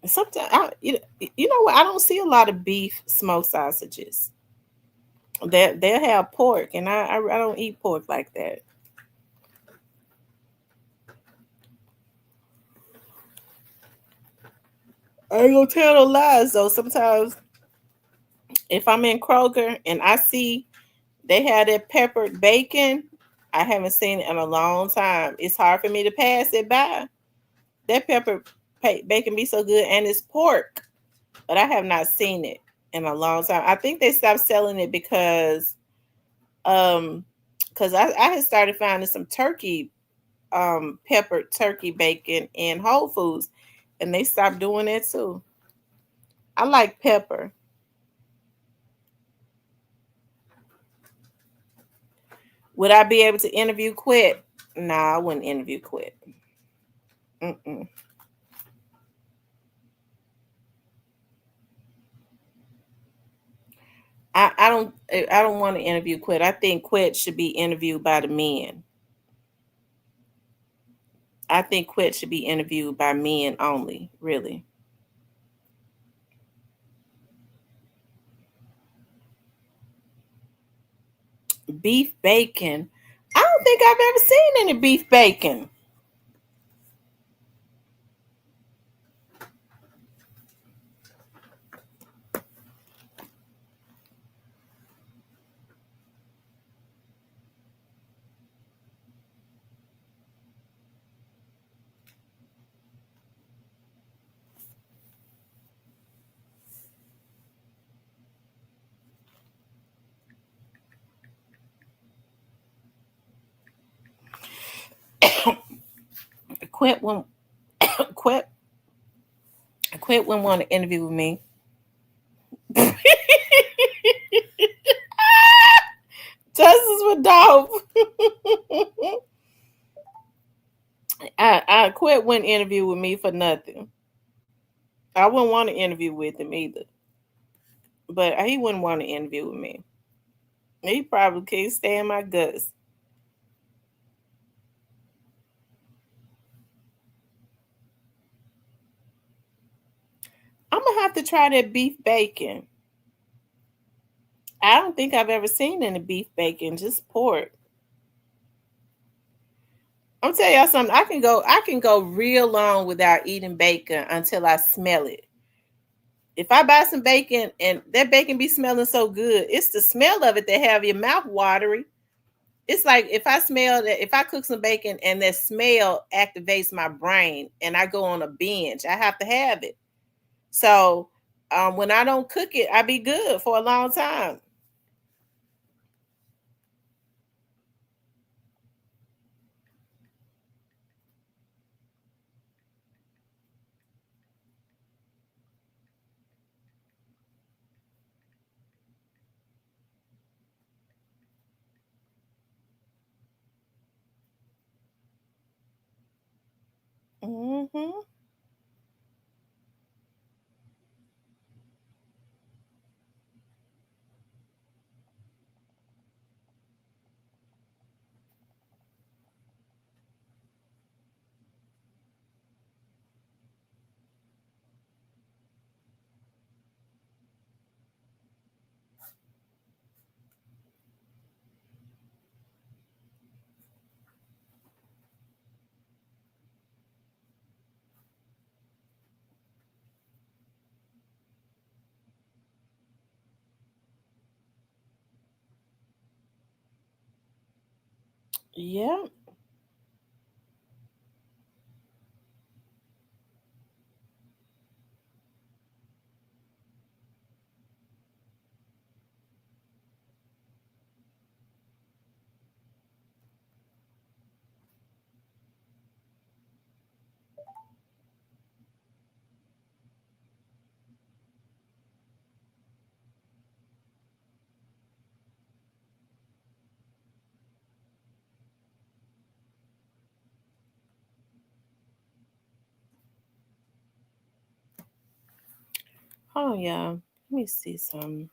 Sometimes you know what? I don't see a lot of beef smoked sausages. They'll have pork, and I don't eat pork like that. I ain't gonna tell no lies though. Sometimes if I'm in Kroger and I see they have that peppered bacon, I haven't seen it in a long time. It's hard for me to pass it by. That bacon be so good, and it's pork, but I have not seen it in a long time. I think they stopped selling it um because I had started finding some turkey peppered turkey bacon in Whole Foods, and they stopped doing that too. I like pepper. Would I be able to interview Quit? Nah, I wouldn't interview Quit. Mm-mm. I don't want to interview Quit. I think Quit should be interviewed by the men. I think Quit should be interviewed by men only, really. Beef bacon. I don't think I've ever seen any beef bacon. Quit when quit quit when want to interview with me. Justice with Dolph. I quit wouldn't interview with me for nothing. I wouldn't want to interview with him either. But he wouldn't want to interview with me. He probably can't stand my guts. I'm gonna have to try that beef bacon. I don't think I've ever seen any beef bacon, just pork. I'm tell y'all something. I can go real long without eating bacon until I smell it. If I buy some bacon and that bacon be smelling so good, it's the smell of it that have your mouth watery. It's like if I smell that, if I cook some bacon and that smell activates my brain and I go on a binge, I have to have it. So when I don't cook it, I be good for a long time. Hmm. Yeah. Oh yeah. Let me see some.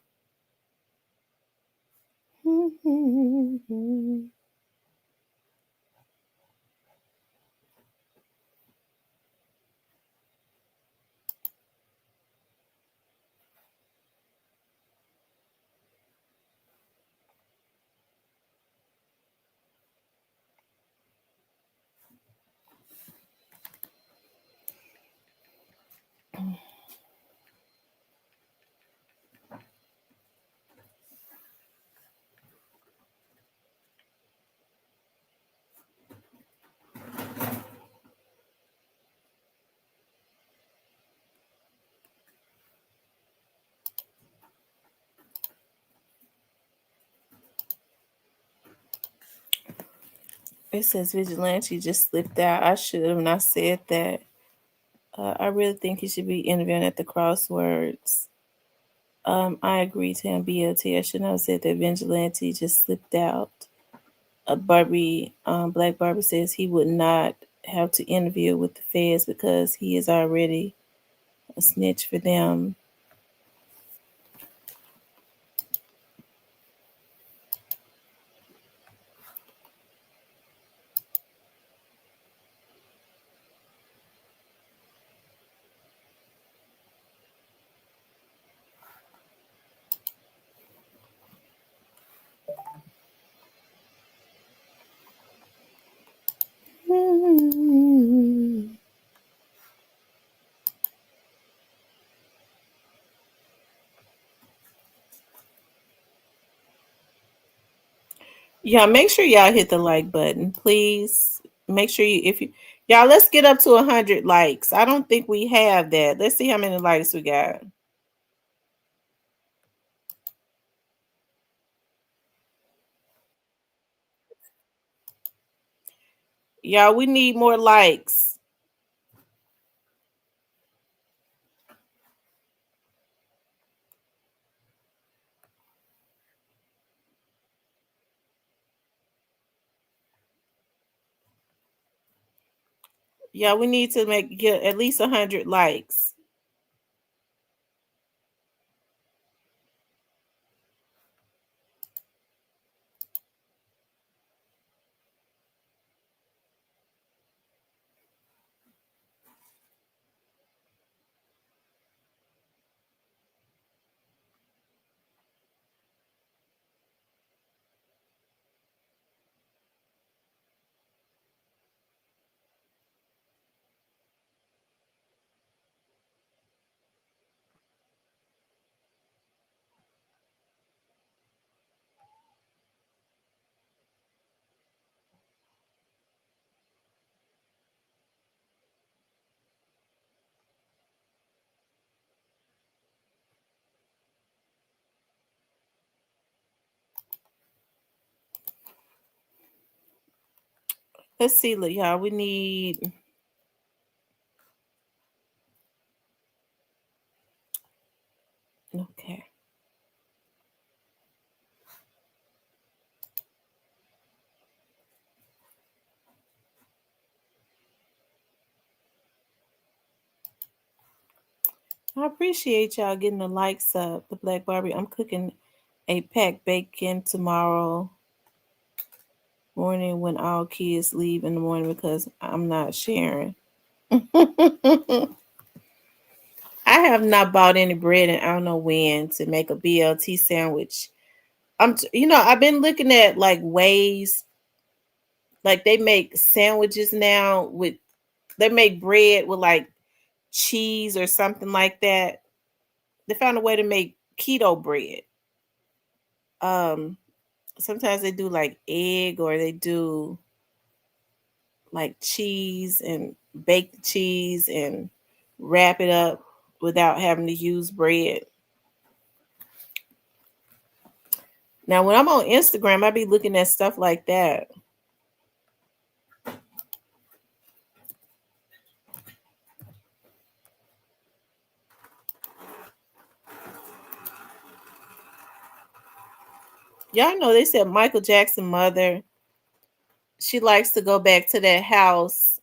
It says vigilante just slipped out. I should have not said that. I really think he should be interviewing at the crosswords. I agree to him, BLT. I should not have said that vigilante just slipped out. Barbie, Black Barbie says he would not have to interview with the feds because he is already a snitch for them. Yeah, make sure y'all hit the like button, please. Make sure you if you y'all let's get up to 100 likes. I don't think we have that. Let's see how many likes we got. Y'all, we need more likes. Yeah, we need to get at least 100 likes. Let's see, look, y'all. We need. Okay. I appreciate y'all getting the likes up. The Black Barbie. I'm cooking a packed bacon tomorrow morning when all kids leave in the morning because I'm not sharing. I have not bought any bread and I don't know when to make a BLT sandwich. I've been looking at like ways, like they make sandwiches now with, they make bread with like cheese or something like that. They found a way to make keto bread. Um, Sometimes they do like egg or they do like cheese and bake the cheese and wrap it up without having to use bread. Now, when I'm on Instagram, I be looking at stuff like that. Y'all know they said Michael Jackson's mother, she likes to go back to that house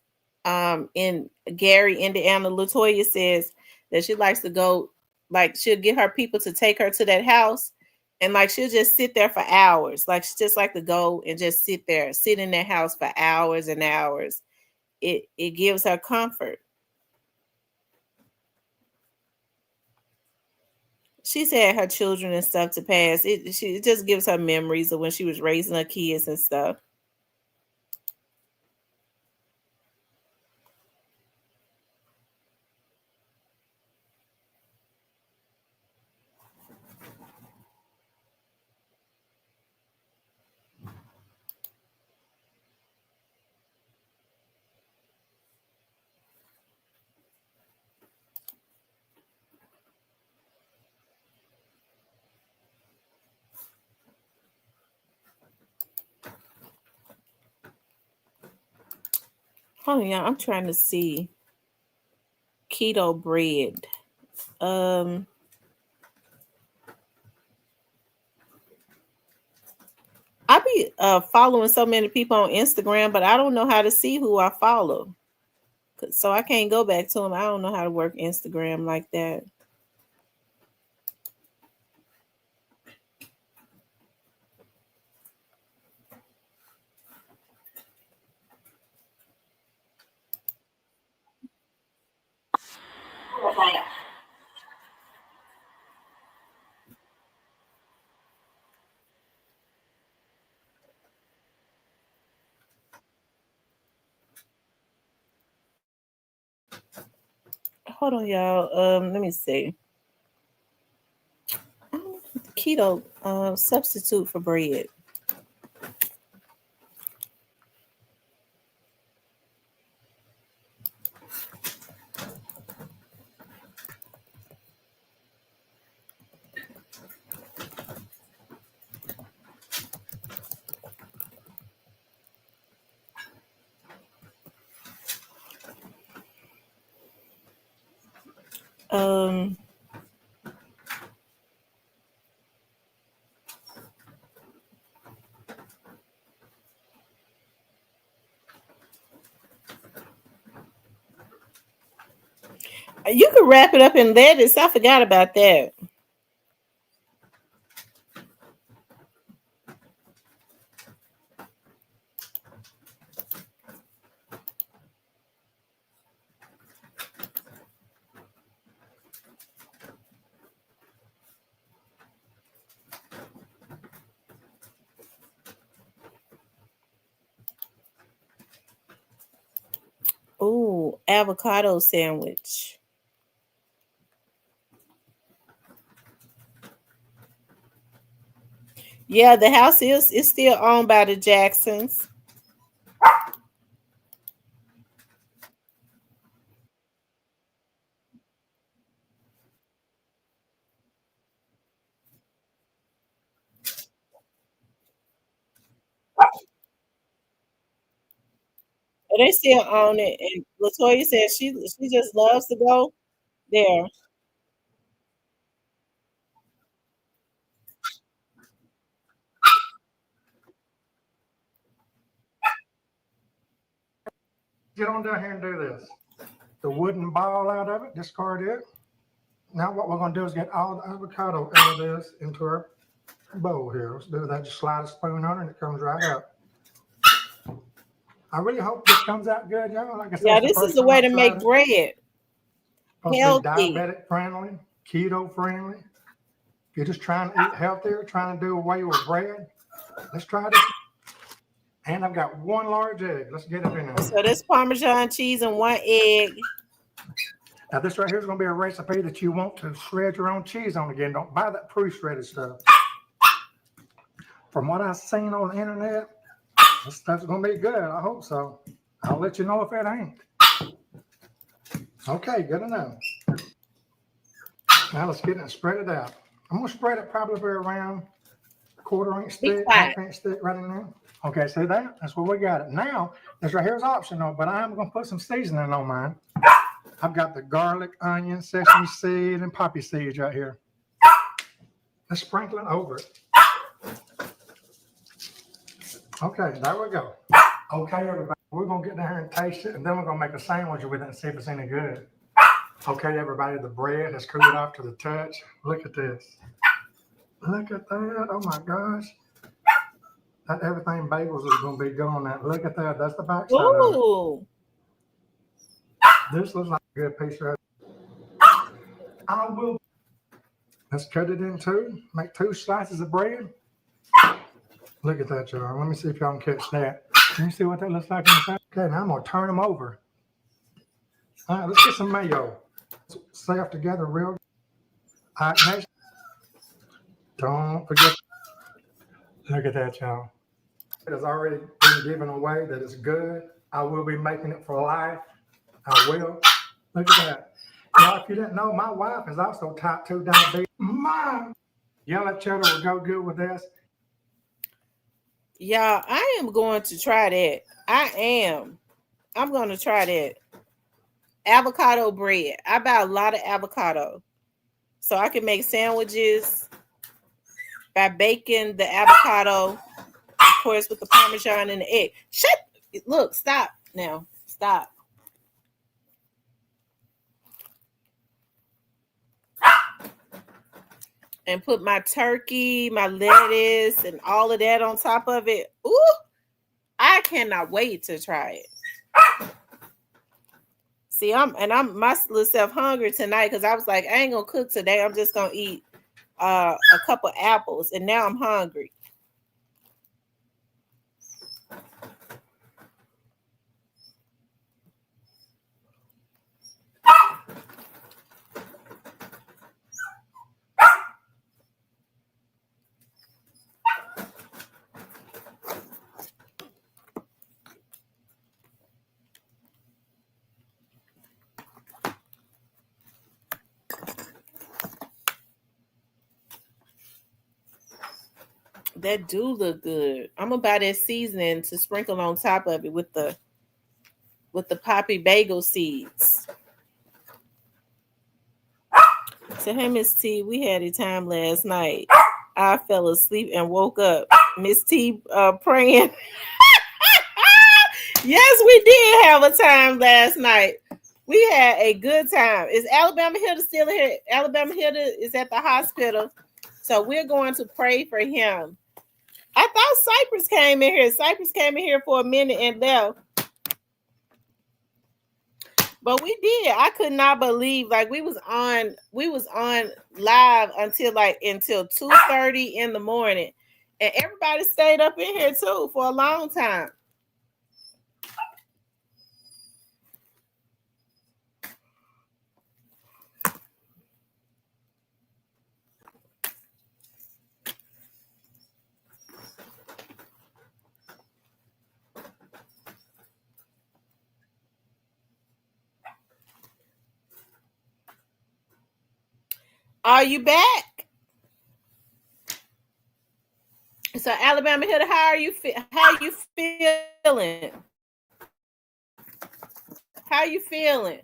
in Gary, Indiana. Latoya says that she likes to go, like she'll get her people to take her to that house and like she'll just sit there for hours. Like she just like to go and just sit there, sit in that house for hours and hours. It gives her comfort. She's had her children and stuff to pass. It just gives her memories of when she was raising her kids and stuff. Oh yeah, I'm trying to see keto bread. Um, I be following so many people on Instagram, but I don't know how to see who I follow, so I can't go back to them. I don't know how to work Instagram like that. Hold on, y'all. Let me see. Keto substitute for bread. Um, you could wrap it up in lettuce. I forgot about that. Oh, avocado sandwich. Yeah, the house is still owned by the Jacksons. But they still own it. And Latoya said she just loves to go there. Get on down here and do this. The wooden ball out of it, discard it. Now what we're going to do is get all the avocado out of this into our bowl here. Let's do that. Just slide a spoon on it and it comes right up. I really hope this comes out good, y'all. Like I said, Yeah, this is the way to make bread. Healthy. Diabetic friendly, keto friendly. If you're just trying to eat healthier, trying to do away with bread, let's try this. And I've got one large egg. Let's get it in there. So this Parmesan cheese and one egg. Now this right here is going to be a recipe that you want to shred your own cheese on again. Don't buy that pre-shredded stuff. From what I've seen on the internet, this stuff's going to be good. I hope so. I'll let you know if it ain't. Okay, good enough. Now let's get it and spread it out. I'm going to spread it probably around a quarter-inch thick, half-inch thick right in there. Okay, see that? That's where we got it. Now, this right here is optional, but I am going to put some seasoning on mine. I've got the garlic, onion, sesame seed, and poppy seeds right here. Let's sprinkle it over it. Okay, there we go. Okay, everybody, we're going to get down here and taste it, and then we're going to make a sandwich with it and see if it's any good. Okay, everybody, the bread has cooled off to the touch. Look at this. Look at that. Oh, my gosh. That everything bagels is going to be going at. Look at that. That's the backside of it. This looks like a good piece right here. I will. Let's cut it in two. Make 2 slices of bread. Look at that, y'all. Let me see if y'all can catch that. Can you see what that looks like inside? Okay, now I'm going to turn them over. All right, let's get some mayo. Stuff together real good. All right, next. Don't forget. Look at that, y'all. It has already been given away that it's good. I will be making it for life. I will. Look at that. Now, if you didn't know, my wife is also type 2 diabetes. Mom, yellow cheddar will go good with this. Y'all, I am going to try that. I'm going to try that. Avocado bread. I buy a lot of avocado. So I can make sandwiches by baking the avocado, of course, with the Parmesan and the egg. Look, stop now. Stop. And put my turkey, my lettuce, and all of that on top of it. Ooh, I cannot wait to try it. See, I'm myself hungry tonight because I was like, I ain't gonna cook today. I'm just gonna eat a couple apples, and now I'm hungry. That do look good. I'm gonna buy that seasoning to sprinkle on top of it with the poppy bagel seeds. So hey, Miss T, we had a time last night. I fell asleep and woke up. Miss T praying. Yes, we did have a time last night. We had a good time. Is Alabama Hilda still here? Alabama Hilda is at the hospital. So we're going to pray for him. I thought Cypress came in here. Cypress came in here for a minute and left. But we did. I could not believe, like, we was on live until 2:30 in the morning. And everybody stayed up in here too for a long time. Are you back? So Alabama Hilda, how are you feeling? How you feeling?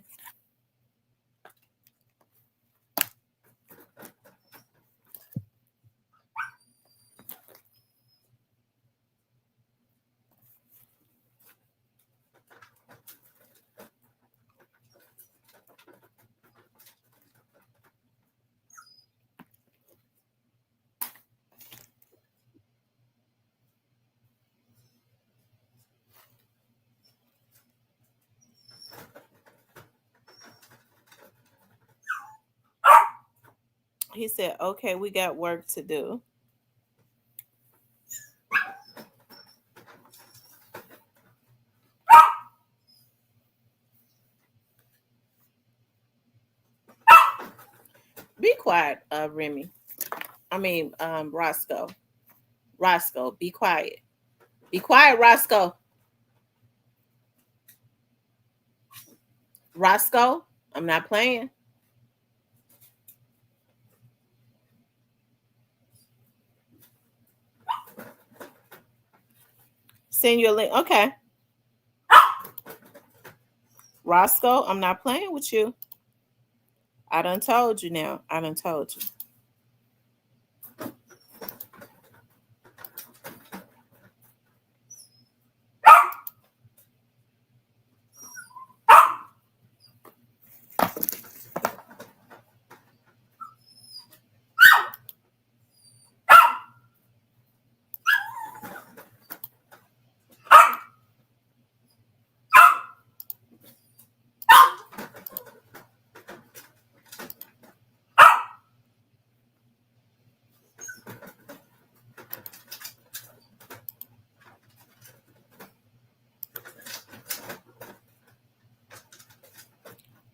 He said, okay, we got work to do. Be quiet, Remy. I mean, Roscoe. Roscoe, be quiet. Be quiet, Roscoe. Roscoe, I'm not playing. Send you a link. Okay. Roscoe, I'm not playing with you. I done told you now. I done told you.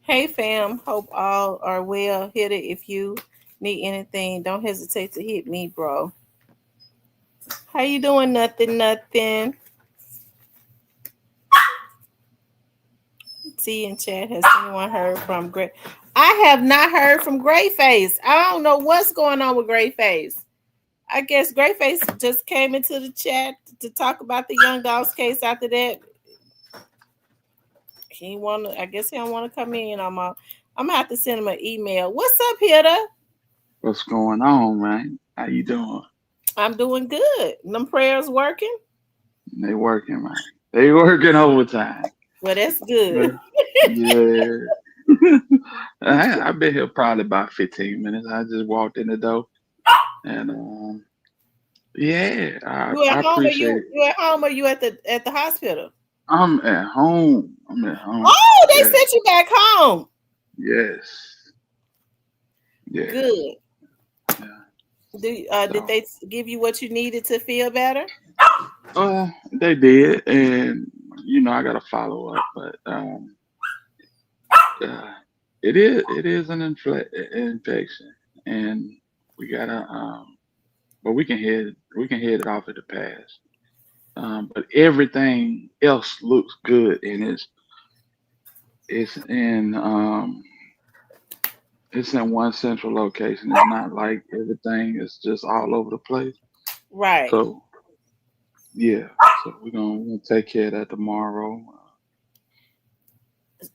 Hey fam, hope all are well. Hit it if you need anything. Don't hesitate to hit me, bro. How you doing? Nothing. T in chat, has anyone heard from Gray? I have not heard from Grayface. I don't know what's going on with Grayface. I guess Grayface just came into the chat to talk about the Young Dogs case. After that, I guess he don't want to come in. I'm gonna have to send him an email. What's up, Hitter? What's going on, man? How you doing? I'm doing good. Them prayers working? They working, man. They working overtime. Well, that's good. Yeah. I've been here probably about 15 minutes. I just walked in the door, and yeah, I appreciate it. You at home or you at the hospital? I'm at home. Oh, they sent you back home. Yes. Yeah. Good. Yeah. Did they give you what you needed to feel better? They did, and I got to follow up, but it is an infection, and we gotta but we can head it off at the past. But everything else looks good, and it's in one central location. It's not like everything is just all over the place. Right. So yeah, so we're gonna take care of that tomorrow.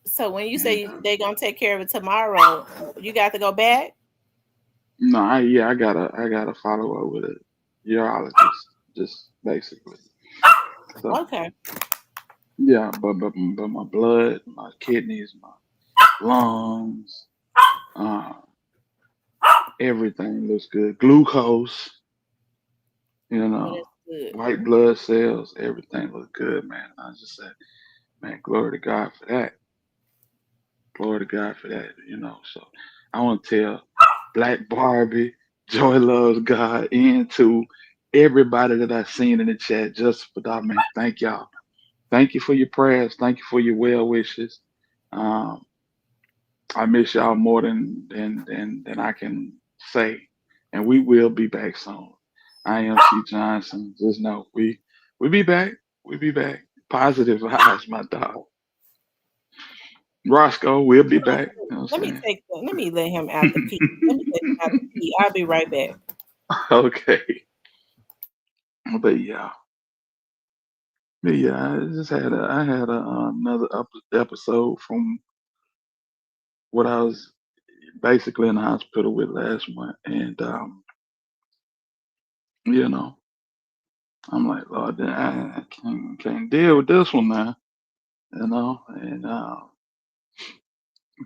So when you say they're gonna take care of it tomorrow, you got to go back? No, I gotta follow up with a urologist, just basically. So, Okay. yeah, but my blood, my kidneys, my lungs, everything looks good. Glucose, Good. white blood cells, everything looks good, man. I just said, man, glory to God for that. Glory to God for that, So I want to tell Black Barbie, Joy Loves God, and to everybody that I've seen in the chat, just for that, man. Thank y'all. Thank you for your prayers. Thank you for your well wishes. I miss y'all more than I can say, and we will be back soon. I am C. Johnson. Just know we be back. We be back. Positive vibes, my dog. Roscoe, we'll be back. Let me let him out the pee. Let me let him out the pee. I'll be right back. Okay. But yeah. Yeah, I had another episode from what I was basically in the hospital with last month, and you know, I'm like, Lord, I can't deal with this one now, and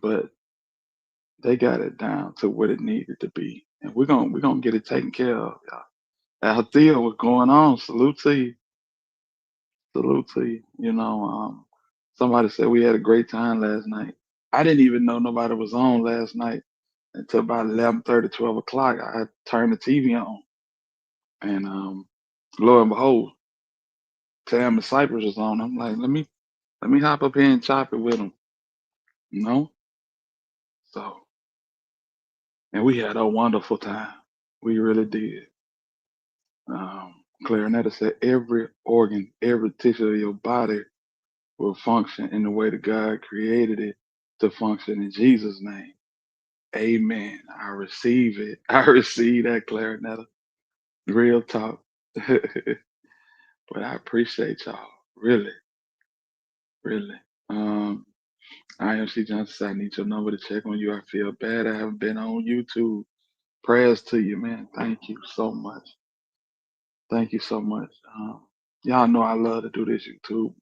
but they got it down to what it needed to be, and we're gonna get it taken care of, y'all. Althea, what's going on? Salute to you. Somebody said we had a great time last night. I didn't even know nobody was on last night until about 11:30, 12 o'clock. I turned the TV on, and lo and behold, Tam and Cypress was on. I'm like, let me hop up here and chop it with them, you know. So, and we had a wonderful time. We really did. Clarinetta said every organ, every tissue of your body will function in the way that God created it to function in Jesus' name. Amen. I receive it. I receive that, Clarinetta. Real talk. But I appreciate y'all. Really, really. Um, IMC Johnson said, I need your number to check on you. I feel bad. I haven't been on YouTube. Prayers to you, man. Thank you so much. Thank you so much. Y'all know I love to do this YouTube.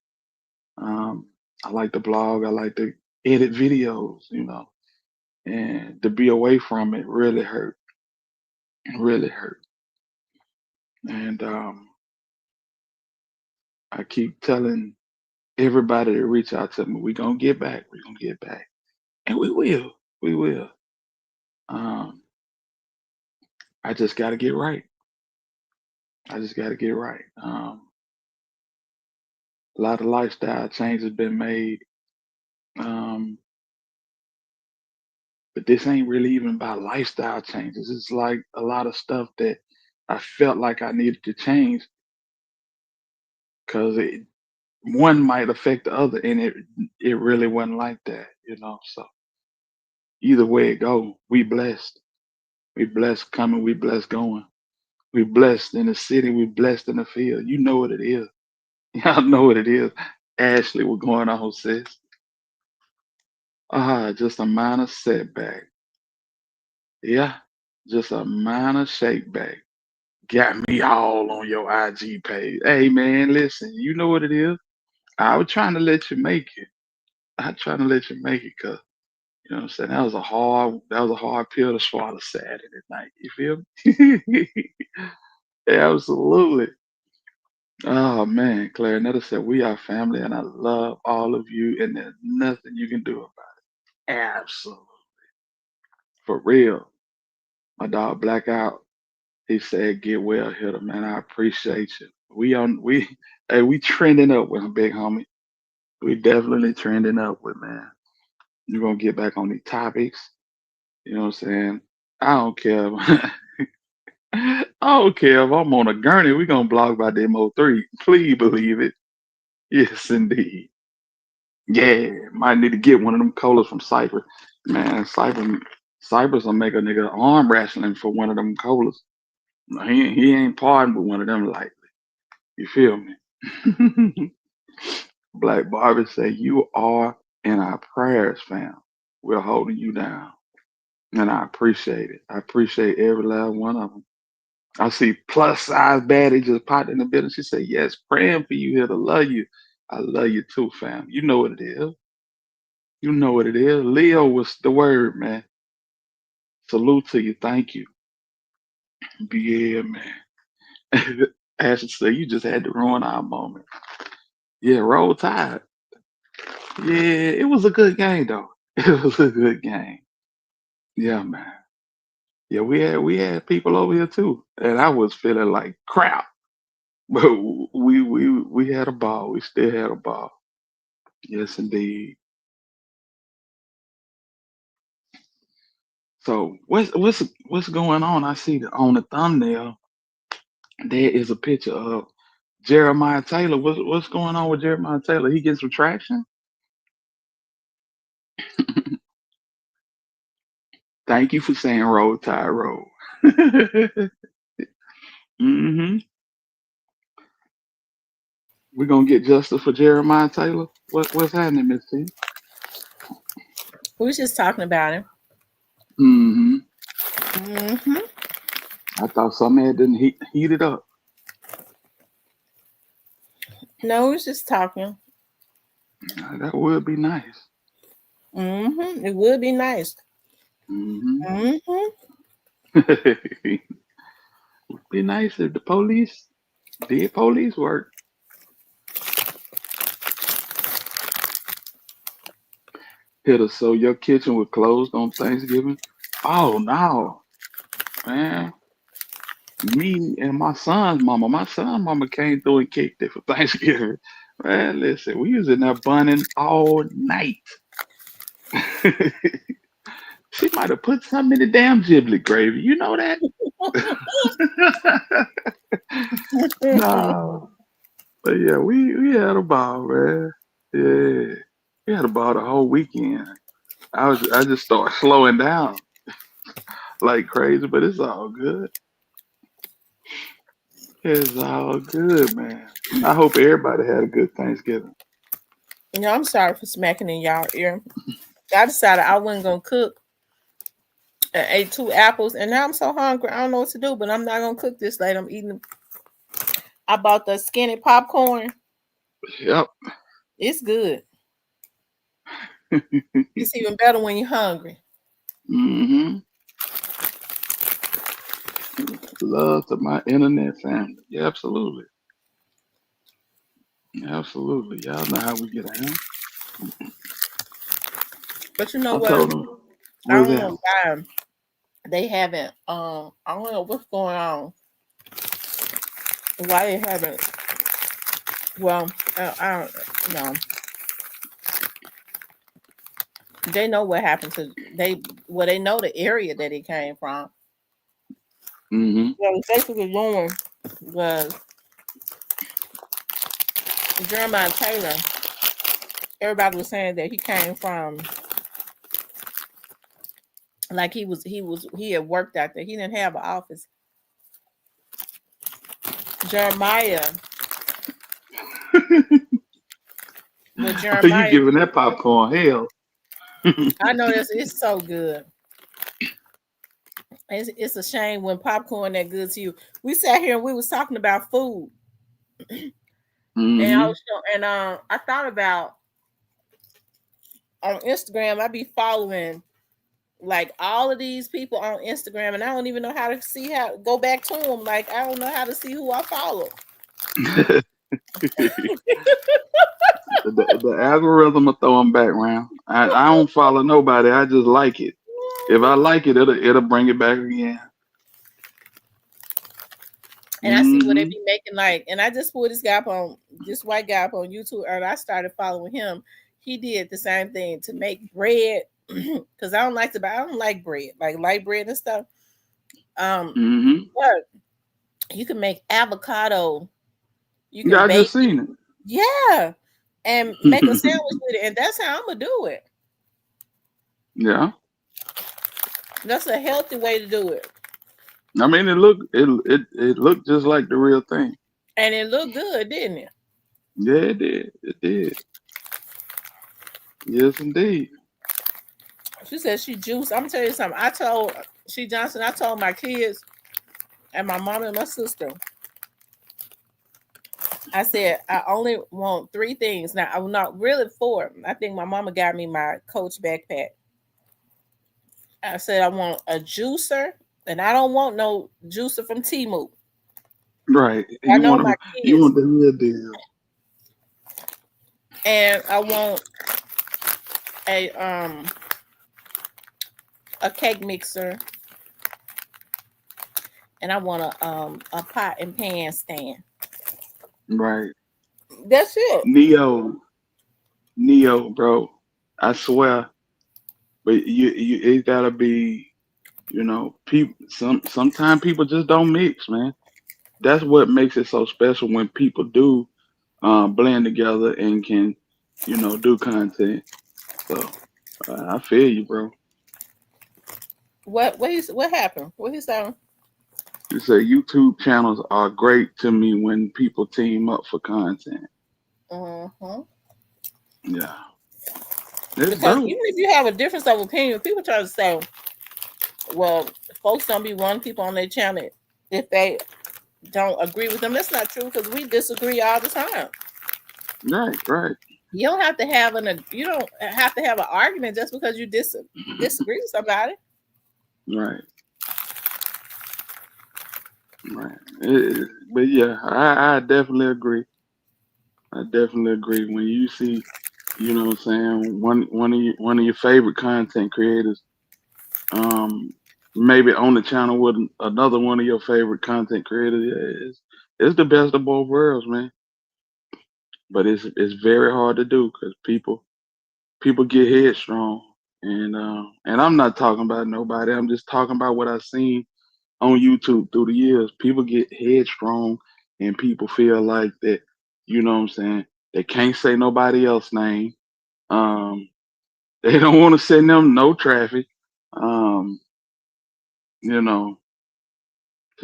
Um, I like to blog. I like to edit videos, and to be away from it really hurt. Really hurt. And I keep telling everybody to reach out to me. We're going to get back. We're going to get back. And we will. We will. Um, I just got to get right. I just got to get right. A lot of lifestyle changes been made. Um, but this ain't really even about lifestyle changes. It's like a lot of stuff that I felt like I needed to change because one might affect the other, and it really wasn't like that. So either way it go, we blessed. We blessed coming. We blessed going. We blessed in the city. We blessed in the field. You know what it is. Y'all know what it is. Ashley, what's going on, sis? Just a minor setback. Yeah, just a minor shakeback. Got me all on your IG page. Hey man, listen, you know what it is. I was trying to let you make it. I trying to let you make it because you know what I'm saying. That was a hard pill to swallow Saturday night. You feel me? Absolutely. Oh man, Clarinetta said we are family, and I love all of you, and there's nothing you can do about it. Absolutely, for real. My dog Blackout, he said, "Get well, hitter, man. I appreciate you. Hey, we trending up with him, big homie. We definitely trending up with man. You're gonna get back on these topics. You know what I'm saying? I don't care. I don't care if I'm on a gurney. We gonna blog by demo 3. Please believe it. Yes, indeed. Yeah, might need to get one of them colas from Cypress. Man, Cypress will make a nigga arm wrestling for one of them colas. No, he ain't parting with one of them lightly. You feel me? Black Barbie say you are in our prayers, fam. We're holding you down, and I appreciate it. I appreciate every last one of them. I see plus size baddie just popped in the building. She said, "Yes, praying for you here to love you. I love you too, fam. You know what it is. You know what it is. Leo was the word, man. Salute to you. Thank you. Yeah, man. Ashley said, you just had to ruin our moment. Yeah, roll tide. Yeah, it was a good game, though. It was a good game. Yeah, man. Yeah, we had people over here too, and I was feeling like crap. But we had a ball. We still had a ball. Yes, indeed. So what's going on? I see that on the thumbnail there is a picture of Jeremiah Taylor. What's going on with Jeremiah Taylor? He gets retraction? Thank you for saying roll tide roll. Hmm. We gonna get justice for Jeremiah Taylor? What's happening, Miss T? We was just talking about him. Mm-hmm. Mm-hmm. I thought something had didn't heat it up. No, we was just talking. That would be nice. Mm-hmm. It would be nice. Mm-hmm. Mm-hmm. Would be nice if the police did police work. Hit us so your kitchen was closed on Thanksgiving. Oh no, man. Me and my son's mama. My son's mama came through and kicked it for Thanksgiving. Man, listen, we was in there bunning all night. She might have put something in the damn giblet gravy. You know that? No. But yeah, we had a ball, man. Yeah. We had a ball the whole weekend. I just started slowing down like crazy, but it's all good. It's all good, man. I hope everybody had a good Thanksgiving. I'm sorry for smacking in y'all ear. I decided I wasn't gonna cook and ate 2 apples, and now I'm so hungry. I don't know what to do, but I'm not gonna cook this late. I'm eating. I bought the skinny popcorn. Yep. It's good. It's even better when you're hungry. Mm-hmm. Love to my internet family. Yeah, absolutely. Absolutely. Y'all know how we get down. But you know I what? told them, I what's don't that? know why they haven't. I don't know what's going on. Why they haven't? Well, I don't know. They know what happened to they. Well, they know the area that it came from. Mm-hmm. What was basically doing was Jeremiah Taylor. Everybody was saying that he came from, like he had worked out there. He didn't have an office. Jeremiah, well, Oh, you Jeremiah, giving that popcorn hell. I know it's so good. It's a shame when popcorn that good to you. We sat here and we was talking about food, and Mm-hmm. I thought about on Instagram. I be following like all of these people on Instagram, and I don't even know how to see how go back to them. Like I don't know how to see who I follow. The algorithm will throw them back round. I don't follow nobody. I just like it. If I like it, it'll bring it back again. And I see what they Mm-hmm. be making like, and I just pulled this white guy up on YouTube, and I started following him. He did the same thing to make bread because I don't like bread, like light bread and stuff. Mm-hmm. But you can make avocado, you Yeah, can I bake just it, seen yeah, and make a sandwich with it, and that's how I'm gonna do it. Yeah. That's a healthy way to do it, I mean, it looked just like the real thing. and it looked good, didn't it? Yeah, it did. It did. Yes, indeed. She said she juiced. I'm gonna tell you something. I told she Johnson. I told my kids and my mom and my sister. I said I only want 3 things. Now I'm not really 4. I think my mama got me my Coach backpack. I said I want a juicer, and I don't want no juicer from Timu. Right. I know my You kids, want the real deal. and I want a um a cake mixer, and I want a pot and pan stand. Right. That's it. Neo, Neo, bro. I swear. But it gotta be, people. Sometimes people just don't mix, man. That's what makes it so special when people do blend together and can, do content. So I feel you, bro. What happened? What he saying? You say YouTube channels are great to me when people team up for content. Mm-hmm. Yeah. It's Because dope. even if you have a difference of opinion, people try to say, well, folks don't be wanting people on their channel if they don't agree with them. That's not true because we disagree all the time. Right, right. You don't have to have an argument just because you disagree with somebody. Right, right. But yeah, I definitely agree. I definitely agree. When you see, you know what I'm saying, one of your favorite content creators, um, maybe on the channel with another one of your favorite content creators, yeah, it's the best of both worlds, man. But it's very hard to do because people get headstrong, and I'm not talking about nobody. I'm just talking about what I've seen on YouTube through the years. People get headstrong, and people feel like that. You know what I'm saying? They can't say nobody else's name. Um, they don't want to send them no traffic. Um, you know,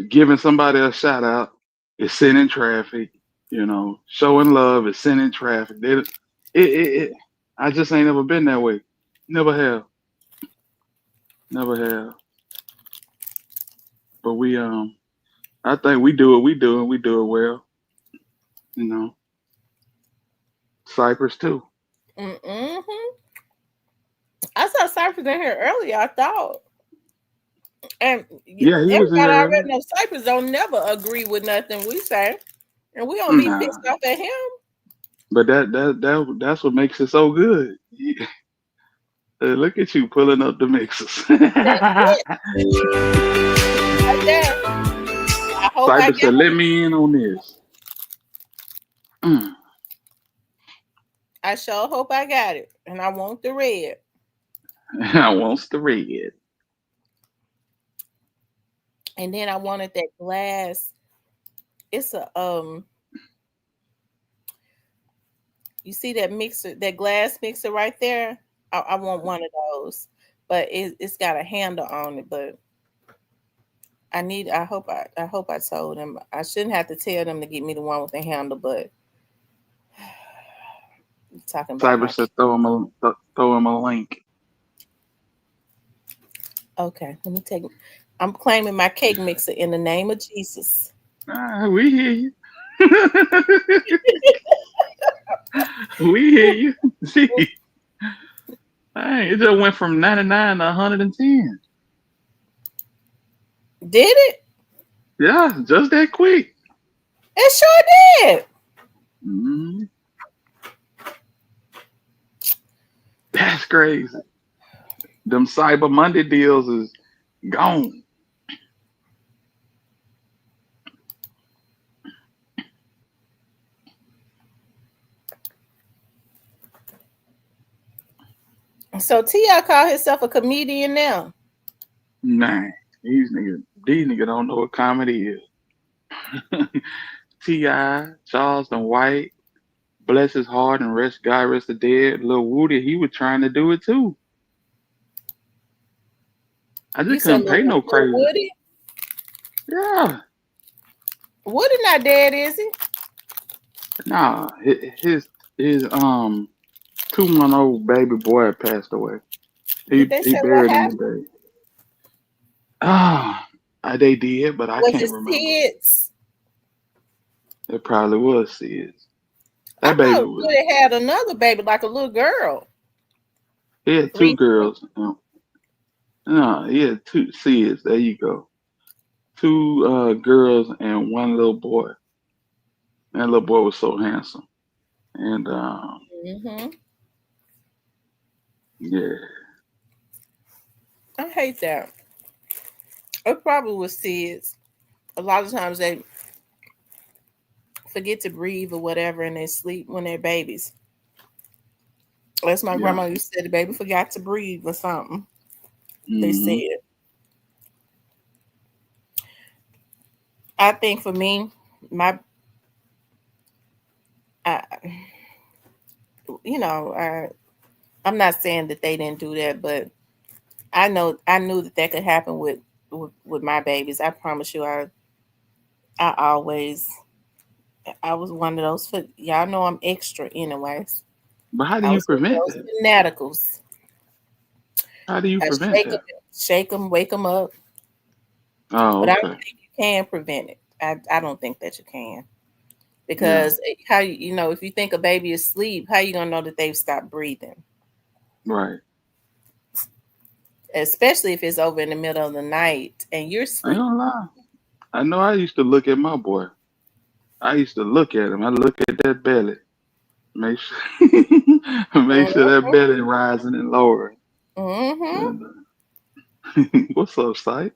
giving somebody a shout out is sending traffic. You know, showing love is sending traffic. It I just ain't never been that way. Never have. Never have. But I think we do what we do and we do it well. You know, Cypress too. Mm-hmm. I saw Cypress in here earlier, I thought. And Yeah, he was in everybody here already earlier. knows Cypress don't never agree with nothing we say. And we don't be Nah, pissed off at him. but that's what makes it so good. Look at you pulling up the mixes. That's it. Right there. I hope I Cypress got said, "Let it. me in on this." Mm. I sure hope I got it. And I want the red. I wants the red. And then I wanted that glass. It's a you see that mixer, that glass mixer right there? I want one of those. But it's got a handle on it. But I hope I told them. I shouldn't have to tell them to get me the one with the handle, but you're talking about my Cypress said, throw him a link." okay, let me take I'm claiming my cake mixer in the name of Jesus. We hear you. We hear you. See, hey, it just went from 99 to 110. Did it? Yeah, just that quick. It sure did. Mhm. That's crazy. Them Cyber Monday deals is gone. So T.I. called himself a comedian now. Man, these niggas don't know what comedy is. T.I., Charleston White, bless his heart and rest God rest the dead. Lil Woody, he was trying to do it too. I You just said couldn't pay no little crazy. Woody? Yeah, Woody not dead, is he? nah, his 2 month old baby boy passed away. Did He they he say what buried him happened? today. Ah, they did, but I Was can't his remember. kids? It probably was Sis. I That baby thought was. Woody had another baby, like a little girl. He had two Recently. girls. No, he had two Sis. There you go. Two girls and one little boy. That little boy was so handsome. And Mm-hmm. yeah, I hate that. It probably was kids. A lot of times they forget to breathe or whatever and they sleep when they're babies. As my yeah. grandma used to say, the baby forgot to breathe or something. They Hmm. said. I think for me, my, I, I'm not saying that they didn't do that, but I knew that could happen with my babies. I promise you, I always I was one of those. Y'all know I'm extra, anyways. But how do I you was one of prevent those that? fanaticals. How do you I prevent that? shake them, wake them up. Oh, But I don't okay. think you can prevent it. I don't think that you can, Yeah, because how if you think a baby is asleep, how you gonna know that they've stopped breathing? right. Especially if it's over in the middle of the night and you're I ain't asleep. gonna lie. I know I used to look at my boy. I used to look at him. I look at that belly. Make sure, make sure that Mm-hmm. belly rising and lowering. Mm-hmm. And, what's up, Sight?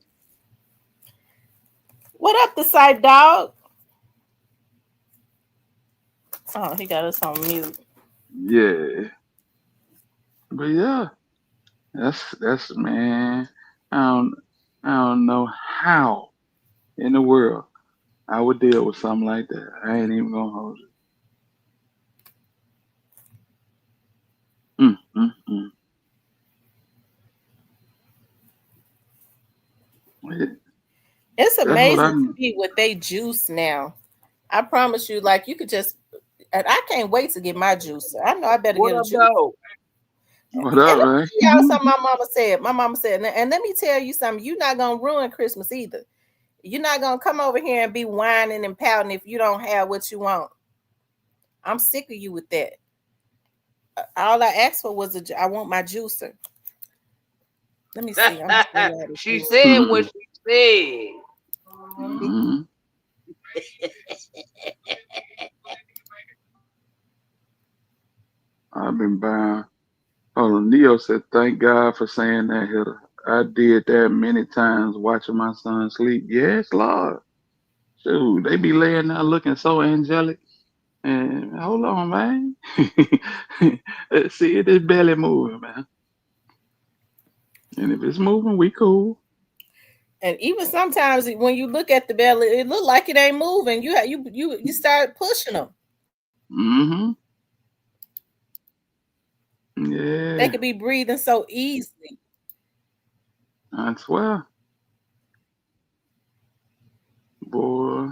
What up, the side dog? Oh, he got us on mute. Yeah, but yeah, that's man. I don't I don't know how in the world I would deal with something like that. I ain't even gonna hold it. Mm. It's That's what amazing to I'm. me what they juice now. I promise you, like you could just, and I can't wait to get my juicer. I know I better What get a up, juice. though? What And let up, me man? tell y'all something my mama said. My mama said, and let me tell you something. You're not gonna ruin Christmas either. You're not gonna come over here and be whining and pouting if you don't have what you want. I'm sick of you with that. All I asked for was I want my juicer. Let me see. I'm gonna show y'all She the juicer. said what she said. Mhm. I've been buying. Oh, Neo said, "Thank God for saying that, Hitter. I did that many times watching my son sleep. Yes, Lord. Shoot, they be laying there looking so angelic. And hold on, man. Let's see if this belly moving, man. And if it's moving, we cool. And even sometimes when you look at the belly, it look like it ain't moving. You start pushing them. Mm-hmm. They Yeah, could be breathing so easily. I swear, boy.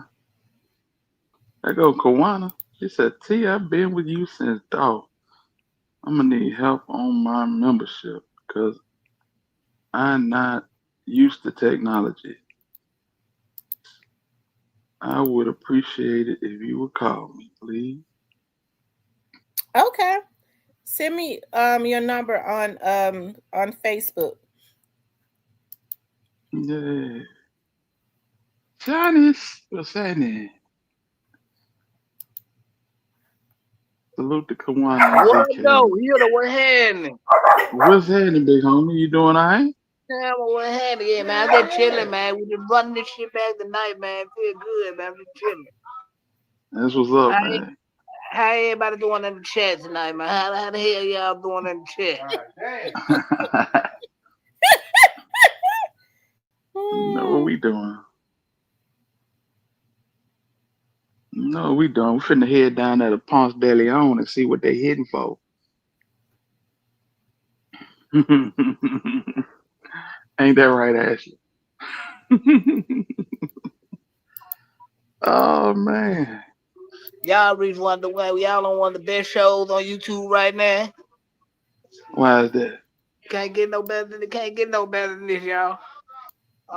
There go Kawana. She said, T, I've been with you since dog. I'm gonna need help on my membership because I'm not used to technology. I would appreciate it if you would call me, please. Okay. Send me your number on Facebook. Yeah. Janice, what's happening? Salute to Kawana and What up, ZK. though? You know what happening? What's happening, big homie? You doing all right? Yeah, what happening? Yeah, man. I'm just chilling, man. We just running this shit back tonight, man. Feel good, man. I'm just chilling. That's what's up, How, man. how everybody doing in the chat tonight, man? How the hell y'all doing in the chat? Know what we doing? No, we don't. We finna head down there to Ponce de Leon and see what they hitting for. Ain't that right, Ashley? Oh man. Y'all reason wonder why y'all on one of the best shows on YouTube right now. Why is that? Can't get no better than this, y'all.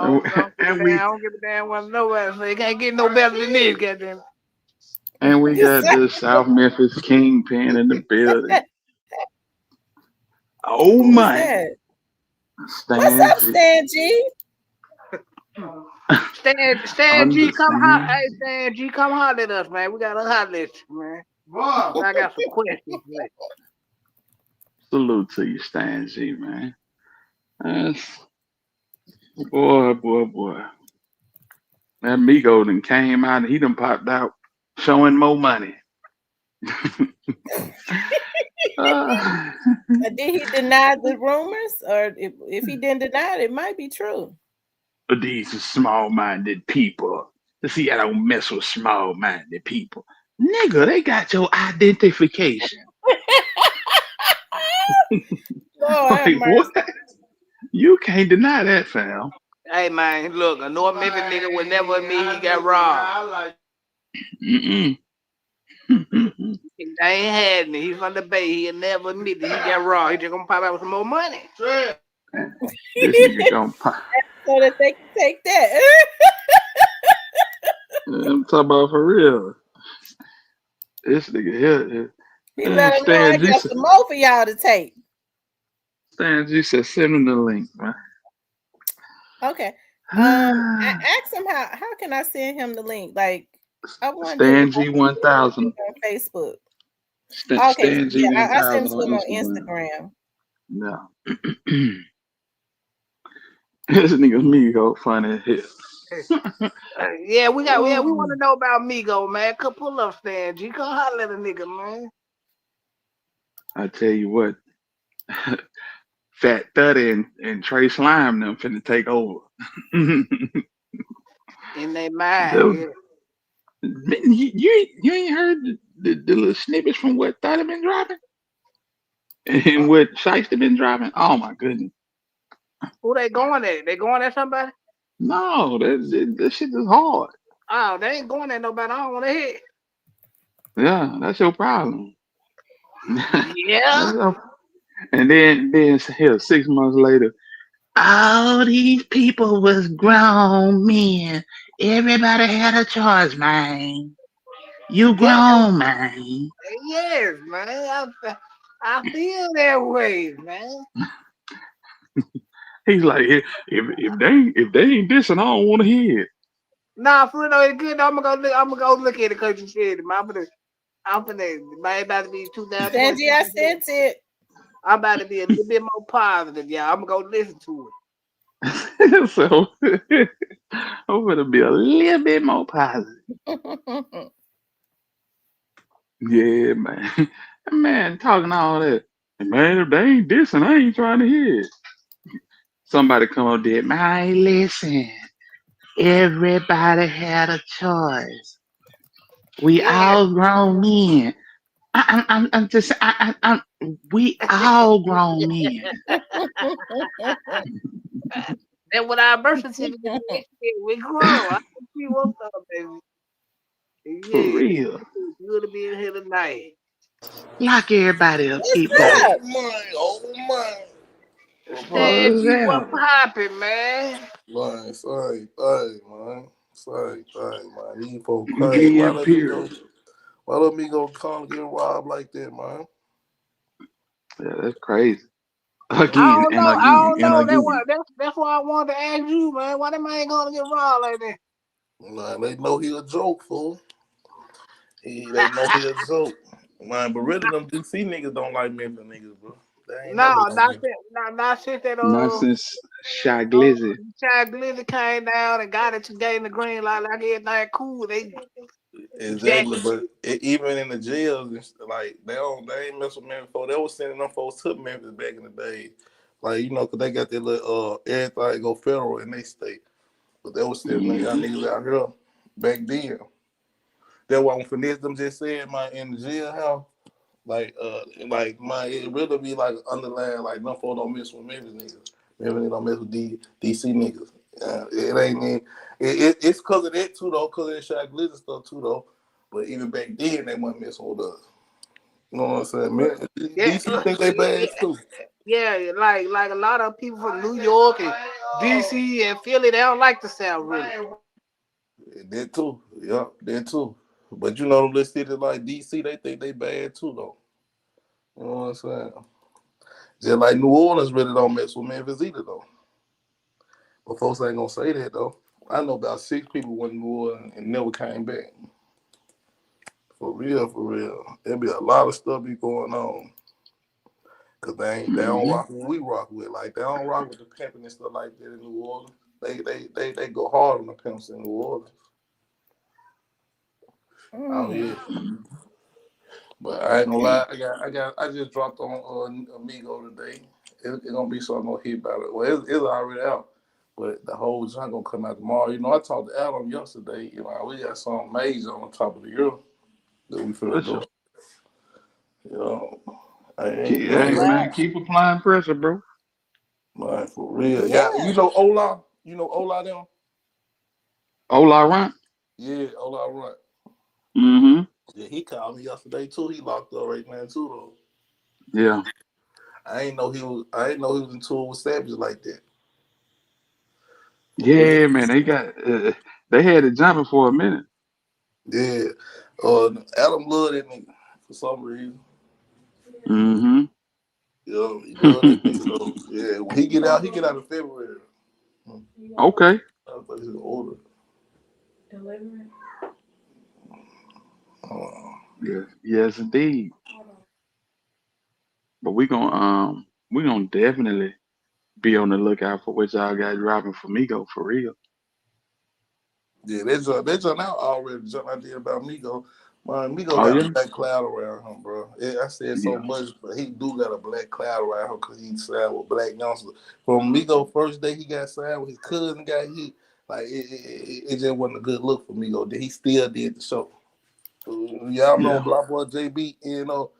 And, Don't give a and damn. I we don't give a damn what nobody say. Can't get no better than this, goddamn. and we got the South Memphis Kingpin in the building. Oh Who is man. that? What's Stan up, G. Stan G? Stan G, come hot. Understand. Hey, Stan G, come holler at us, man. We got a hot list, man. I got some questions, man. Salute to you, Stan G, man. That's, boy. That Migo done came out and he done popped out showing more money. Uh, Did he deny the rumors, or if he didn't deny it, it might be true? these are small-minded people. See, I don't mess with small-minded people. Nigga, they got your identification. Lord have Like, mercy. what? You can't deny that, fam. Hey, man, look, a North Memphis nigga would never admit he got robbed. Mm-mm. They ain't had me. He from the Bay. He'll never admit that he got raw. He just gonna pop out with some more money. This nigga gonna pop. So that they can take that. I'm talking about for real. This nigga here. He let him know I Stan G got said, some more for y'all to take. send him the link, man. Okay. I asked him how can I send him the link? Like I wonder if Stan I G can send him the 1000. link on Facebook. Okay, Stan G yeah, I sent 1000 it to him on on Instagram. Instagram. No. This nigga Migo funny as hell. Yeah, we want to know about Migo, man. Come pull up, Stan G. Come holler at a nigga, man. I tell you what, Fat Thuddy and Trey Slime them finna take over. In their mind, Those- yeah. you ain't heard the little snippets from what Thuddy been dropping? And what Shiesty been dropping? Oh my goodness. Who they going at? They going at somebody? No, that shit is hard. Oh, they ain't going at nobody. I don't want to hear. Yeah, that's your problem. Yeah. That's your- and then here 6 months later, all these people was grown men. Everybody had a choice, man. You Yeah. grown, man. Yes, man. I feel that way, man. He's like, if they ain't this, and I don't want to hear it. Nah, for real, though, it's good. I'm gonna go look at it because you said it. I'm finna, man, about to be Sanji, I 2020. sent it. I'm about to be a little bit more positive, y'all. I'm gonna go listen to So I'm gonna be a little bit more positive. Yeah, man. Man, talking all that. Man, if they ain't this, and I ain't trying to hear it. Somebody come up there, man, listen. Everybody had a choice. We it. Yeah. all grown men. I'm just, we all grown men. That's what our birth certificate said. We grow. I can see what's up, baby. For Yeah, real. it's good to be in here tonight. Lock everybody up, What's keep going. up? Said What's you what that? popping, man. Man, same thing, man. Same thing, man. These folks crazy. Again, period. Why let me go call and get robbed like that, man? Yeah, that's crazy. I Again don't and know. I again don't and know. again. That's why I wanted to ask you, man. Why them ain't gonna get raw like that? Man, they know he a joke, fool. They know he a joke. Man, but really them DC niggas don't like Memphis niggas, bro. They ain't No, never like Memphis. not since that Not since Shy Glizzy. Chad Glizzy came down and got it, you gave him the green light like everything cool. They jack. Exactly, but even in the jails, like they ain't mess with Memphis before. They was sending them folks to Memphis back in the day, like cause they got their little everything go federal in they state, but they was sending them young niggas out here back then. That's why when finesse them just said my in the jail house, like my it really be like underlying like no folks don't mess with Memphis niggas. Memphis don't mess with DC niggas. It ain't it's cause of that too though, cause of that shot glitter stuff too though. But even back then they wasn't messing with us. You know what I'm saying? Man, Yeah, DC think they bad too. yeah, like a lot of people from New York and DC and Philly, they don't like the South really. That too. Yeah, that too. But them little cities like DC, they think they bad too though. You know what I'm saying? Just like New Orleans really don't mess with Memphis either though. But folks ain't gonna say that though. I know about 6 people went to New Orleans and never came back. For real, for real. There be a lot of stuff be going on. Cause they don't rock what we rock with. Like they don't rock with the pimping and stuff like that in New Orleans. They go hard on the pimps in New Orleans. Oh yeah. But I ain't gonna lie, I just dropped on Amigo today. It's gonna be something gonna hit about it. Well, it's already out, but the whole joint gonna come out tomorrow. I talked to Adam yesterday. We got something major on top of the year that we finna What's do. up? You know, I ain't, Hey, we ain't man, keep applying pressure, bro. man for real. Yeah, Yeah. Ola. You know Ola them. Ola Rant. Yeah, Ola right. Mm-hmm. Yeah, he called me yesterday too. He locked up right now too though. Yeah. I ain't know he was in tour with Savage like that. For real. Yeah, man. They had it jumping for a minute. Yeah. Adam loved that nigga for some reason. Mm-hmm. He loved that nigga though. Yeah. When he get out in February. Okay. I thought he was older. Yes, indeed. But we gonna definitely be on the lookout for what y'all got dropping for Migo for real. Yeah, they jump out already. The jump I did about Migo. Man, Migo Oh got yeah? a black cloud around him, bro. Yeah, I said so Yeah. much, but he do got a black cloud around him because he signed with black youngsters. From Migo first day he got signed with his cousin got hit, like it just wasn't a good look for Migo. He still did the show. Y'all remember Yeah. Block Boy JB, you know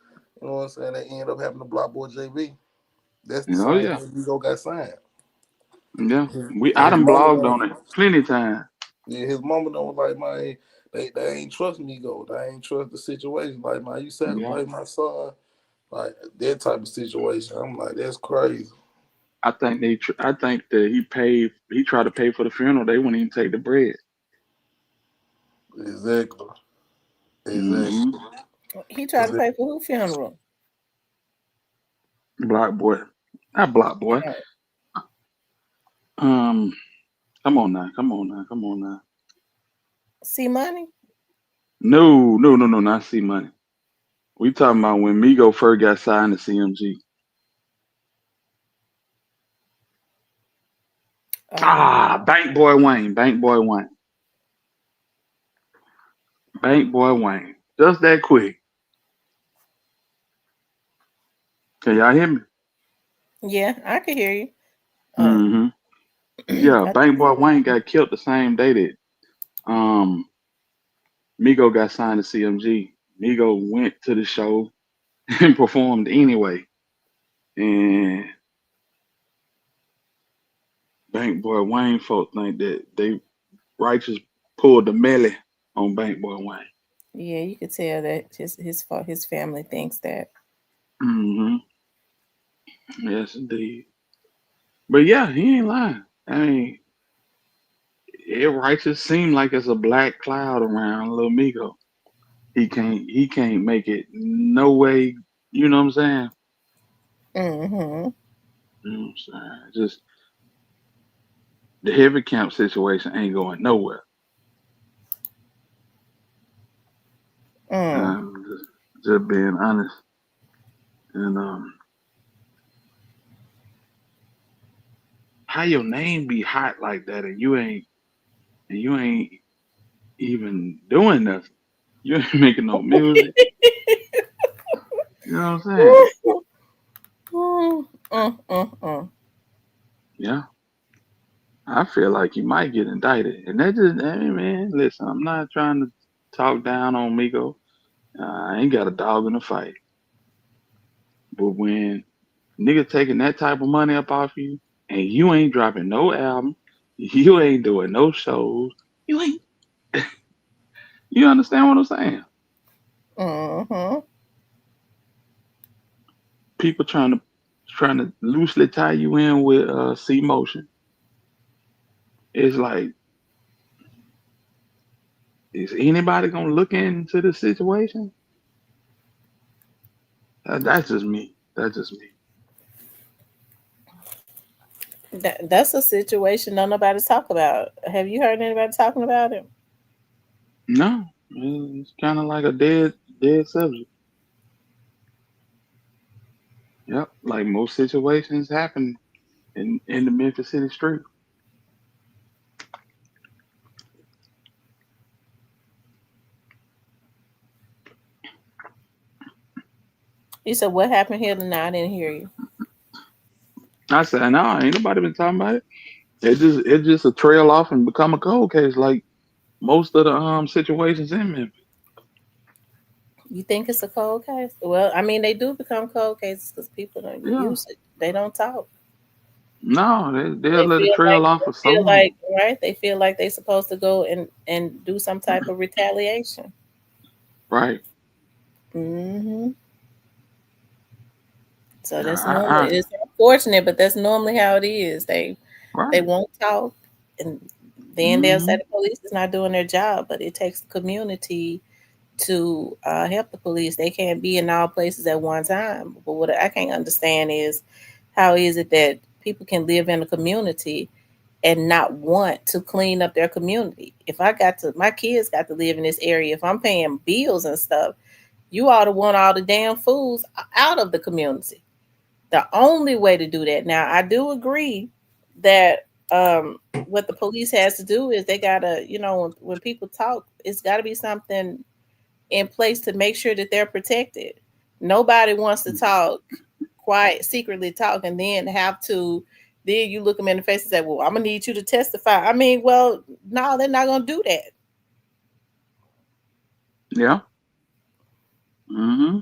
what I'm saying? They ended up having the Block Boy JB. That's the Oh same yeah. way Migo got signed. Yeah. I His done mama blogged done, on it plenty times. yeah, his mama done was like, man, they ain't trust Migo. They ain't trust the situation. Like, man, you Yeah. sacrifice my son. Like, that type of situation. I'm like, that's crazy. I think that he tried to pay for the funeral, they wouldn't even take the bread. Exactly. Mm-hmm. Exactly. He tried to pay for who funeral? Block boy. Not block boy. Um, come on now, come on now, come on now. See money? No, not C Money. We talking about when Migo first got signed to CMG. Bank Boy Wayne, Bank Boy Wayne, Bank Boy Wayne. Just that quick. Can y'all hear me? Yeah, I can hear you. Mm-hmm. Yeah, I Bank Boy Wayne got killed the same day that um Migo got signed to CMG. Migo went to the show and performed anyway. And Bank Boy Wayne folk think that they righteous pulled the melly on Bank Boy Wayne. Yeah, you could tell that his family thinks that. Mm-hmm. Yes, indeed. But yeah, he ain't lying. I mean, it righteous seem like it's a black cloud around Lil Migo. He can't make it no way. You know what I'm saying? Mm-hmm. You know what I'm saying? Just the heavy camp situation ain't going nowhere. Mm. Just being honest. And how your name be hot like that and you ain't even doing nothing. You ain't making no music. You know what I'm saying? Yeah. I feel like you might get indicted. And that just, hey man, listen, I'm not trying to talk down on Migo. I ain't got a dog in the fight. But when nigga taking that type of money up off you and you ain't dropping no album, you ain't doing no shows, you ain't, you understand what I'm saying? Mm-hmm. People trying to loosely tie you in with C motion. It's like, is anybody gonna look into the situation? That's just me. That's just me. That's a situation no nobody talk about. Have you heard anybody talking about it? No, it's kind of like a dead subject. Yep, like most situations happen in the Memphis City street. You said what happened here tonight? I didn't hear you. I said, no, ain't nobody been talking about it. It just a trail off and become a cold case like most of the situations in Memphis. You think it's a cold case? Well, I mean, they do become cold cases because people don't Yeah, use it. They don't talk. no, they'll They let it feel trail like off for so long. right. They feel like they're supposed to go and do some type of retaliation. Right. Mm-hmm. So Yeah, that's normally, it's unfortunate, but that's normally how it is. They right. won't talk, and then they'll say Mm-hmm. the police is not doing their job. But it takes the community to help the police. They can't be in all places at one time. But what I can't understand is how is it that people can live in a community and not want to clean up their community? If I got to, my kids got to live in this area. If I'm paying bills and stuff, you ought to want all the damn fools out of the community. The only way to do that. Now, I do agree that what the police has to do is they gotta, when people talk, it's got to be something in place to make sure that they're protected. Nobody wants to talk quiet, secretly talk, and then have to. Then you look them in the face and say, "Well, I'm gonna need you to testify." I mean, well, no, they're not gonna do that. Yeah. Mm-hmm.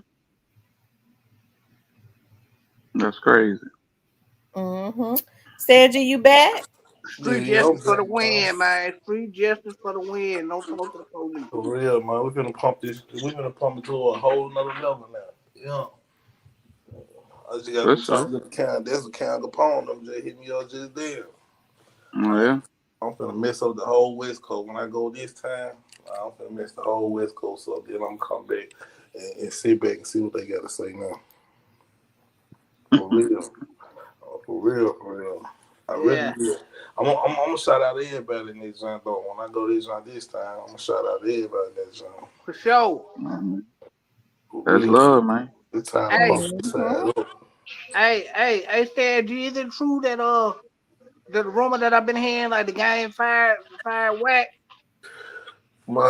That's crazy. Mm-hmm. Sandra, you back? Yeah, Street yeah, justice I'm for the back, man. win, man. Street justice for the win. Don't talk to the police. For real, man. We're gonna pump this. We're gonna pump it to a whole nother level now. Yeah. I just got For to sure. talk to the count. There's a count Capone. Them just hit me up just there. Oh, yeah. I'm finna mess up the whole West Coast when I go this time. I'm finna mess the whole West Coast up. Then I'm gonna come back and sit back and see what they got to say now. For real. For real, for real. I really Yeah, do. I'm gonna shout out everybody in this joint though. When I go this joint this time, I'm gonna shout out everybody in that joint. for sure. Mhm. For That's real. love, man. It's time to Hey, pump this Mm-hmm. side up. hey, Stan, is it true that the rumor that I've been hearing, like the game fired whack? My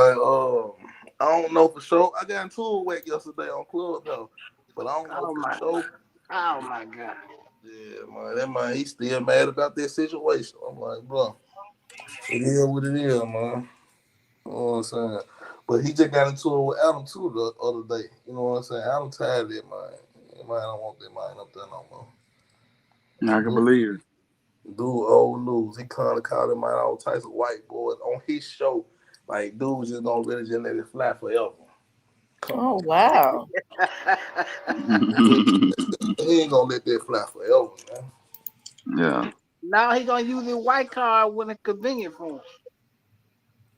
I don't know for sure. I got into a whack yesterday on Club though, but I don't know Oh for my, sure. oh my God. Yeah, man, that man, he still mad about that situation. I'm like, bro, it is what it is, man. You know what I'm saying? But he just got into it with Adam too the other day. You know what I'm saying? Adam tired of that man. That man don't want that man up there no more. I can Dude, believe it. dude old news. He kind of called him out all types of white boys on his show. Like, dude just gonna really just let it fly forever. Come Oh on. wow. He ain't gonna let that fly forever, man. Yeah. Now he gonna use his white card when it's convenient for him.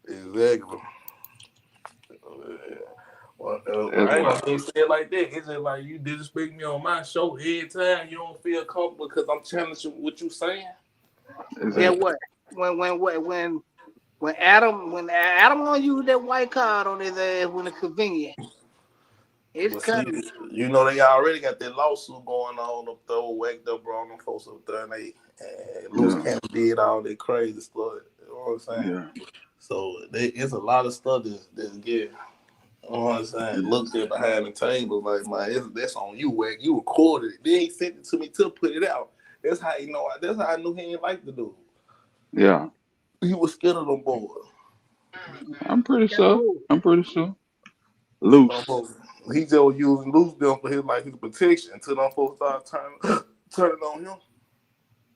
Exactly. Well, That's I ain't wild. gonna even say it like that. It's just like you disrespect me on my show every time. You don't feel comfortable because I'm challenging what you saying. Get Exactly. what? When Adam gonna use that white card on his ass when it's convenient. It's But see, coming. you know they already got that lawsuit going on up there, whacked up, bro, on them folks up there, and Loose Yeah. Cannon did all that crazy stuff. You know what I'm saying? Yeah. So it's a lot of stuff that's get. You know what I'm saying? Looked at behind the table like, man, that's on you, Wack. You recorded it. Then he sent it to me to put it out. That's how you know. That's how I knew he ain't like the dude. Yeah. He was scared of them boys. I'm pretty Got sure. who? I'm pretty sure. Them Loose. folks, he just was using loose them for his protection until them folks started turning on him.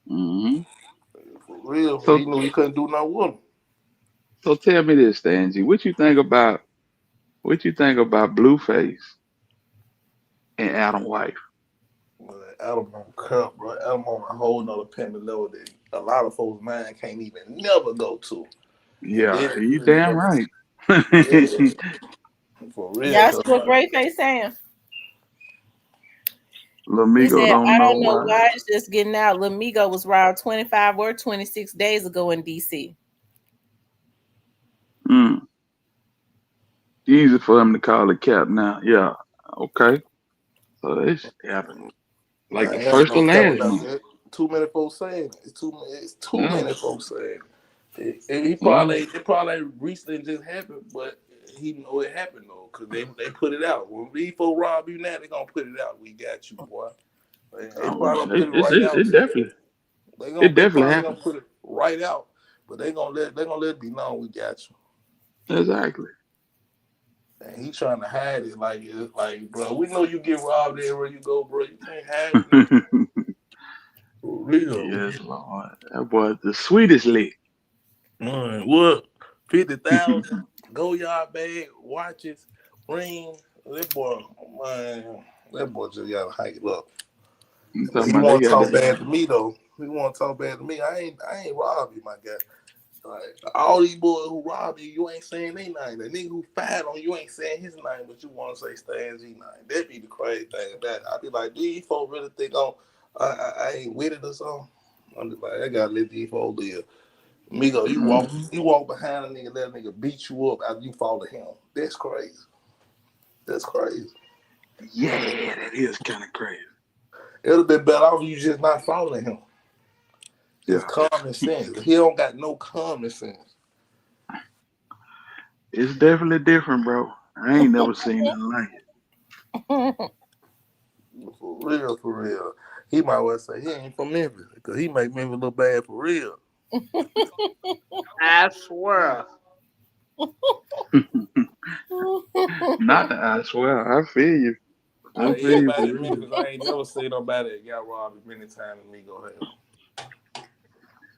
Hmm. For real, for he So knew he couldn't do nothing with him. so tell me this, Stangy. What you think about Blueface and Adam Wife? But Adam don't cut, bro. Adam on a whole nother payment level that a lot of folks' mind can't even never go to. And Yeah, you damn then, right. yeah, for real, Y'all cause see what like, Great Face saying? He Lamigo said, don't I know don't know why. why it's just getting out. Lamigo was robbed 25 or 26 days ago in DC. Mm. Easy for him to call a cap now. Yeah. Okay. So it's happened like I the ain't got first no or cap last about month. that. Too many folks saying it. It's too Yeah. many folks saying it. Yeah. It probably recently just happened, but he know it happened though, cause they put it out. When these folks rob you now, they gonna put it out. We got you, boy. They Well, probably gonna put it it's, right it's, out it too. definitely They probably gonna happened. put it right out, but they gonna let it be known we got you. Exactly. And he trying to hide it like bro, we know you get robbed everywhere you go, bro. You can't hide it now. For real. Yes, Lord. That boy the sweetest lick. Man, what? 50,000 go yard bag watches Ring, that boy, man, that boy just gotta hike it up. You But he talking about they want to got talk that? bad to me though. He want to talk bad to me. I ain't rob you, my guy. Like all these boys who rob you, you ain't saying their name. The nigga who fired on you ain't saying his name, but you want to say Stan G name. That be the crazy thing. That I be like, these folks really think I ain't with it or something. I'm just like, I gotta let these folks live. Migo, you walk behind a nigga, let a nigga beat you up after you fall to him. That's crazy. That's crazy. Yeah, that is kind of crazy. It would have been better off you just not following him. Just Yeah, common sense. He don't got no common sense. it's definitely different, bro. I ain't never seen nothing like it. For real. He might well say he ain't from Memphis because he make Memphis look bad for real. I swear. Not that I swear. I feel you. I feel you for Everybody in real. Memphis, I ain't never seen nobody that got robbed as many times as me go ahead.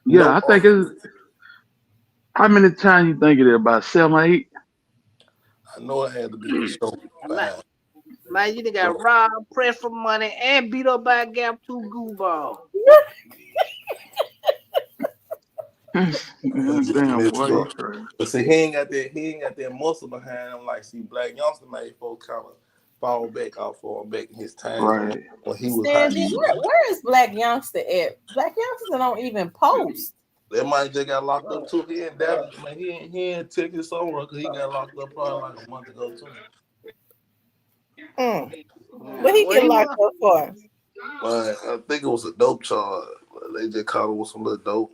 Yeah, No, I think it's. How many times you think it is? About 7 or 8? I know it had to be for sure. Man, Fine. man, you done got robbed, pressed for money, and beat up by a Gap 2 goofball. Damn, boy, you crazy. But see, he ain't got that muscle behind him like see Black Youngster made folks kind of fall back in his time Right. when he was hot. Stanley, where is Black Youngster at? Black Youngster don't even post. That man just got locked up too. He in Dallas, man. He ain't Texas somewhere because he got locked up probably like a month ago too. What he Well, get he locked was. up for? But I think it was a dope charge. They just caught him with some little dope.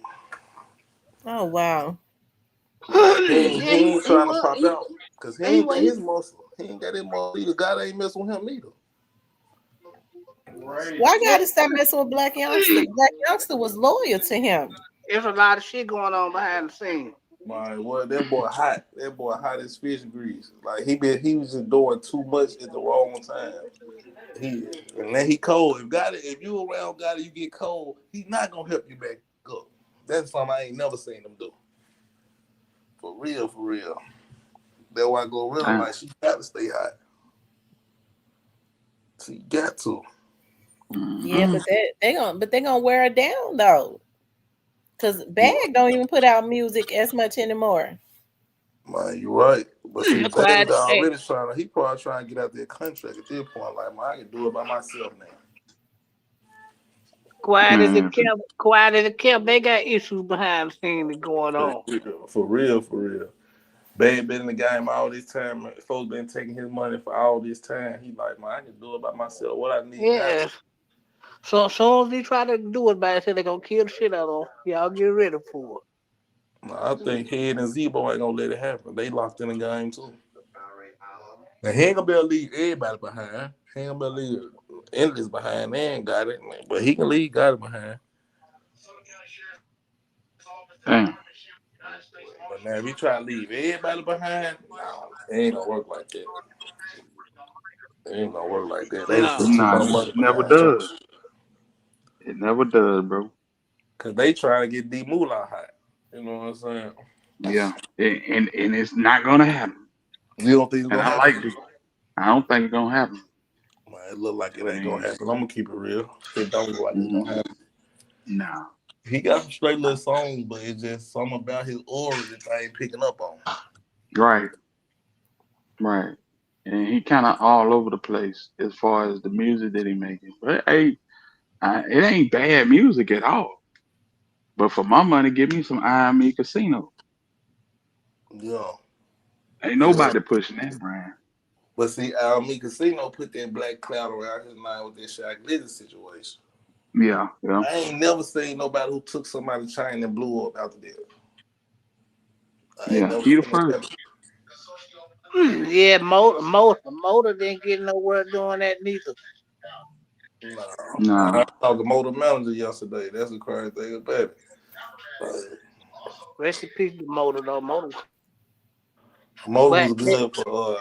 Oh wow. He Yeah, ain't he trying to was. pop out because he He ain't got was. his muscle. He ain't got his muscle either. God ain't messing with him either. Why gotta stop messing with Black Youngster? Black Youngster was loyal to him. There's a lot of shit going on behind the scenes. Man, well, that boy hot. That boy hot as fish grease. Like he was just doing too much at the wrong time. And then he cold. If you around God and you get cold, he's not gonna help you back up. That's something I ain't never seen him do. For real, for real. That's why I go real Damn. like she got to stay hot. She got to. Yeah, Mm-hmm. but they gonna wear her down though. Cause Bag don't even put out music as much anymore. Man, you right. But see, Bad Quiet. Hey, already he probably trying to get out their contract at this point. Like, man, I can do it by myself now. quiet as it Man, kept. Quiet as it kept. They got issues behind the scenes going on. For real, for real. Bad been in the game all this time. Folks been taking his money for all this time. He like, man, I can do it by myself. What I need now. Yeah. So as soon as they try to do it by themselves, they gonna kill the shit out of them. Y'all get ready for it. I think Head and Zebo ain't gonna let it happen. They locked in the game too. Now he ain't gonna be able to leave everybody behind. He ain't gonna be able to leave Endless behind. They ain't got it, but he can leave got it behind. damn. But now if you try to leave everybody behind, no, it ain't gonna work like that. It ain't gonna work like that. They No. put too Nah, much money it never behind him. does. It never does, bro. Cause they trying to get D Moolah hot. You know what I'm saying? Yeah. And it's not gonna happen. You don't think it's And gonna I happen? like it. I don't think it's gonna happen. Man, it look like it I ain't gonna mean, happen. I'm gonna keep it real. It don't look like it's gonna mm, happen. nah. He got some straight little songs, but it's just something about his aura that I ain't picking up on. Right. Right. And he kind of all over the place as far as the music that he making. But hey, it ain't bad music at all. But for my money, give me some IME Casino. Yeah. Ain't Yeah. nobody pushing that brand. But see, me Casino put that black cloud around his mind with that Shaq Lizzy situation. Yeah, yeah. I ain't never seen nobody who took somebody's chain and blew up after that. I ain't Yeah, never he the seen it first. happen. Yeah, motor didn't get nowhere doing that neither. No. I Nah. talked to Motor Manager yesterday. That's the crazy thing about it. Rest in peace to motor though. Motor. Motor But was good for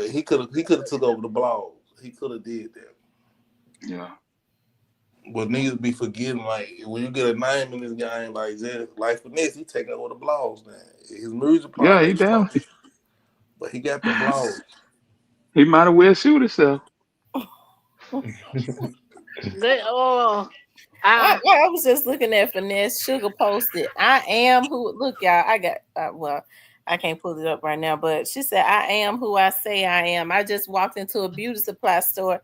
he could have took over the blogs. He could have did that. Yeah. But niggas be forgetting, like, when you get a name in this game, like, just, like Finesse, he taking over the blogs now. His music Yeah, probably he ain't damn. but he got the blogs. He might have well shoot himself. They I, I I was just looking at Finesse Sugar posted. I am who. Look, y'all. I got well. I can't pull it up right now, but she said, "I am who I say I am." I just walked into a beauty supply store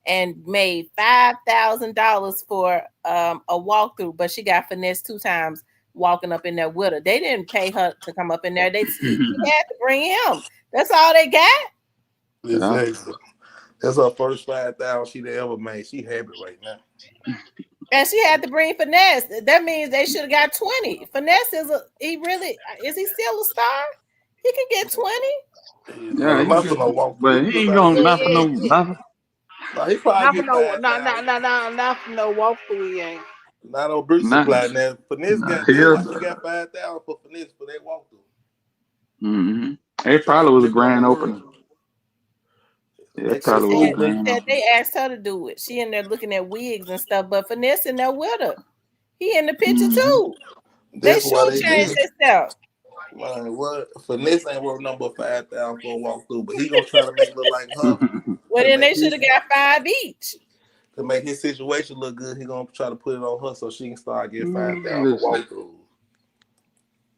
and made $5,000 for a walkthrough, but she got finesse 2 times walking up in there with her. They didn't pay her to come up in there. She had to bring him. That's all they got. Yeah. Exactly. That's her first 5,000 she ever made. She happy right now. And she had to bring finesse. That means they should have got 20. Finesse is is he still a star? He can get 20. Yeah, he Not for get, no walkthrough. but He he could ain't probably gonna get not for no 5. nothing. No, he probably not for get no 5,000. not for no walkthrough. He ain't. Not on Bruce Nothing. Supply now. Finesse Nah, got that. here. Why she got 5,000 for finesse for that walkthrough? Mm-hmm. She It trying to probably was a flip it on the grand world. opening. Yeah, it Make her probably was a food She look. grand said opening. they asked her to do it. She in there looking at wigs and stuff, but finesse in there with her. He in the picture Mm-hmm. too. They That's why should they change did. themselves. Man, what? Finesse ain't worth number 5,000 for a walkthrough, but he gonna try to make it look like her Well, to then make they should his have got 5 each. situation look good. He gonna try to put it on her so she can start getting Man, 5,000 for listen, walkthroughs.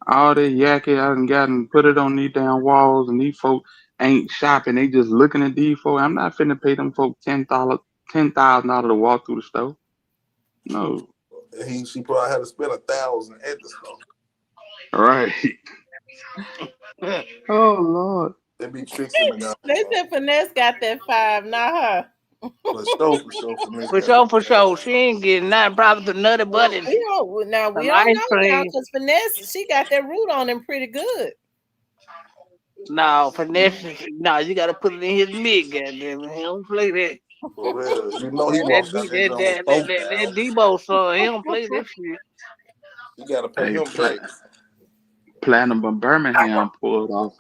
all that yakky I done gotten put it on these damn walls, and these folk ain't shopping. They just looking at these folk. I'm not finna pay them folk $10,000 to walk through the store. No. She probably had to spend 1,000 at the store. All right. Oh Lord. They be tricks in the guy. They said finesse got that 5, not her. For sure, Finesse For got sure, that for 5. sure. She ain't getting nothing. Probably the nutty buddies, We some don't ice know now cream. because finesse she got that root on him pretty good. No, finesse. No, you gotta put it in his mid. Goddamn it, he don't play that. For real. You know he That walked out that joint with 4,000. Debo son, he don't play that shit. You gotta pay Hey, him back. Platinum of Birmingham pulled off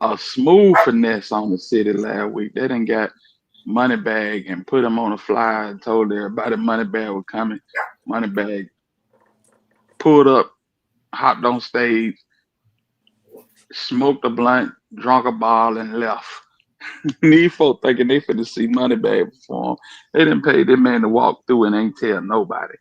a smooth finesse on the city last week. They done got Moneybag and put him on a flyer and told everybody Moneybag was coming. Moneybag pulled up, hopped on stage, smoked a blunt, drunk a ball, and left. These folk thinking they finna see Moneybag perform. They didn't pay that man to walk through and ain't tell nobody.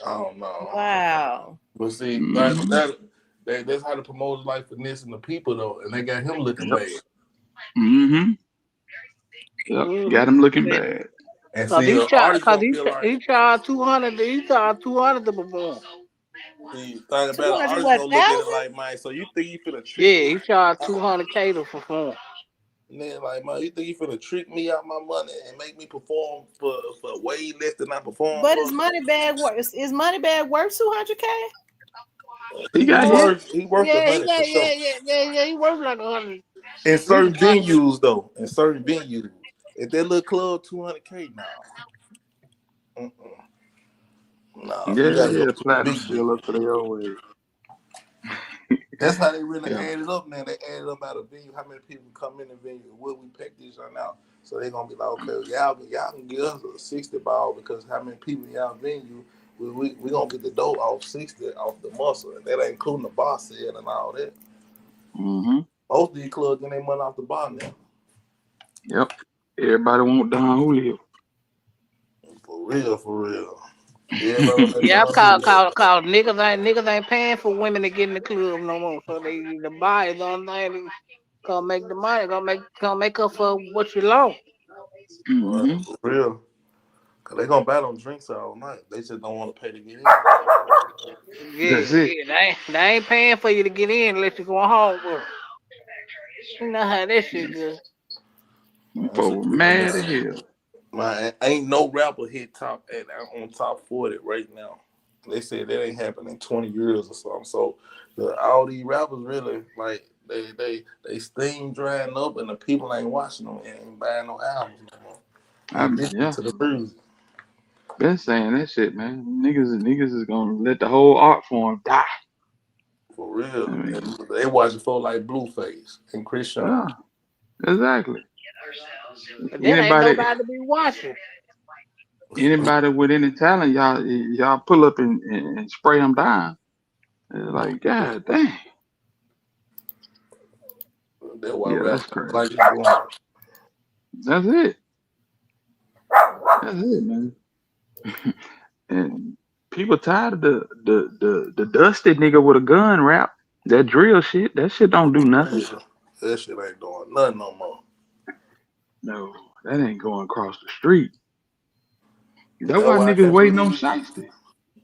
I don't know. Wow. But see, Mm-hmm. that's how the promoters like finessing the people though, and they got him looking Yep. bad. Mm-hmm. Yep. Got him looking Yeah. bad. And see, the artists gonna feel like He charged 200. He charged 200 to perform. the thing about it, 200 artists what gonna look at it thousand? like, man, so you think you finna trick Yeah, me? he charged 200K to perform. And then like, man, you think you finna trick me out my money and make me perform for way less than I perform But for? is Moneybag worth? Is Moneybag worth 200K? He He got hit. worth he worth the Yeah, money for sure. he worth like 100. In At least certain 100. venues though, in certain venues, if that little club 200K now, no, you Yeah, gotta go yeah. to a Platinum big still venue. up to the old way. That's how they really Yeah. add it up, man. They add it up out of venue, how many people come in the venue, what we pack this on out. So they're gonna be like, okay, y'all can give us a 60 ball because how many people in y'all venue, we gonna get the dough off 60 off the muscle. And that ain't including the bar sale and all that. Mm-hmm. Most of these clubs getting their money off the bar now. Yep. Everybody want Don Julio. For real, for real. Everybody on that Yeah, Don Julio. call niggas ain't paying for women to get in the club no more. So they the buy is the only thing that gonna make the money, gonna make up for what you lost. Mm-hmm. For real. Cause they gonna buy them drinks all night. They just don't want to pay to get in. That's it. They ain't paying for you to get in unless you go home with 'em. You know how that shit goes. Them That's a folk different mad as game. hell. Man, ain't no rapper hit on top 40 right now. They said that ain't happened in 20 years or something. So all these rappers really like they steam drying up and the people ain't watching them and ain't buying no albums no more. Ain't listening Yeah. to the music. Been saying that shit, man. Niggas is gonna let the whole art form die. For I real. mean, And they watching for like Blueface and Chris Sean. yeah, exactly. But then ain't Anybody nobody to be watching. anybody with any talent, y'all pull up and spray them down. It's like, God dang. That's why Yeah, rap that's crazy. like it's going. That's it. That's it, man. And people tired of the dusty nigga with a gun rap. That drill shit. That shit don't do nothing. Yeah, that shit ain't doing nothing no more. No, that ain't going across the street. That's That's why why I niggas can't waiting on believe. Shiesty.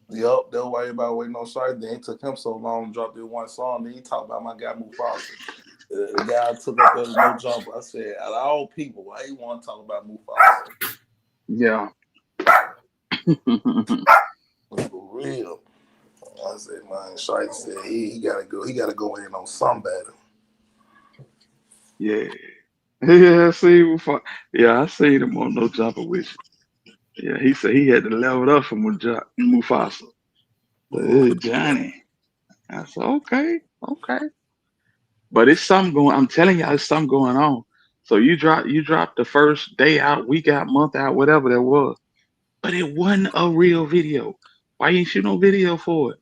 Yup, that's why everybody waiting on Shiesty. Then it took him so long to drop this one song. Then he talked about my guy Mufasa. The guy took up there with no jumper. I said, out of all people, why you want to talk about Mufasa? Yeah. For real. I said, man, Shiesty said he gotta go. He gotta go in on somebody. Yeah. Yeah, I seen him on No Jumper with you. Yeah, he said he had to level it up from Mufasa. But hey, Johnny. I said, okay, okay. But it's something going. I'm telling y'all, it's something going on. So you dropped the first day out, week out, month out, whatever that was. But it wasn't a real video. Why you ain't shoot no video for it?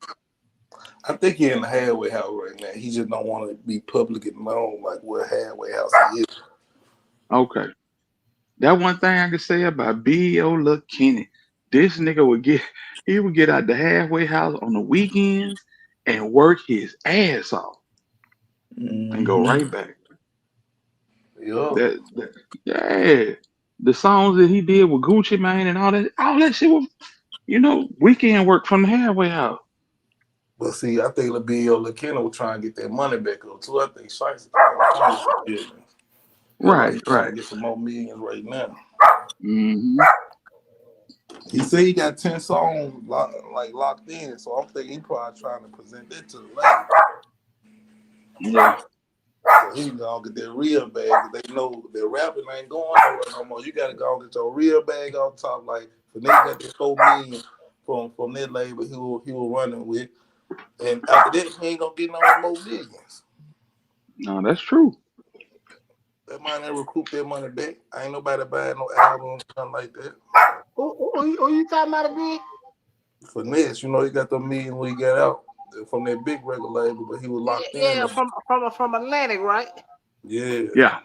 I think he in the halfway house right now. He just don't want to be public and known like what halfway house he is. Okay. That one thing I can say about B.O. Lil Kenny, this nigga would get out the halfway house on the weekends and work his ass off and go Mm-hmm. right back. Yup. That yeah. The songs that he did with Gucci Mane and all that shit was, weekend work from the halfway house. But see, I think LaBio LaKenna was trying to get that money back up too. I think Shiesty trying to get millions. That's why Right, he's trying to right. get some more millions right now. Hmm. He said he got 10 songs locked in, so I'm thinking he probably trying to present that to the label. Yeah. So he gonna get that real bag. They know that rapping ain't going nowhere no more. You gotta go get your real bag on top. Like Finesse got the 4 million from that label he was running with, and after that he ain't gonna get no more millions. No, that's true. That might never recoup that money back. Ain't nobody buying no albums, nothing like that. Who you talking about again? Finesse, he got the million when he got out from that big record label, but he was locked in. Yeah, from Atlantic, right? Yeah. Yeah.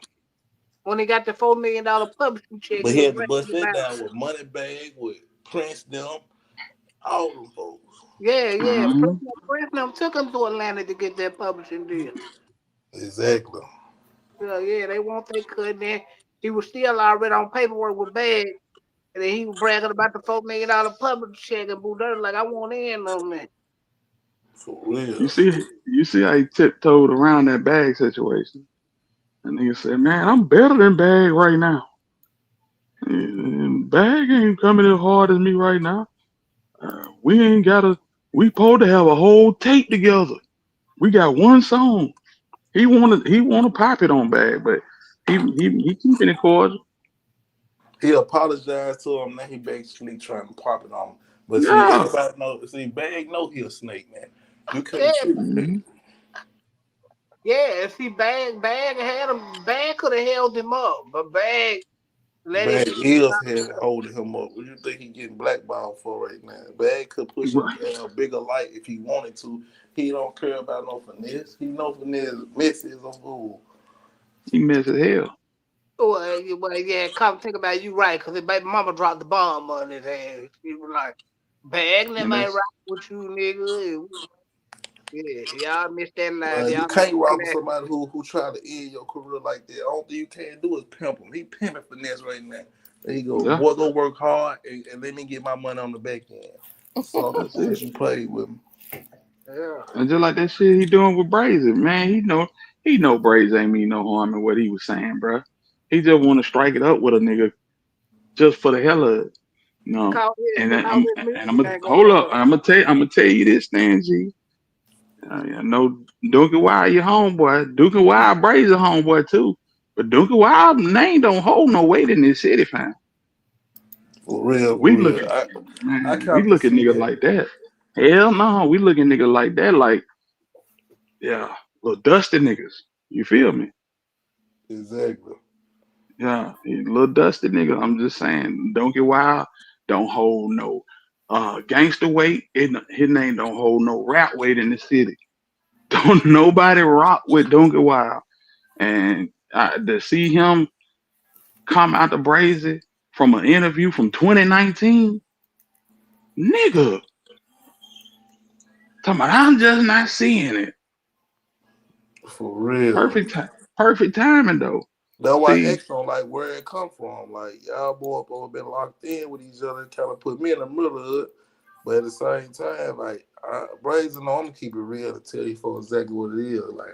When he got the $4 million publishing check, But he he was had to ready bust to that buy. down with Moneybag, with Prince them, all them folks. Yeah. Hmm. Prince them took him to Atlanta to get that publishing deal. Exactly. Yeah, they want their cut. Then he was still already on paperwork with Bag, and then he was bragging about the $4 million publishing check and Boo Dirt like I want in on that. For real. You see how he tiptoed around that Bag situation. And he said, man, I'm better than Bag right now. And Bag ain't coming as hard as me right now. We ain't we supposed to have a whole tape together. We got one song. He wanna pop it on Bag, but he keeping it cordial. He apologized to him. Now he basically trying to pop it on him. But see, Yeah. everybody know. See, Bag know he a snake, man. You Yeah, can't trick Mhm. Bag. yeah. See, Bag had him. Bag could have held him up, but Bag let Bag it. is holding him up. What do you think he getting blackballed for right now? Bag could push a bigger light if he wanted to. He don't care about no finesse. He know finesse messy as a fool. He mess as hell. Well, yeah. Come think about it, you right, because his baby mama dropped the bomb on his head. She was like, Bag And never ain't that's right with you, nigga. Yeah, y'all missed that line. You Y'all missed can't rock with that. somebody who try to end your career like that. All thing you can't do is pimp him. He pimping finesse right now. There you go. yeah, Boy, go work hard and let me get my money on the back end. So that's since it. you played with him. Yeah. And just like that shit he doing with Brazy, man, he know Brazy ain't mean no harm in what he was saying, bro. He just want to strike it up with a nigga just for the hell of it, And then Because his I'm music gonna ain't gonna hold go up. up. I'm gonna tell you this, Stan G. I know Dookie Wild your homeboy. Dookie Wild Brazy homeboy too. But Dookie Wild name don't hold no weight in this city, fam. For real, for We look real. at I man, we kind of look at see niggas that. like that. Hell no, we look at niggas like that, like yeah, little dusty niggas. You feel me? Exactly. Yeah, he little dusty nigga. I'm just saying, don't get wild. Don't hold no gangster weight. His name don't hold no rap weight in the city. Don't nobody rock with Don't Get Wild. And to see him come out the brazy from an interview from 2019, nigga, talking about I'm just not seeing it. For real. Perfect timing though. That's why I See, asked on like where it come from. Like y'all boy supposed to been locked in with each other, kind of put me in the middle of it. But at the same time, like Brazen, I'm gonna keep it real to tell you for exactly what it is. Like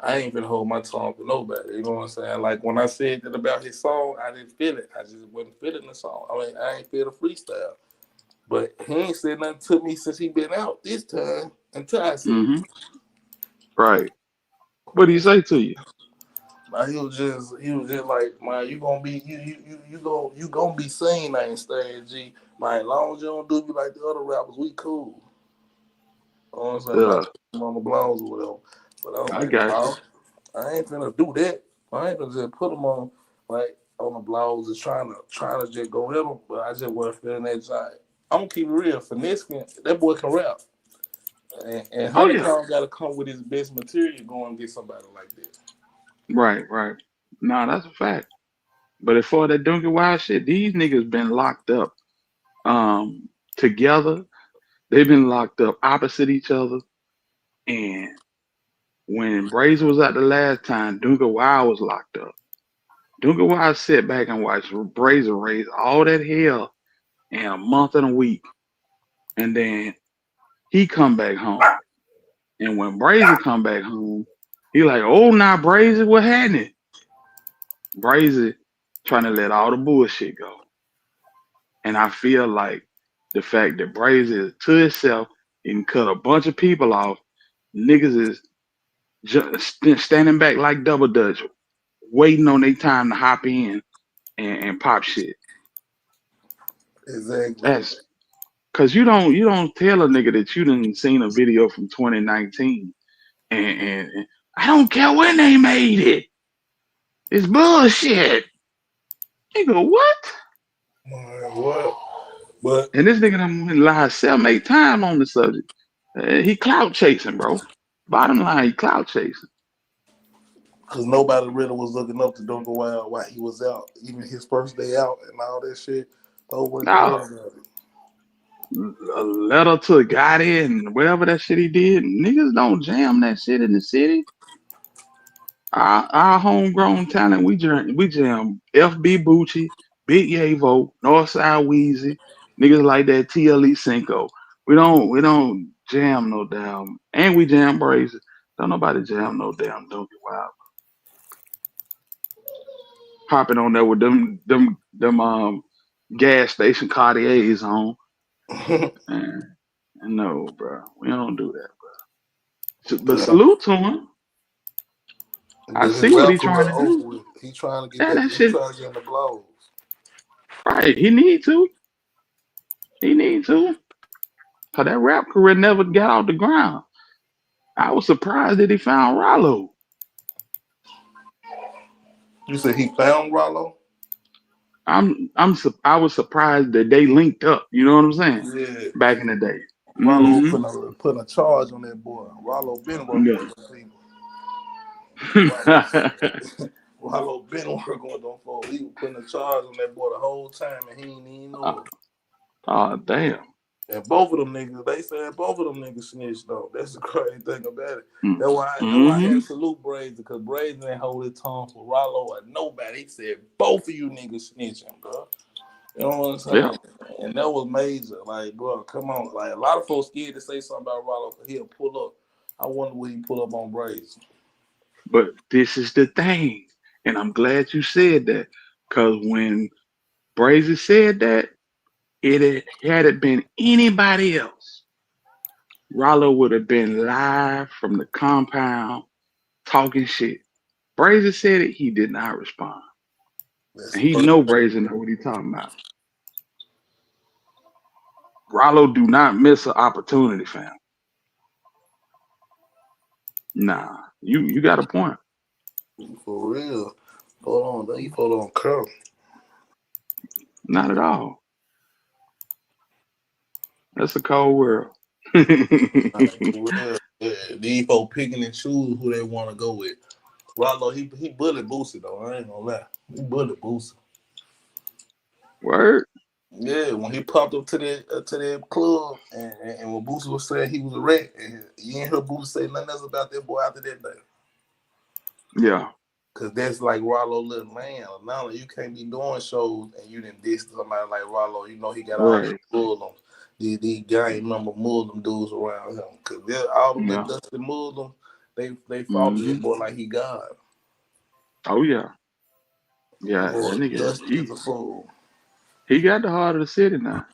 I ain't gonna hold my tongue for nobody. You know what I'm saying? Like when I said that about his song, I didn't feel it. I just wasn't feeling the song. I mean, I ain't feel the freestyle. But he ain't said nothing to me since he been out this time until I said it. Right. What did he say to you? He was just like, man, you gonna be you gonna be seen, I ain't staying G. Man, as long as you don't do me like the other rappers, we cool. You know what I'm saying? Yeah, Not on the blogs or whatever. But I was I like, got you. no, I ain't finna do that. I ain't gonna just put them on like on the blogs and trying to just go hit them. But I just wasn't feeling that side. I'm gonna keep it real. Finesse that boy can rap. And Oh Hunter yeah. Kong gotta come with his best material go and get somebody like that. Right. Nah, that's a fact. But as far as that Duncan Wild shit, these niggas been locked up together. They've been locked up opposite each other. And when Brazy was out the last time, Duncan Wild was locked up. Duncan Wild sat back and watched Brazy raise all that hell in a month and a week. And then he come back home. And when Brazy come back home, he like, oh, now Brazy, what happened? Brazy trying to let all the bullshit go. And I feel like the fact that Brazy is to itself, he can cut a bunch of people off. Niggas is just standing back like double dutch, waiting on their time to hop in and pop shit. Exactly. That's because you don't tell a nigga that you done seen a video from 2019 and I don't care when they made it. It's bullshit. Nigga, what? What? But And this nigga done lied 7, 8 times on the subject. He clout chasing, bro. Bottom line, he clout chasing. because nobody really was looking up to Duncan Wild while he was out, even his first day out and all that shit. Nobody cared No, about it. a letter to a guy there and whatever that shit he did. Niggas don't jam that shit in the city. Our homegrown talent, we jam FB Bucci, Big Yavo, Northside Wheezy, niggas like that TLE Cinco. We don't jam no damn, and we jam Brazy. Don't nobody jam no damn Donkey Wild. Hopping on there with them gas station Cartiers on. And no, bro, we don't do that, bro. But Yeah. salute to him. I But his see what rap he's trying career to over do. with. He trying to get Yeah, back. that He shit trying to get in the blows. right. He need to. He need to. Cause that rap career never got off the ground. I was surprised that he found Rollo. You said he found Rollo? I was surprised that they linked up. You know what I'm saying? Yeah. Back in the day. Rollo Mm-hmm. putting a charge on that boy. Rollo been working Yeah. with them people. Rollo, Rollo been working with them folks. He was putting a charge on that boy the whole time and he ain't even know oh, it. oh, damn. And both of them niggas, they said both of them niggas snitched though. That's the crazy thing about it. That's why I Mm-hmm. had to salute Brazen because Brazen didn't hold his tongue for Rollo or nobody. He said both of you niggas snitching, bro. You know what I'm Yeah. saying? And that was major. Like, bro, come on. Like, a lot of folks scared to say something about Rollo because he'll pull up. I wonder what he pull up on Brazen. But this is the thing, and I'm glad you said that, cause when Brazy said that, had it been anybody else, Rollo would have been live from the compound talking shit. Brazy said it, he did not respond. That's And the he first know thing. Brazy know what he talking about. Rollo do not miss an opportunity, fam. Nah, you got a point. For real. Hold on. You hold on, Curl. Not at all. That's a cold world. Like, for real. Yeah, these folks picking and choosing who they want to go with. Rollo, he bullied Boosie though. I ain't gonna lie. He bullied Boosie. Word. Yeah, when he popped up to the club, and when Boosie was saying he was a rat, and you ain't heard Boosie say nothing else about that boy after that day. Yeah. Cause that's like Rollo little man. Now you can't be doing shows and you didn't diss somebody like Rollo. You know he got all these Right. Muslims, these gang member Muslim dudes around him. Cause all them Yeah. dusty Muslims, they follow Mm-hmm. this boy like he God. Oh yeah. Yeah. Boy, That nigga. dusty as a fool. He got the heart of the city now.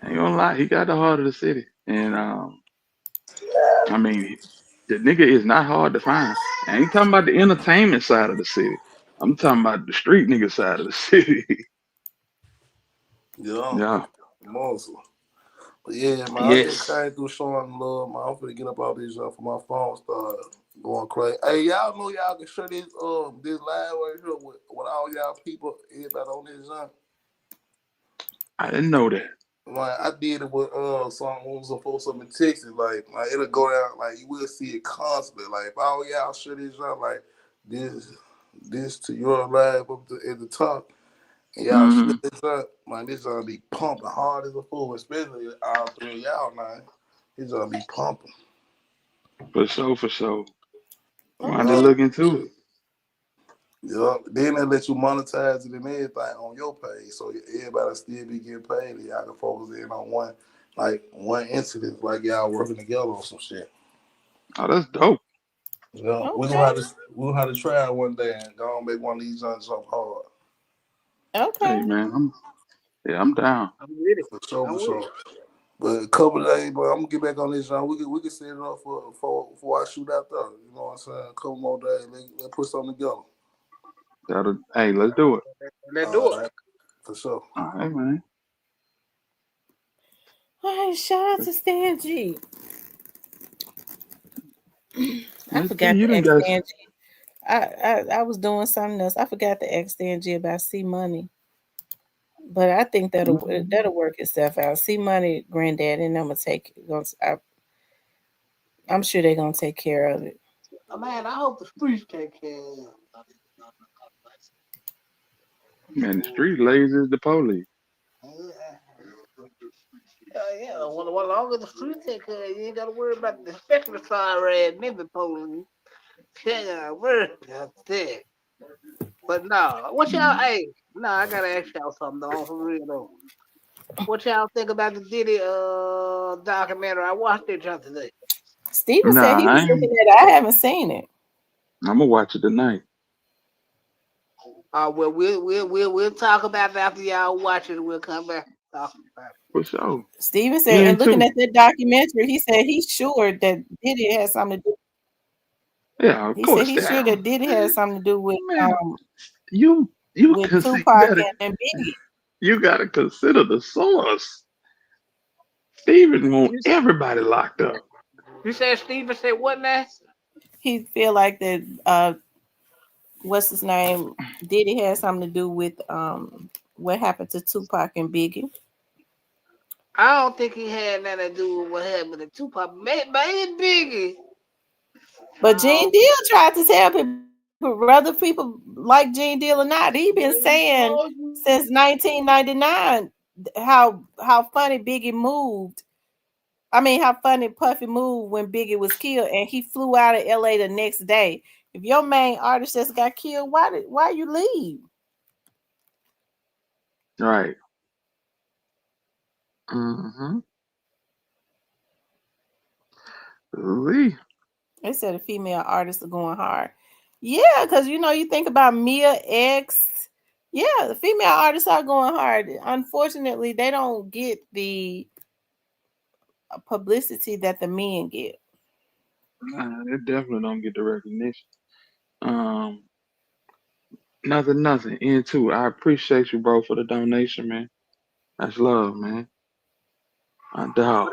Ain't gonna lie. He got the heart of the city, and I mean, the nigga is not hard to find. I ain't talking about the entertainment side of the city. I'm talking about the street nigga side of the city. Yeah, Yeah. muscle. But yeah, man, I just Yes. came through showing love, man. I'm finna get up all these for my phone start going crazy. Hey, y'all know y'all can share this this live right here with all y'all people, everybody on this jump. I didn't know that. Like I did it with some folks up in Texas. Like it'll go down. Like you will see it constantly. Like if all y'all share this jump, like this to your live up at the top. And y'all share Mm-hmm. this up, man. This gonna be pumping hard as a fool, especially all three of y'all, man. It's gonna be pumping. For sure. For sure. I'm about to Yeah. look into it. Yeah, then they let you monetize it and everything on your page, so everybody still be getting paid. And y'all can focus in on one incident, like y'all working together on some shit. Oh, that's dope. Yeah, Okay. we gonna have to try it one day and go and make one of these jumps up hard. Hey Okay. man, I'm down. I'm with it. For sure, I'm for with it. sure. But a couple of days, but I'm gonna get back on this jump. We can set it up for I shoot out there. You know what I'm saying? A couple more days, let's put something together. Hey, let's do it. Let's do All it. right, for sure. All right, man. All right, shout out to Stan G. I Let's see. forgot You to done ask got. Stan G. I was doing something else. I forgot to ask Stan G about C Money. But I think that'll work itself out. See money, granddad, and I'm gonna take. I'm sure they're gonna take care of it. Oh, man, I hope the streets take care of it. Man, the street lazy as the police. Yeah. Well, long as the streets take care of it, you ain't gotta worry about the especially sorry ass nigga police. Yeah, worry about that. But no, what y'all? Hey, no, I gotta ask y'all something though. For real though, what y'all think about the Diddy documentary? I watched it just today. Steven said Nah, he I was ain't. looking at it. I haven't seen it. I'm gonna watch it tonight. Well, we'll talk about it after y'all watch it. We'll come back and talk about it. For sure. Steven said, Me and looking too. at that documentary, he said he's sure that Diddy has something to do. Yeah, of He said course he's sure that. that Diddy has something to do Man, you with can see. You Tupac gotta and Biggie. you gotta consider the source. Steven want You, everybody locked up. you said Steven said what now? He feel like that. What's his name? Diddy has something to do with what happened to Tupac and Biggie. I don't think he had nothing to do with what happened to Tupac. Maybe Biggie. But Gene Deal tried to tell people, whether people like Gene Deal or not, he been saying since 1999 how funny Biggie moved. I mean, how funny Puffy moved when Biggie was killed, and he flew out of LA the next day. If your main artist just got killed, why you leave? Right. Mm-hmm. Lee. They said the female artists are going hard. Yeah, because you think about Mia X. Yeah, the female artists are going hard. Unfortunately, they don't get the publicity that the men get. Nah, they definitely don't get the recognition. Um, nothing. N2, I appreciate you, bro, for the donation, man. That's love, man. I But doubt.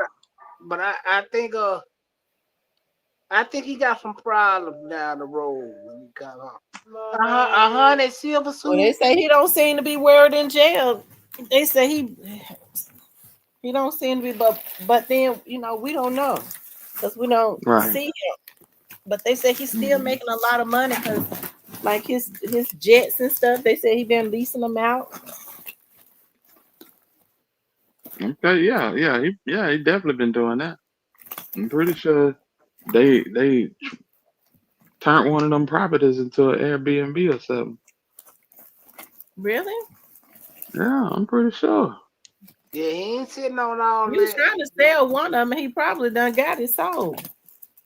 I think he got some problems down the road when he got off. A hundred silver Well, they suit. say he don't seem to be worried in jail. They say he don't seem to be, but then we don't know because we don't Right. see him. But they say he's still making a lot of money because, like his jets and stuff, they say he been leasing them out. Okay, he definitely been doing that. I'm pretty sure they turned one of them properties into an Airbnb or something. Really? Yeah, I'm pretty sure. Yeah, he ain't sitting on all He was that. trying to sell one of them. He probably done got it sold.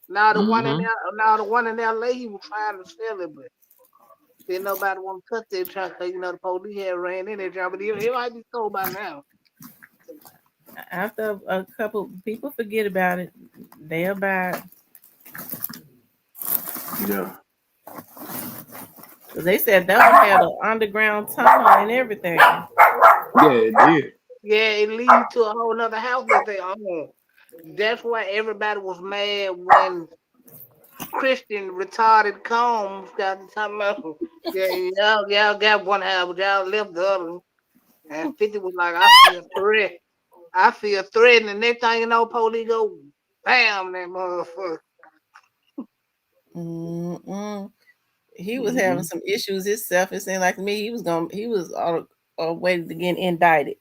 Now the one in Mm-hmm. the one in LA, he was trying to sell it, but didn't nobody want to touch that truck because the police had ran in that truck, but it might be sold by now. After a couple people forget about it, they'll buy it. Yeah. Cause they said that one had an underground tunnel and everything. Yeah, it did. Yeah, it leads to a whole nother house that they own. That's why everybody was mad when Christian retarded Combs got to talking about, y'all got one house, but y'all left the other one. And 50 was like, I feel threat. I feel threatened. And next thing you know, police go, bam, that motherfucker. Mm-mm. He was Mm-hmm. having some issues himself. It seemed like to me he was on a way to get indicted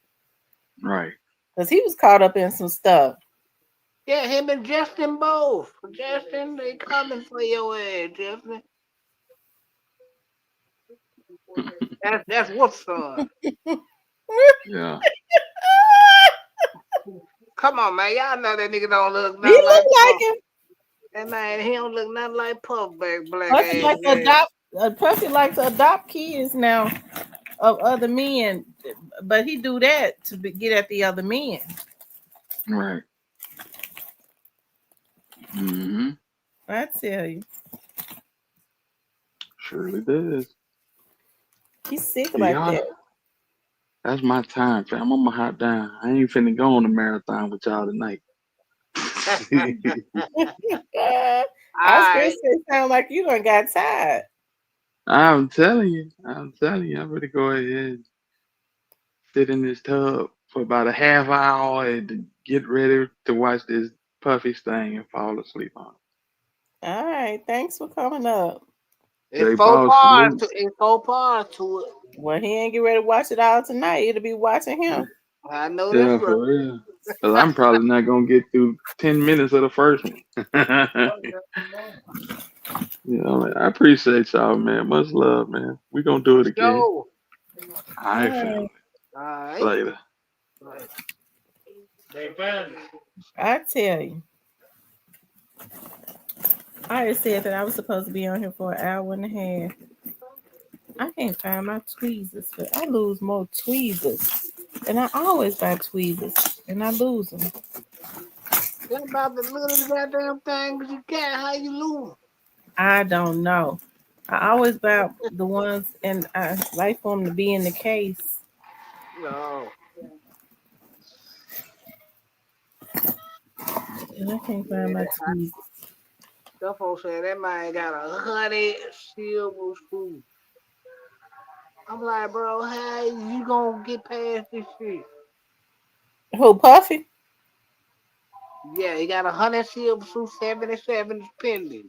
Right. because he was caught up in some stuff. Yeah, him and Justin both. Justin, they coming for your ass, Justin. That's what's son. Yeah. Come on, man. Y'all know that nigga don't look He nothing like looked like Puff. him. That man, he don't look nothing like Puff black Puffy ass. like to adopt. Puffy like to adopt kids now of other men, but he do that to get at the other men. Right. Mm-hmm. I tell you, Surely does. he's sick like Y'all, that. that's my time, fam. I'm gonna hop down. I ain't finna go on a marathon with y'all tonight. I was gonna Alright. say, sound like you done got tired. I'm telling you. I'm gonna go ahead and sit in this tub for about a half hour and to get ready to watch this Puffy thing and fall asleep on All right, thanks for coming up. it. It's They four fall parts asleep. to it's four parts to it. Well, he ain't get ready to watch it all tonight. It'll be watching him. I know that's Yeah, right. for real. Cause I'm probably not gonna get through 10 minutes of the first one. I appreciate y'all, man. Much love, man. We gonna do For it again. sure. All right, All family. right, Alright. Later. They found it. I tell you, I already said that I was supposed to be on here for an hour and a half. I can't find my tweezers, but I lose more tweezers, and I always buy tweezers, and I lose them. What about the little goddamn things you got? How you lose? I don't know. I always buy the ones, and I like for them to be in the case, No. and I can't find my Yeah. tweezers. Some folks say that man got 100 silver spoons. I'm like, bro, how you gonna get past this shit? Who, Puffy? Yeah, he got 100 silver spoons, 77 pending.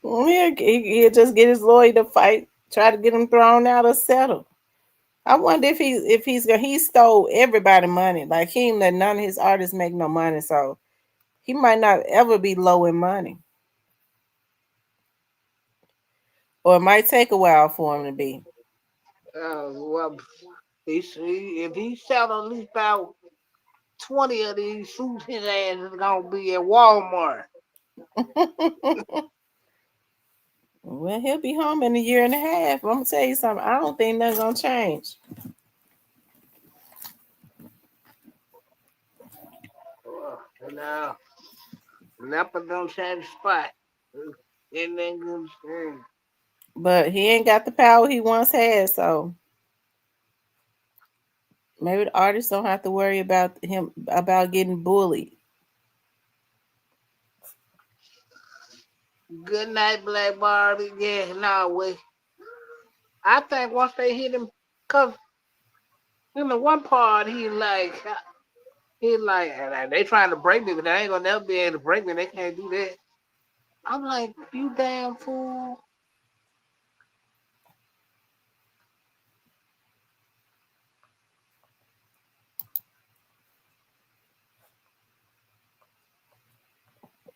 He'll just get his lawyer to fight, try to get him thrown out or settle. I wonder he stole everybody money. Like he ain't let none of his artists make no money, so he might not ever be low in money, or it might take a while for him to be. Well, if he sell at least about 20 of these suits, his ass is gonna be at Walmart. Well, he'll be home in a year and a half. I'm gonna tell you something. I don't think nothing's gonna change. And now, Napa don't change the spot. It ain't gonna change. But he ain't got the power he once had, so maybe the artists don't have to worry about him about getting bullied. Good night, Black Barbie. Yeah, no, wait. I think once they hit him, cause in the one part he like He like, they trying to break me, but they ain't gonna never be able to break me. They can't do that. I'm like, you damn fool.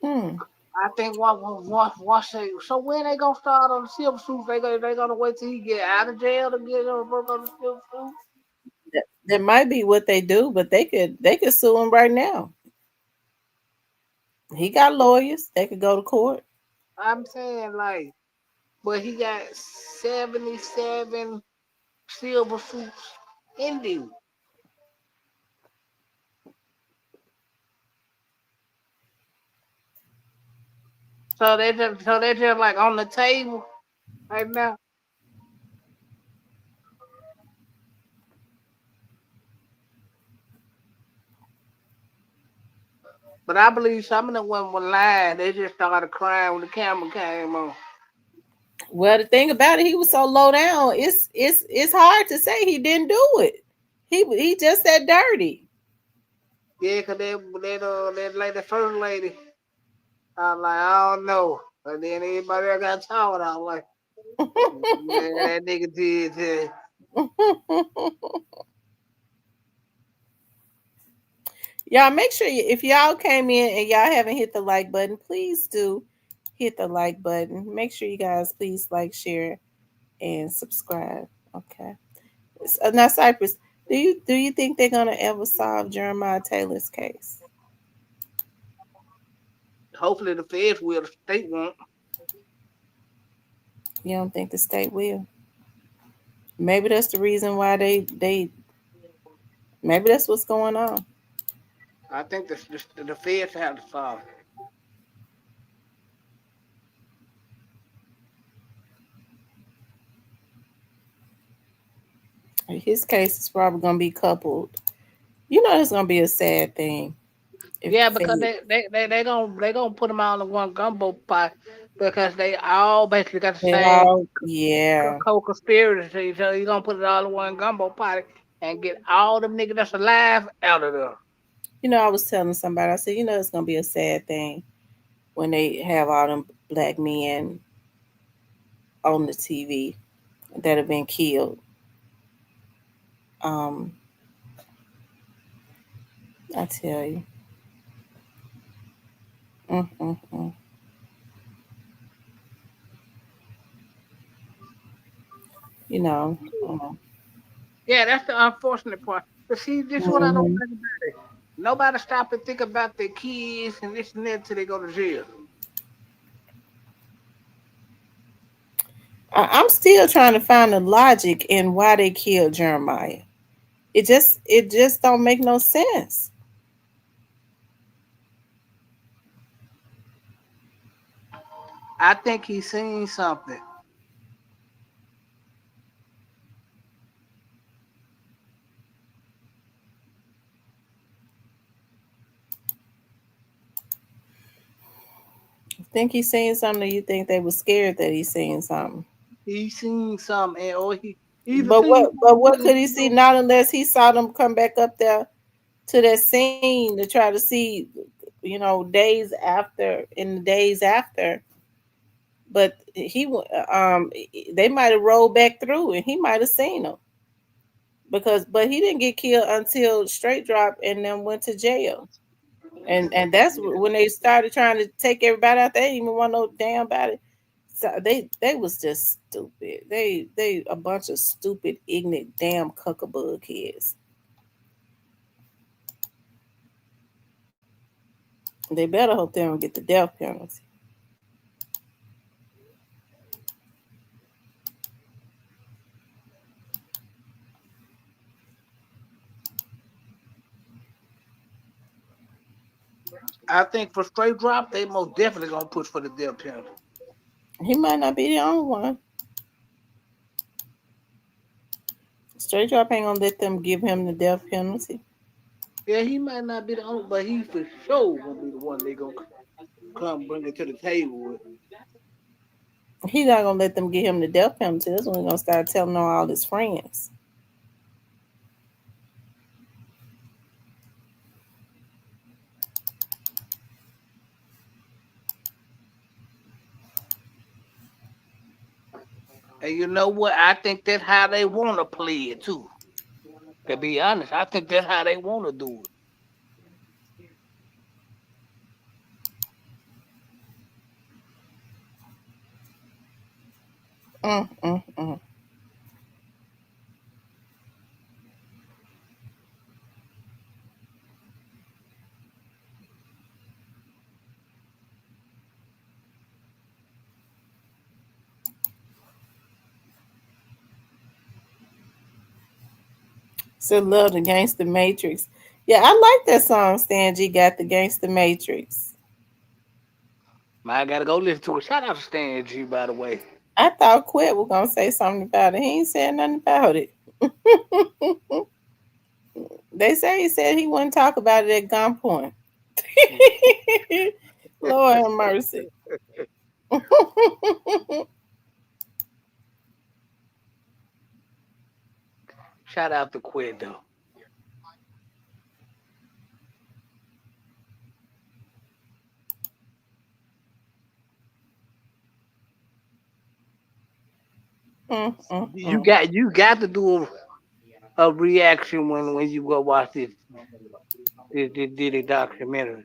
Mm. I think once they, so when they gonna start on the silver suits, they gonna wait till he get out of jail to get on work on the silver suit. That might be what they do, but they could sue him right now. He got lawyers. They could go to court. I'm saying like, but he got 77 silver suits in you. So they just like on the table right now. But I believe some of them women were lying. They just started crying when the camera came on. Well, the thing about it, he was so low down. It's hard to say he didn't do it. He just that dirty. Yeah, cause that lady, the first lady, I was like, I don't know. But then everybody else got told, I was like, man, that nigga did too. Y'all make sure if y'all came in and y'all haven't hit the like button, please do hit the like button. Make sure you guys please like, share, and subscribe. Okay. Now, Cypress, do you think they're gonna ever solve Jeremiah Taylor's case? Hopefully the feds will, the state won't. You don't think the state will? Maybe that's the reason why they maybe that's what's going on. I think the feds have to solve it. His case is probably gonna be coupled. You know, it's gonna be a sad thing if Yeah, the because Fed they gonna put them all in one gumbo pot because they all basically got the they same all yeah. co-conspiracy. So you gonna put it all in one gumbo pot and get all them niggas that's alive out of there. You know, I was telling somebody, I said, you know, it's gonna be a sad thing when they have all them black men on the TV that have been killed. Um, I tell you, mm, mm, mm. You know, Yeah, that's the unfortunate part. But see, this is what I don't mhm. like about it. Nobody stop and think about their kids and this and that till they go to jail. I'm still trying to find the logic in why they killed Jeremiah. It just don't make no sense. I think he's seen something. Think he's seen something, or you think they were scared that he's seen something? He seen something, and or he either But seen what but something what really could he see? Not unless he saw them come back up there to that scene to try to see, days after, in the days after. But they might have rolled back through and he might have seen them, but he didn't get killed until straight drop and then went to jail. And that's when they started trying to take everybody out. They didn't even want no damn body. So they was just stupid. They a bunch of stupid, ignorant, damn cuckabug kids. They better hope they don't get the death penalty. I think for straight drop, they most definitely gonna push for the death penalty. He might not be the only one. Straight drop ain't gonna let them give him the death penalty. Yeah, he might not be the only, but he for sure gonna be the one they gonna come bring it to the table with. He's not gonna let them give him the death penalty. That's when he's gonna start telling on all his friends. And you know what? I think that's how they want to play it too. To be honest, I think that's how they want to do it. Mm, mm, mm. So love the Gangsta Matrix. Yeah, I like that song. Stan G got the Gangsta Matrix. I gotta go listen to it. Shout out to Stan G, by the way. I thought Quet was gonna say something about it. He ain't said nothing about it. They say he said he wouldn't talk about it at gunpoint. Lord have mercy. Shout out to Quid though. Mm, mm, You mm. got you got to do a reaction when you go watch this Diddy documentary.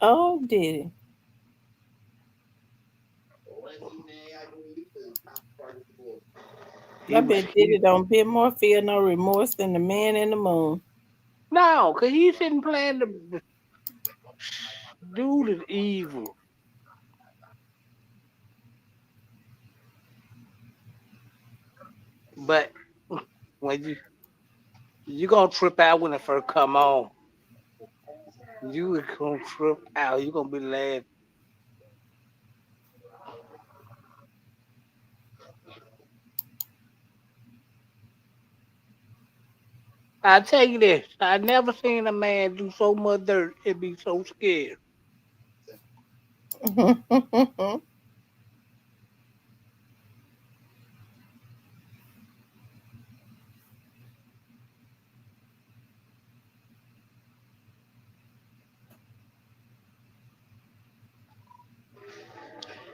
Oh, did he? I He was bet Diddy don't bit more feel no remorse than the man in the moon. no, cause he sitting playing the dude is evil. But when you gonna trip out when it first come on, you gonna trip out. You gonna be laughing. I tell you this, I never seen a man do so much dirt and be so scared.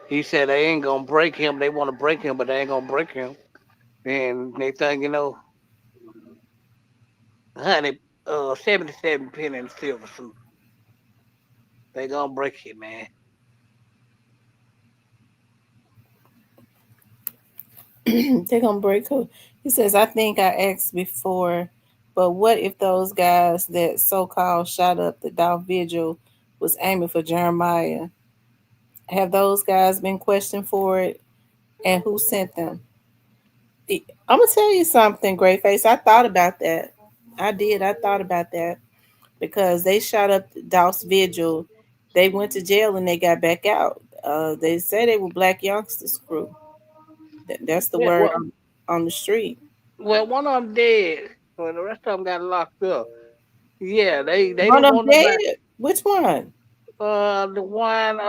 He said they ain't gonna break him. They want to break him, but they ain't gonna break him. And they think, 100, 77 penny in silver suit. They gonna break it, man. They're gonna break who? He says, I think I asked before, but what if those guys that so called shot up the Dolph Vigil was aiming for Jeremiah? Have those guys been questioned for it? And who sent them? I'm gonna tell you something, Greyface. I thought about that. I did. I thought about that because they shot up Dolph's Vigil. They went to jail and they got back out. They say they were Black Youngsters crew. That's the Yeah, word well, on the street. well, one of them dead. Well, the rest of them got locked up. Yeah, they One didn't of them want nobody. dead. Which one? The one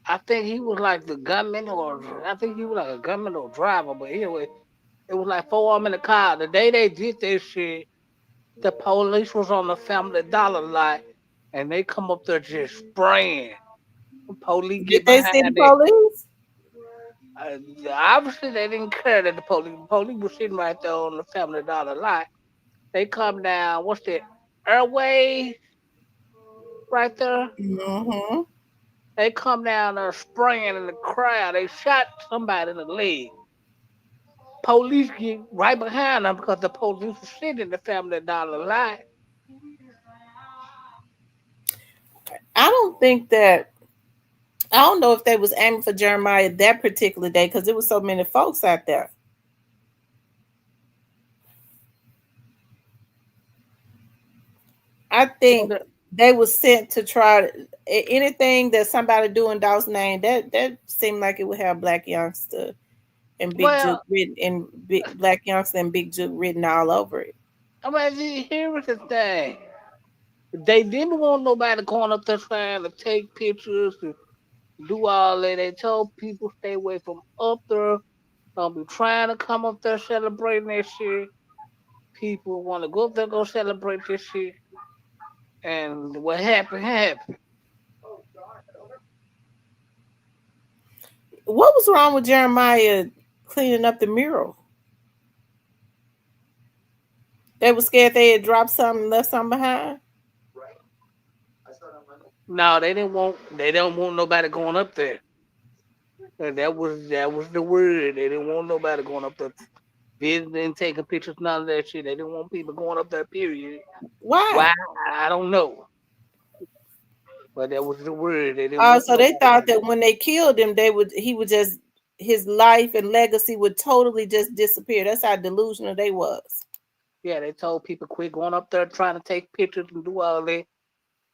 I think he was like the gunman, or I think he was like a gunman or driver. But anyway, it was like four of them in the car. The day they did this shit, the police was on the Family Dollar lot, and they come up there just spraying. The police Did get they see the behind it. police? Uh, Obviously, they didn't care that the police was sitting right there on the Family Dollar lot. They come down. What's that? Airway right there. Mm-hmm. They come down there spraying in the crowd. They shot somebody in the leg. Police get right behind them because the police was sitting in the Family Dollar lot. I don't think that. I don't know if they was aiming for Jeremiah that particular day because there was so many folks out there. I Well, think they was sent to try anything that somebody do in Daw's name. That seemed like it would have Black Youngster and Big Juke well, written and Black Youngster and Big Juke written all over it. I mean, here's the thing. They didn't want nobody going up there trying to take pictures. do all that. They told people stay away from up there. Don't be trying to come up there celebrating that shit. People want to go up there go celebrate this shit. And what happened happened. What was wrong with Jeremiah cleaning up the mural? They were scared they had dropped something, left something behind. No, they don't want nobody going up there. And that was the word. They didn't want nobody going up there visiting, taking pictures, none of that shit. They didn't want people going up there, period. Why? Why? I don't know. But that was the word. They didn't want So they nobody thought going. that when they killed him, he would just his life and legacy would totally just disappear. That's how delusional they was. Yeah, they told people quit going up there trying to take pictures and do all that.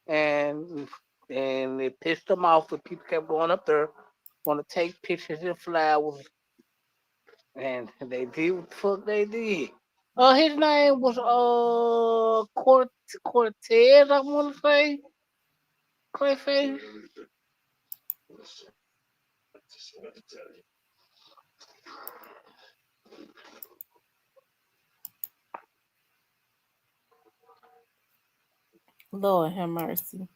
And and it pissed them off that people kept going up there, want to take pictures and flowers. And they did what the fuck they did. His name was Cortez, I want to say. Clayface. Lord have mercy.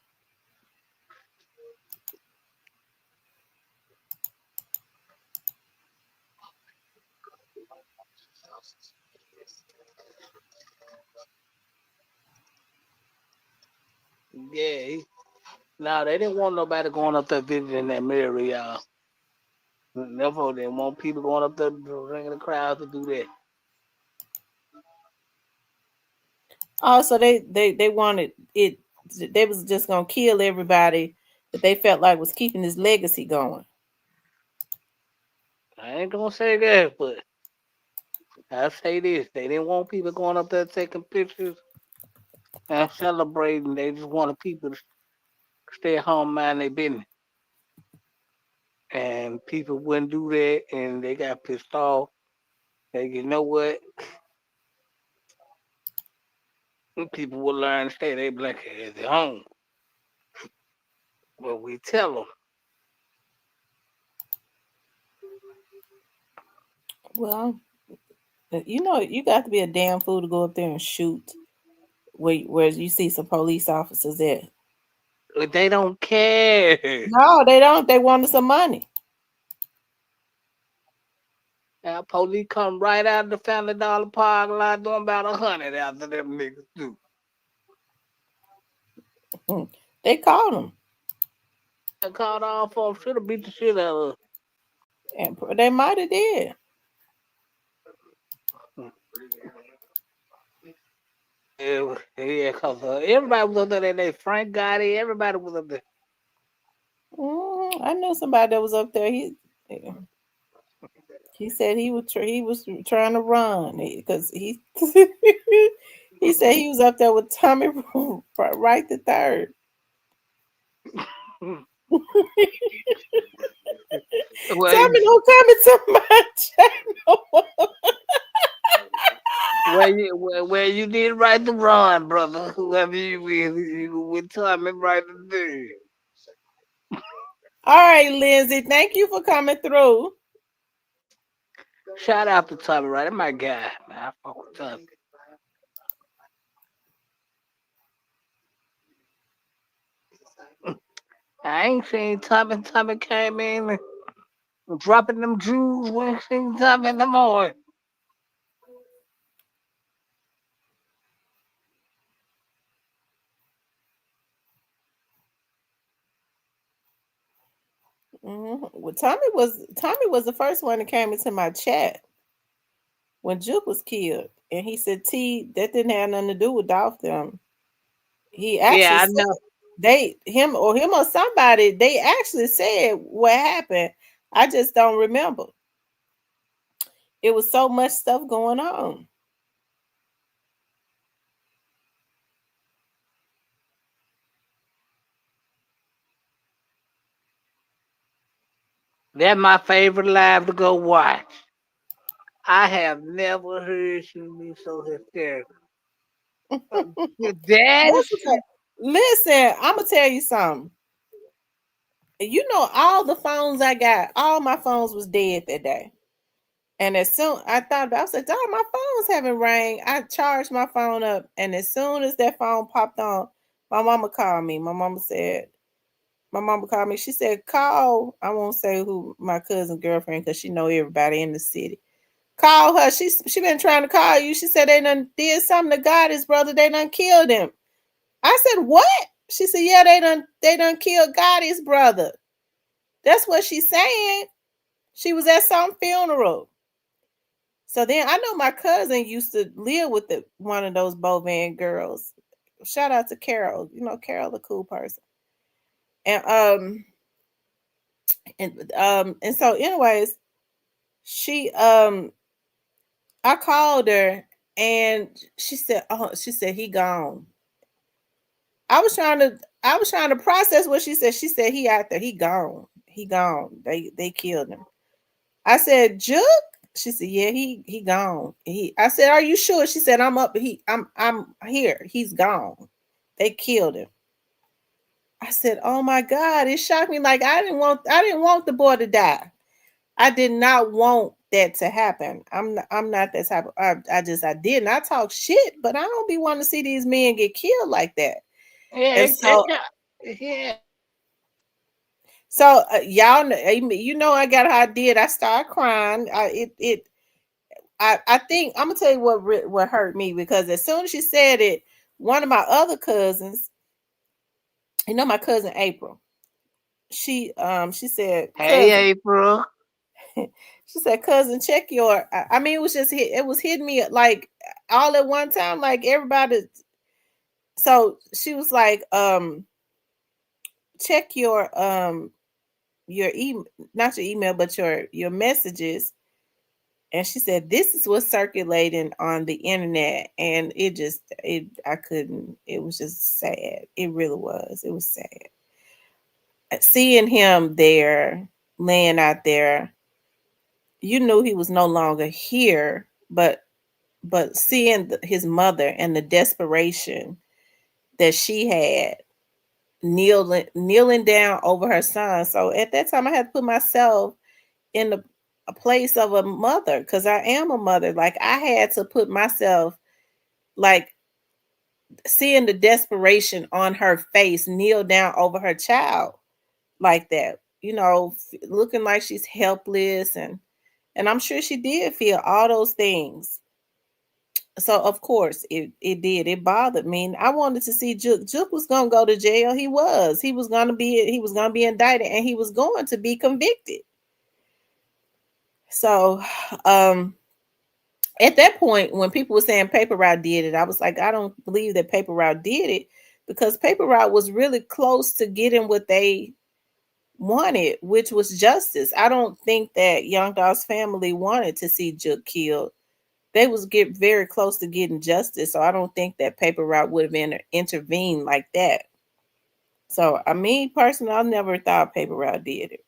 Yeah. Nah, they didn't want nobody going up there visiting that mirror, y'all. Therefore, they want people going up there bringing the crowd to do that. So they wanted it. They was just gonna kill everybody that they felt like was keeping his legacy going. I ain't gonna say that, but I'll say this. They didn't want people going up there taking pictures and celebrating. They just wanted people to stay at home, mind their business. And people wouldn't do that, and they got pissed off. They, you know what? People will learn to stay their black at their home. But we tell them. Well, you got to be a damn fool to go up there and shoot where you see some police officers at. They don't care. No, they don't. They wanted some money. Now, police come right out of the Family Dollar parking lot doing about 100 after them niggas do. They caught him. They called off for them, should have beat the shit out of And they might have did. them. Yeah, because everybody was up there that day. Frank Gotti, everybody was up there. I know somebody that was up there. He said he was trying to run because he he said he was up there with Tommy Wright the third. Well, Tommy don't come into my channel. well, you did right to run, brother. Whoever you with, you with Tommy right to do. All right, Lindsay, thank you for coming through. Shout out to Tommy, right? That's my guy, man. I fuck with Tommy. I ain't seen Tommy. Tommy came in and dropping them jewels. We ain't seen Tommy no more. Well, Tommy was the first one that came into my chat when Juke was killed, and he said, "T, that didn't have nothing to do with Dolph them." He actually Yeah, I said know. him or somebody. They actually said what happened. I just don't remember. It was so much stuff going on. That's my favorite live to go watch. I have never heard you be so hysterical. That Listen, I'm gonna tell you something. you know, all the phones I got, all my phones was dead that day. And as soon I thought about it, I said, "Dog, my phone's haven't rang." I charged my phone up, and as soon as that phone popped on, my mama called me. My mama called me. She said, "Call." I won't say who my cousin girlfriend because she know everybody in the city. Call her. She been trying to call you. She said they done did something to God, his brother. They done killed him. I said, "What?" She said, "Yeah, they done killed God, his brother." That's what she's saying. She was at some funeral. So then I know my cousin used to live with one of those Bovan girls. Shout out to Carol. You know, Carol, the cool person. And and so anyways, she I called her and she said he gone. I was trying to process what she said. She said he out there, he gone. He gone. They killed him. I said, "Juke?" She said, "Yeah, he gone." I said, "Are you sure?" She said, "I'm up. I'm here. He's gone. They killed him." I said, "Oh my God!" It shocked me. Like I didn't want the boy to die. I did not want that to happen. I'm not that type of. I did not talk shit, but I don't be wanting to see these men get killed like that. Yeah, And so yeah. so y'all, you know, I got how I did. I started crying. I think I'm gonna tell you what hurt me because as soon as she said it, one of my other cousins, you know, my cousin April, she said, Hey, "Cousin," April. she said, "Cousin, check your." I mean, it was hitting me like all at one time, like everybody. So she was like, check your email, not your email, but your messages. And she said, "This is what's circulating on the internet." And I couldn't, it was just sad. It really was. It was sad. Seeing him there, laying out there, you knew he was no longer here, but seeing his mother and the desperation that she had kneeling down over her son. So at that time, I had to put myself in a place of a mother because I am a mother. Like I had to put myself, like seeing the desperation on her face, kneel down over her child like that, you know, looking like she's helpless, and I'm sure she did feel all those things. So of course it bothered me. I wanted to see Juke. Juke was gonna go to jail. He was gonna be indicted and he was going to be convicted. So at that point, when people were saying Paper Route did it, I was like, I don't believe that Paper Route did it because Paper Route was really close to getting what they wanted, which was justice. I don't think that Young Dog's family wanted to see Juke killed. They was get very close to getting justice, so I don't think that Paper Route would have intervened like that. So, I mean, personally, I never thought Paper Route did it.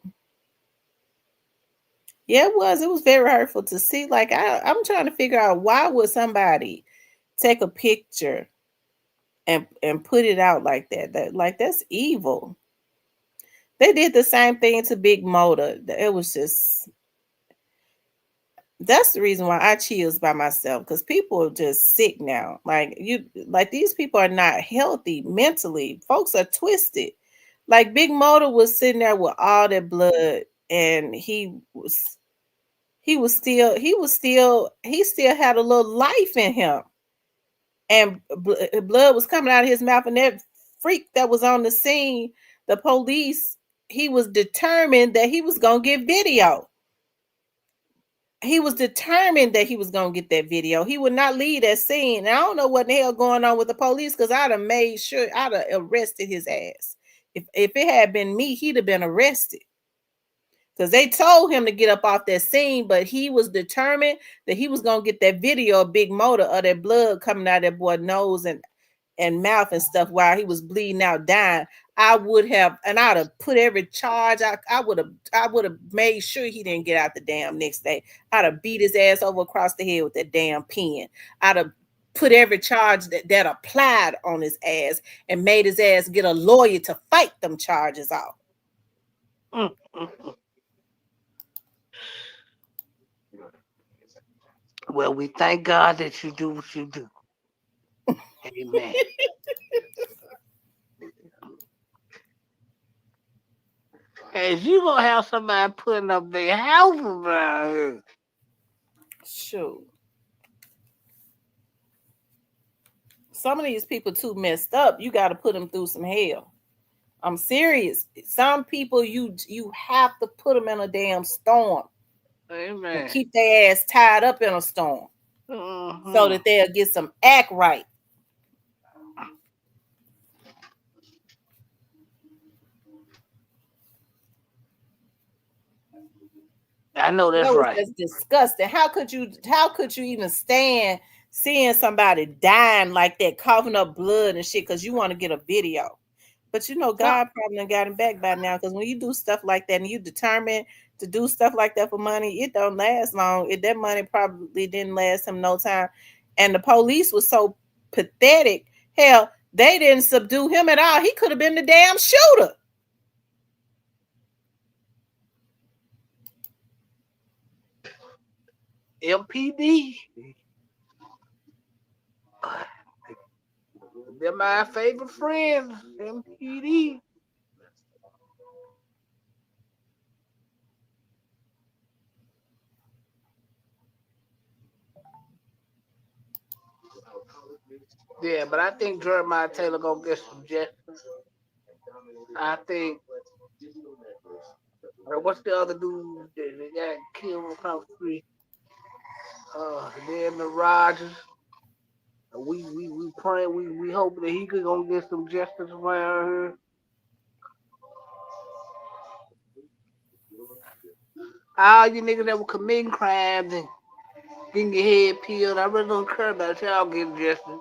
Yeah, it was. It was very hurtful to see. Like I'm trying to figure out why would somebody take a picture and put it out like that. That's evil. They did the same thing to Big Motor. It was just that's the reason why I chills by myself because people are just sick now. Like these people are not healthy mentally. Folks are twisted. Like Big Motor was sitting there with all that blood, and he still had a little life in him, and blood was coming out of his mouth. And that freak that was on the scene, the police, he was determined that he was gonna get video. He was determined that he was gonna get that video. He would not leave that scene. And I don't know what the hell going on with the police because I'd have made sure I'd have arrested his ass. If it had been me, he'd have been arrested. Because they told him to get up off that scene, but he was determined that he was gonna get that video of Big Motor of that blood coming out of that boy's nose and mouth and stuff while he was bleeding out, dying. I would have, and I'd have put every charge. I would have made sure he didn't get out the damn next day. I'd have beat his ass over across the head with that damn pen. I'd have put every charge that applied on his ass and made his ass get a lawyer to fight them charges off. Well, we thank God that you do what you do. Amen. And you gonna have somebody putting up their house around here. Sure. Some of these people too messed up. You got to put them through some hell. I'm serious. Some people you have to put them in a damn storm and Amen. keep their ass tied up in a storm so that they'll get some act right. I know that's That was right. just disgusting. How could you even stand seeing somebody dying like that, coughing up blood and shit because you want to get a video? But you know, God probably done got him back by now, because when you do stuff like that and you determined to do stuff like that for money, it don't last long. That money probably didn't last him no time. And the police was so pathetic. Hell, they didn't subdue him at all. He could have been the damn shooter. MPD. They're my favorite friends. MPD. Yeah, but I think Jeremiah Taylor gonna get some justice. I think. What's the other dude that got killed across the street? Damon Rogers. We praying. We hope that he could gonna get some justice around here. All you niggas that were committing crimes and getting your head peeled, I really don't care about y'all getting justice.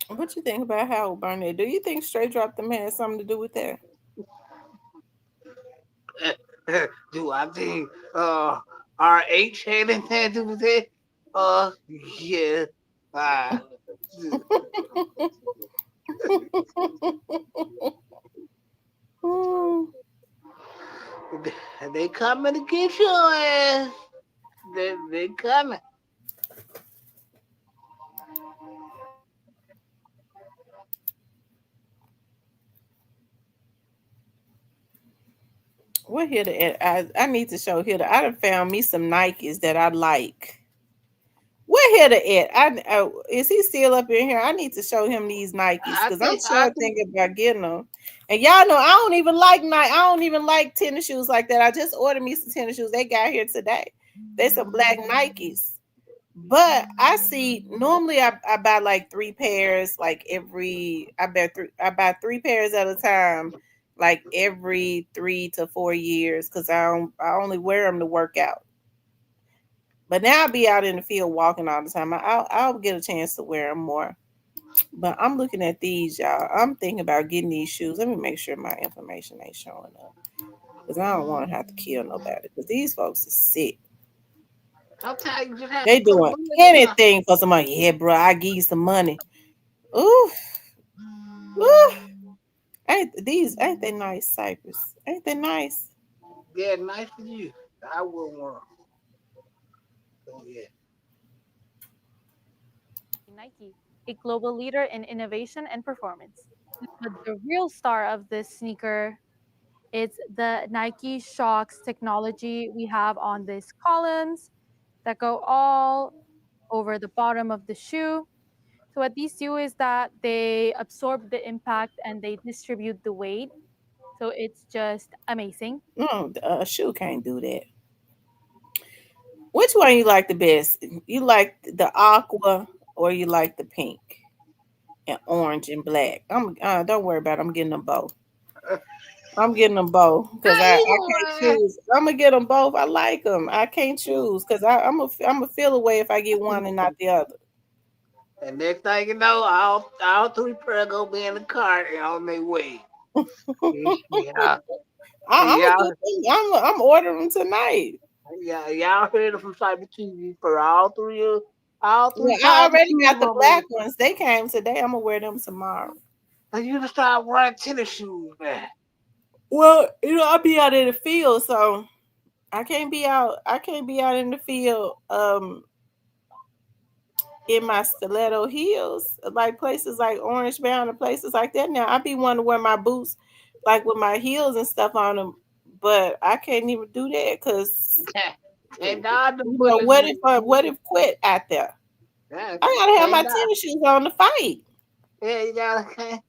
What you think about Howard Barnett? Do you think Straight Drop them had something to do with that? Do I think RH had anything to do with it? Yeah. Uh, they coming to get your ass. They coming. What here to I need to show here. I done found me some Nikes that I like. Where here to is he still up in here? I need to show him these Nikes because I'm I sure think thinking about getting them. And y'all know I don't even like Nike. I don't even like tennis shoes like that. I just ordered me some tennis shoes. They got here today. They some black Nikes. But I see normally I buy like 3 pairs like I buy 3 pairs at a time like every 3 to 4 years because I only wear them to work out. But now I'll be out in the field walking all the time. I'll get a chance to wear them more. But I'm looking at these, y'all. I'm thinking about getting these shoes. Let me make sure my information ain't showing up because I don't want to have to kill nobody because these folks are sick. sometimes you just have to They put a doing bullet in them. anything for some money. Yeah, bro, I give you some money. Ooh, ooh. Ain't they nice, Cypress? Ain't they nice? Yeah, nice for you. I wouldn't want 'em. So, yeah. Nike, a global leader in innovation and performance. But the real star of this sneaker, it's the Nike Shocks technology we have on these columns that go all over the bottom of the shoe. So what these do is that they absorb the impact and they distribute the weight. So it's just amazing. No, a shoe can't do that. Which one you like the best? You like the aqua or you like the pink and orange and black? Don't worry about it. I'm getting them both. I'm getting them both because I can't choose. I'm gonna get them both. I like them. I can't choose because I'm a feel away if I get one and not the other. And next thing you know, all 3 pair gonna be in the cart and on their way. Yeah, I'm gonna y'all, get them. I'm ordering them tonight. yeah, y'all heard it from Cyber TV for all All three Well, I times already got the shoes black ones. They came today. I'm gonna wear them tomorrow. and you just start wearing tennis shoes, man. Well, I'll be out in the field, so I can't be out. I can't be out in the field. In my stiletto heels, like places like Orange Bound and places like that. Now I be wanting to wear my boots, like with my heels and stuff on them, but I can't even do that because And all the what bullets. if quit out there? Yeah, I gotta have my can't die. tennis shoes on to fight. Yeah, you gotta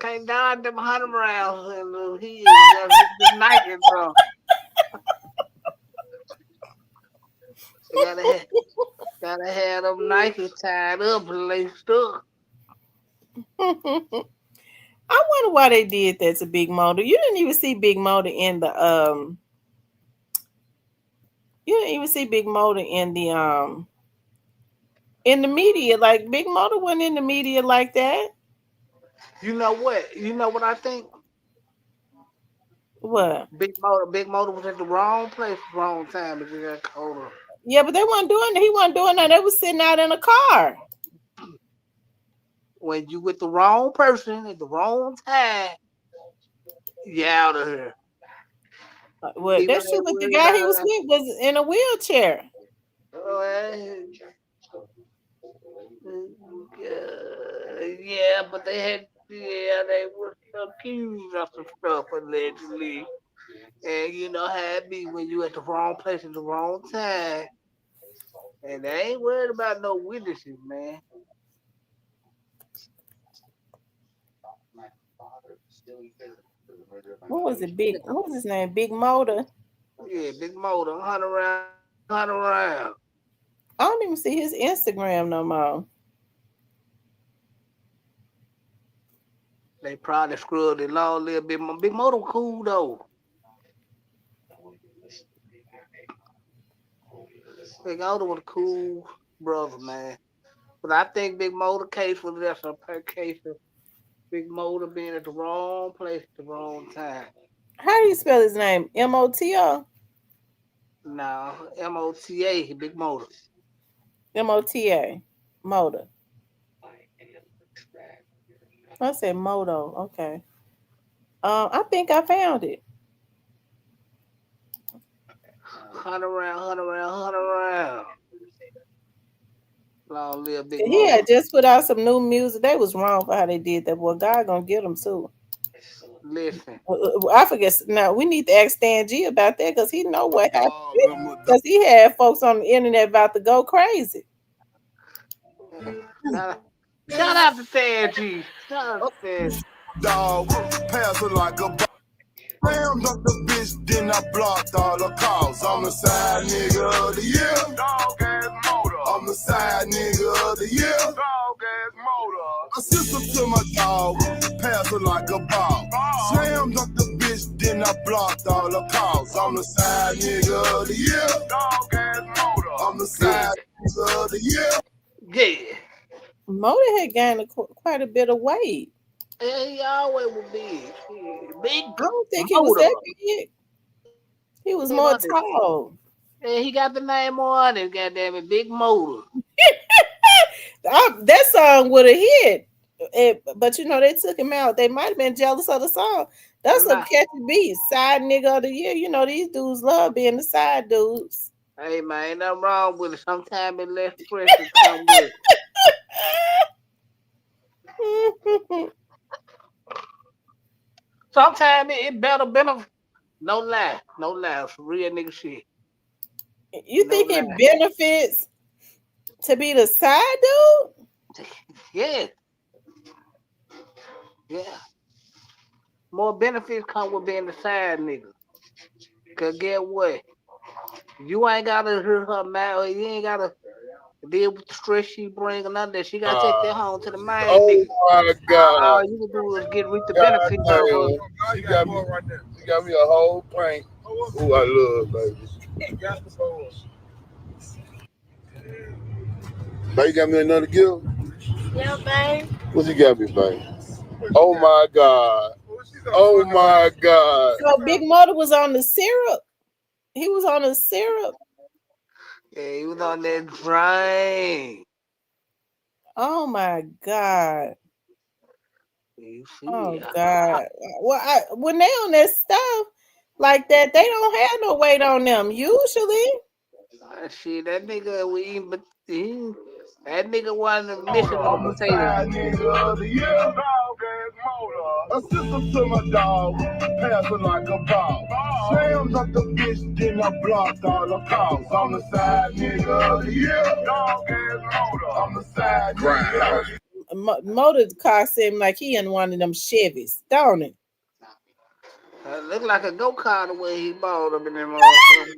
can't dodge them 100 rounds and the heels. You gotta get the Nike bro. You gotta have them Nike tied up and laced up. I wonder why they did that to Big Motor. You didn't even see Big Motor in the You didn't even see Big Motor in the media. Like Big Motor wasn't in the media like that. You know what? You know what I think? What? Big Motor was at the wrong place, wrong time. If you got colder. Yeah, but they wasn't doing that. He wasn't doing that. They was sitting out in a car. When you with the wrong person at the wrong time, you out of here. Well, People that's true. ain't But the worried guy he about was that. with was in a wheelchair. Yeah, but they were accused of some stuff allegedly. And you know how it be when you at the wrong place at the wrong time. And they ain't worried about no witnesses, man. What was it? What was his name? Big Motor. Yeah, Big Motor, 100 round. I don't even see his Instagram no more. They probably scrubbed it long a little bit. Big Motor cool though. Big Motor was a cool brother, man. But I think Big Motor case was just a case of Big Motor being at the wrong place at the wrong time. How do you spell his name? Moto? No, MOTA, Big Motor. Mota. Motor. I said Moto. Okay. I think I found it. 100 round. Long live Big He Motor. had just put out some new music. They was wrong for how they did that. Boy, God gonna get them too. Listen. I forget. Now we need to ask Stan G about that because he know what happened. Because he had folks on the internet about to go crazy. Shout out to Stan G. Shout out to Stan G. Dog, pass it like a rammed up the bitch, then I blocked all the calls. I'm the side nigga of the year. Dog ass motor. I'm the side nigga of the year. Dog ass motor. I system to my dog, pass it like a ball. Slammed up the bitch, then I blocked all the calls. I'm the side nigga of the year. Dog ass motor. I'm the side nigga of the year. Yeah. Motor had gained quite a bit of weight. Yeah, he always was big. Big. I don't think he was that big. He was more tall. Yeah, he got the name on it, goddamn it, Big Motor. That song would have hit. But they took him out. They might have been jealous of the song. That's a catchy beat. Side nigga of the year. These dudes love being the side dudes. Hey man, ain't nothing wrong with it. Sometimes it less pressure come with it. Sometimes it better benefit. No lie. It's real nigga shit. You think it benefits to be the side dude? Yeah. More benefits come with being the side nigga. Cause get what? You ain't gotta hear her mouth. You ain't gotta deal with the stress she bring or nothing that. She gotta take that home to the main nigga. My God. All you can do is reap the benefits of her. You got me a whole pint. Ooh, I love, baby. Babe, you got me another gift? Yeah, babe. What you got me, babe? Oh my God. Oh my God. So Big Motor was on the syrup. He was on the syrup. Yeah, he was on that train. Oh my God. You Oh see, God. Well, when they on that stuff like that, they don't have no weight on them usually. shit, that nigga we eating, but that nigga wasn't missing no I'm the potatoes. side nigga of the year. Dog ass motor. A sister to my dog, passing like a ball. Slammed up the bitch, then I blocked all the calls. I'm the side nigga of the year. Dog ass motor. I'm the side nigga. Motor car seem like he in one of them Chevys, don't it? Look like a go-kart the way he balled up in that motherfucker.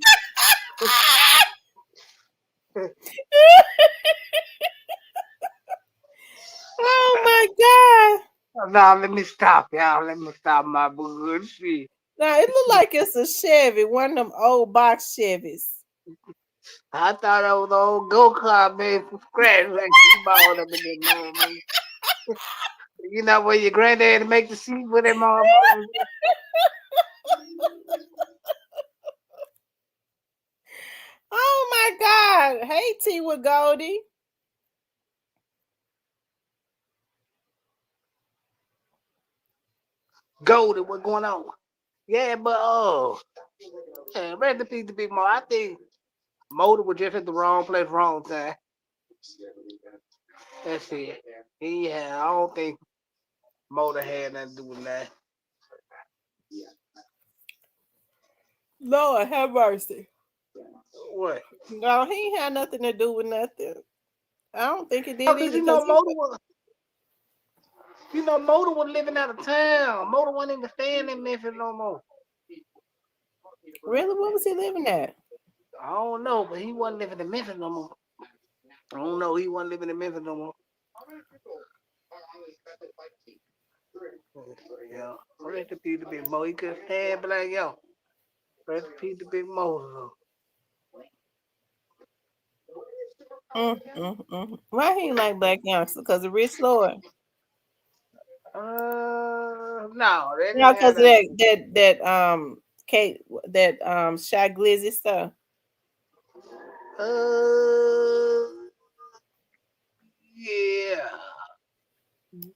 Oh my God. Now let me stop, y'all. Let me stop my bullshit. Now it look like it's a Chevy, one of them old box Chevys. I thought that was an old go-kart made from scratch, like he balled up in that motherfucker. You know where your granddad make the seat with that motherfucker? Oh my God. Hey T with Goldie. Golden, what's going on? Yeah, but yeah, rest in peace to Big Mo. I think Motor was just at the wrong place, wrong time. That's it. Yeah, I don't think Motor had nothing to do with that. Lord have mercy. What? No, he ain't had nothing to do with nothing. I don't think he did Because either. Because Motor was living out of town. Motor wasn't even staying in Memphis no more. really, what was he living at? I don't know, but he wasn't living in Memphis no more. I don't know, he wasn't living in Memphis no more. Yeah, rest in peace to Big Mo. He could stand black, yo. Rest in peace to Big Mo. Why he ain't like Black Youngster? Because of Rich Lord. No, they No, didn't because have of that Kate that Shy Glizzy stuff. Yeah.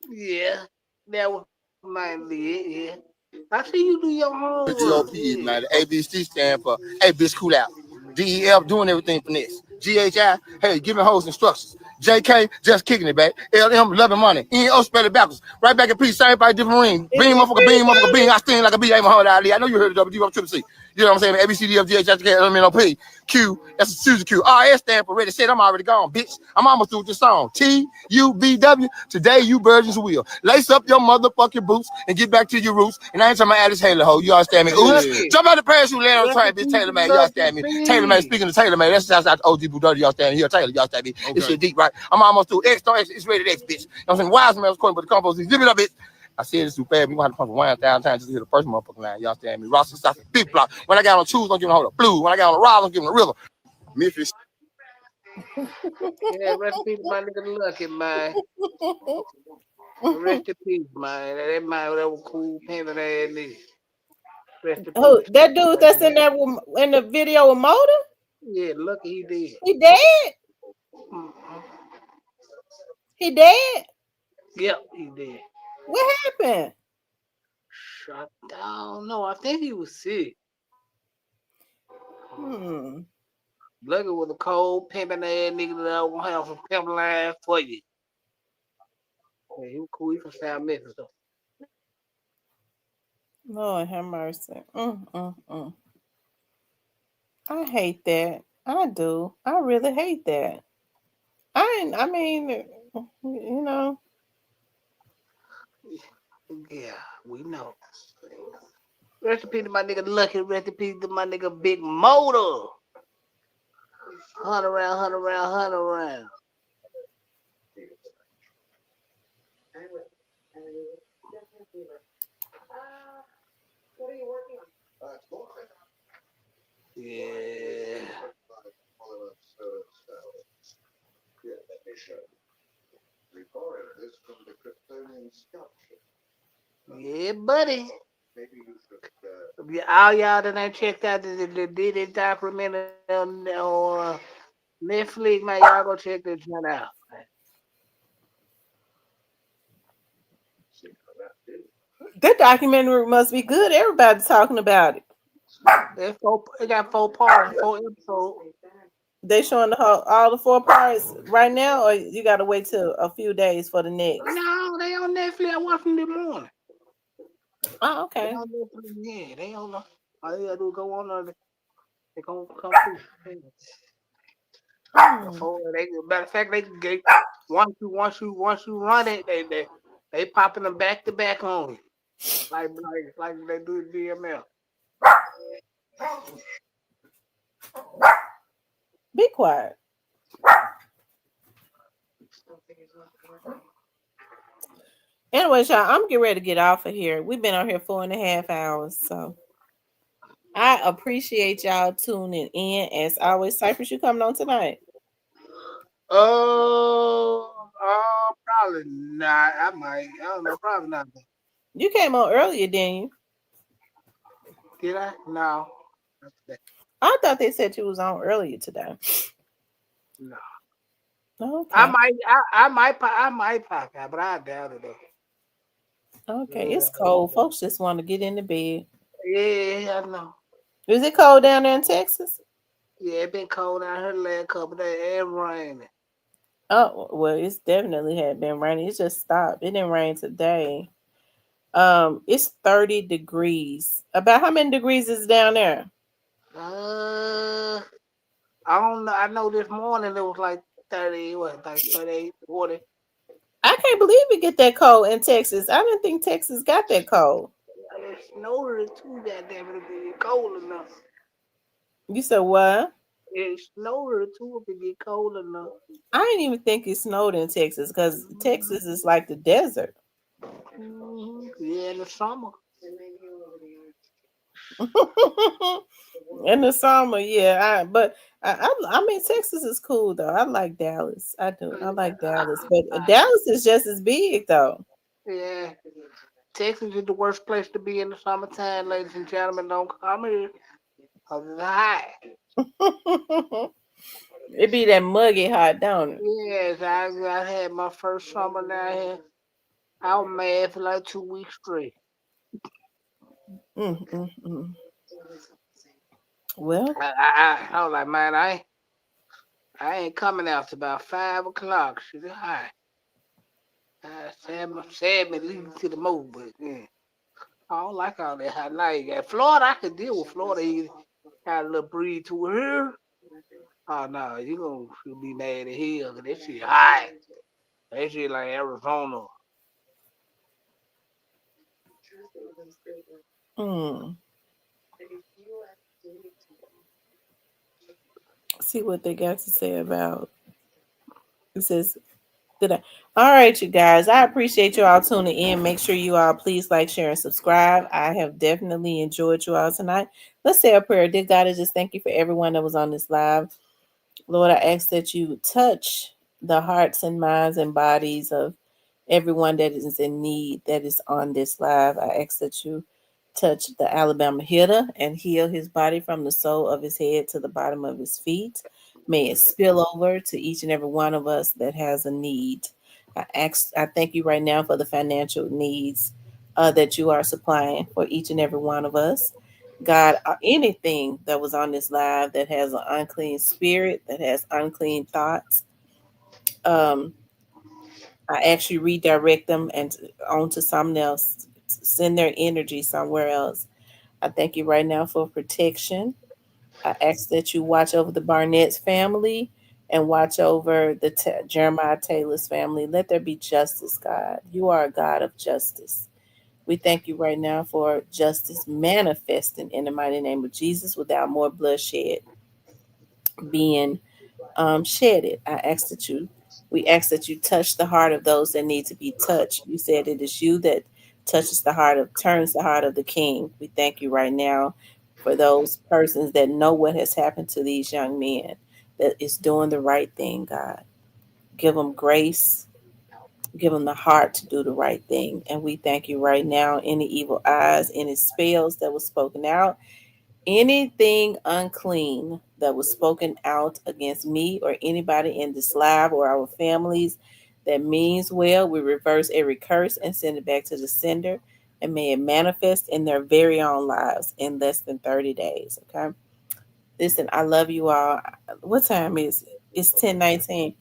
Yeah. That was might be it, yeah. I see you do your homework. GOP, man. The ABC stand for, hey, bitch, cool out. DEF doing everything for this. GHI, hey, giving hoes instructions. JK, just kicking it back. LM, loving money. EO, spell it backwards. Right back in peace, same by different ring. Beam, motherfucker, beam, motherfucker, beam. I sting like a B.A. Muhammad Ali. I know you heard of WD, Triple C. You know what I'm saying? ABCD, FGH, LMNOP. Q, that's a Suzy Q. RS stand for ready, said I'm already gone, bitch. I'm almost through with this song. TUBW, today you virgins will. Lace up your motherfucking boots and get back to your roots. And I ain't talking about Alice Haley, ho. You understand me? Oops. Lucky. Jump out the parachute, land on the train, Lucky bitch. Taylor, man. You Lucky understand me? B. Taylor, man. Speaking of Taylor, man, that's just out OG Budody. You understand me? Here, Taylor, you understand me? This shit deep, right? I'm almost through. X, don't X, it's rated X, bitch. You know what I'm saying? Wise man was calling, but the compost, give it up, bitch. I said it's too bad. We gonna have to pump 1,000 times just to hear the first motherfucking line. You understand me? Ross and South, big block. When I got on choose, don't give them a hold up. Blue. When I got on the Ross, don't give them a river. Memphis. Yeah, rest in peace, my nigga Lucky, man. Rest in peace, man. That man, that was cool, pimping ass nigga. Rest in Who peace. that dude that's in that in the video with Motor? Yeah, Lucky he did. He dead? He dead? Yep, he did. What happened? I don't know. I think he was sick. Lucky was a cold, pimping ass nigga that I won't have some pimp line for you. Yeah, he was cool. He from South Memphis, though. Lord have mercy. I hate that. I do. I really hate that. I mean, you know. Yeah, we know. Rest in peace to my nigga Lucky. Rest in peace to my nigga Big Motor. Hunt around, hunt around, hunt around. Yeah. Yeah, buddy. All y'all that ain't checked out the documentary on Netflix, man, y'all go check this joint out. That documentary must be good. Everybody's talking about it. It got 4 parts, 4 episodes. They showing the whole, all the 4 parts right now, or you got to wait till a few days for the next. No, they on Netflix. I watched them this morning. Oh, They okay. on Netflix, yeah. They on the. All you gotta do is go on there. They gonna come through. Hmm. Before they, matter of fact, they can get once you run it, they popping them back to back on you, like they do the DML. Be quiet. Anyways, y'all, I'm getting ready to get off of here. We've been on here 4.5 hours, so I appreciate y'all tuning in. As always, Cypress, you coming on tonight? Probably not. I might. I don't know. Probably not. You came on earlier, didn't you? Did I? No. I thought they said you was on earlier today. No. Okay. I might pop out, but I doubt it though. Okay, it's cold. Folks just want to get in the bed. Yeah, I know. Is it cold down there in Texas? Yeah, it been cold out here the last couple of days and raining. Oh, well, it's definitely had been raining. It just stopped. It didn't rain today. It's 30 degrees. About how many degrees is down there? I don't know. I know this morning it was like 30, what, like 38, 40. I can't believe it get that cold in Texas. I didn't think Texas got that cold. It snowed too, goddamn it, if it get cold enough. You said what? It snowed too if it get cold enough. I didn't even think it snowed in Texas because Texas is like the desert. Yeah, in the summer. In the summer, yeah. I mean, Texas is cool though. I like Dallas. I do. I like Dallas, but Dallas is just as big though. Yeah. Texas is the worst place to be in the summertime, ladies and gentlemen. Don't come here. Cause it's hot. It be that muggy hot, don't it? Yes, I had my first summer down here. I was mad for like 2 weeks straight. Mm. Well, I was like, man, I ain't coming out till about 5 o'clock. Shit, it's hot. Sad me leading to the move, but yeah. I don't like all that hot night. At Florida, I could deal with Florida. You got a little breeze to it here. Oh no, you'll be mad at hell because that shit hot. That shit like Arizona. mm. See what they got to say about. It says, did I? All right, you guys. I appreciate you all tuning in. Make sure you all please like, share, and subscribe. I have definitely enjoyed you all tonight. Let's say a prayer. Dear God, I just thank you for everyone that was on this live. Lord, I ask that you touch the hearts and minds and bodies of everyone that is in need that is on this live. I ask that you touch the Alabama hitter and heal his body from the sole of his head to the bottom of his feet. May it spill over to each and every one of us that has a need. I thank you right now for the financial needs that you are supplying for each and every one of us. God, anything that was on this live that has an unclean spirit, that has unclean thoughts, um, I actually redirect them and onto something else, send their energy somewhere else. I thank you right now for protection. I ask that you watch over the Barnett's family and watch over the Jeremiah Taylor's family. Let there be justice, God. You are a God of justice. We thank you right now for justice manifesting in the mighty name of Jesus without more bloodshed being shedded. We ask that you touch the heart of those that need to be touched. You said it is you that turns the heart of the king. We thank you right now for those persons that know what has happened to these young men, that is doing the right thing, God. Give them grace, give them the heart to do the right thing. And we thank you right now. Any evil eyes, any spells that was spoken out, Anything unclean that was spoken out against me or anybody in this live or our families that means well, we reverse every curse and send it back to the sender, and may it manifest in their very own lives in less than 30 days. Okay. Listen, I love you all. What time is it? It's 10:19.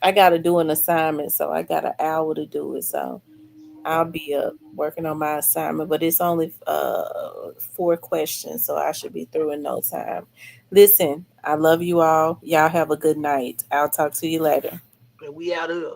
I gotta do an assignment, so I got an hour to do it. So I'll be working on my assignment, but it's only 4 questions, so I should be through in no time. Listen, I love you all. Y'all have a good night. I'll talk to you later. We out here.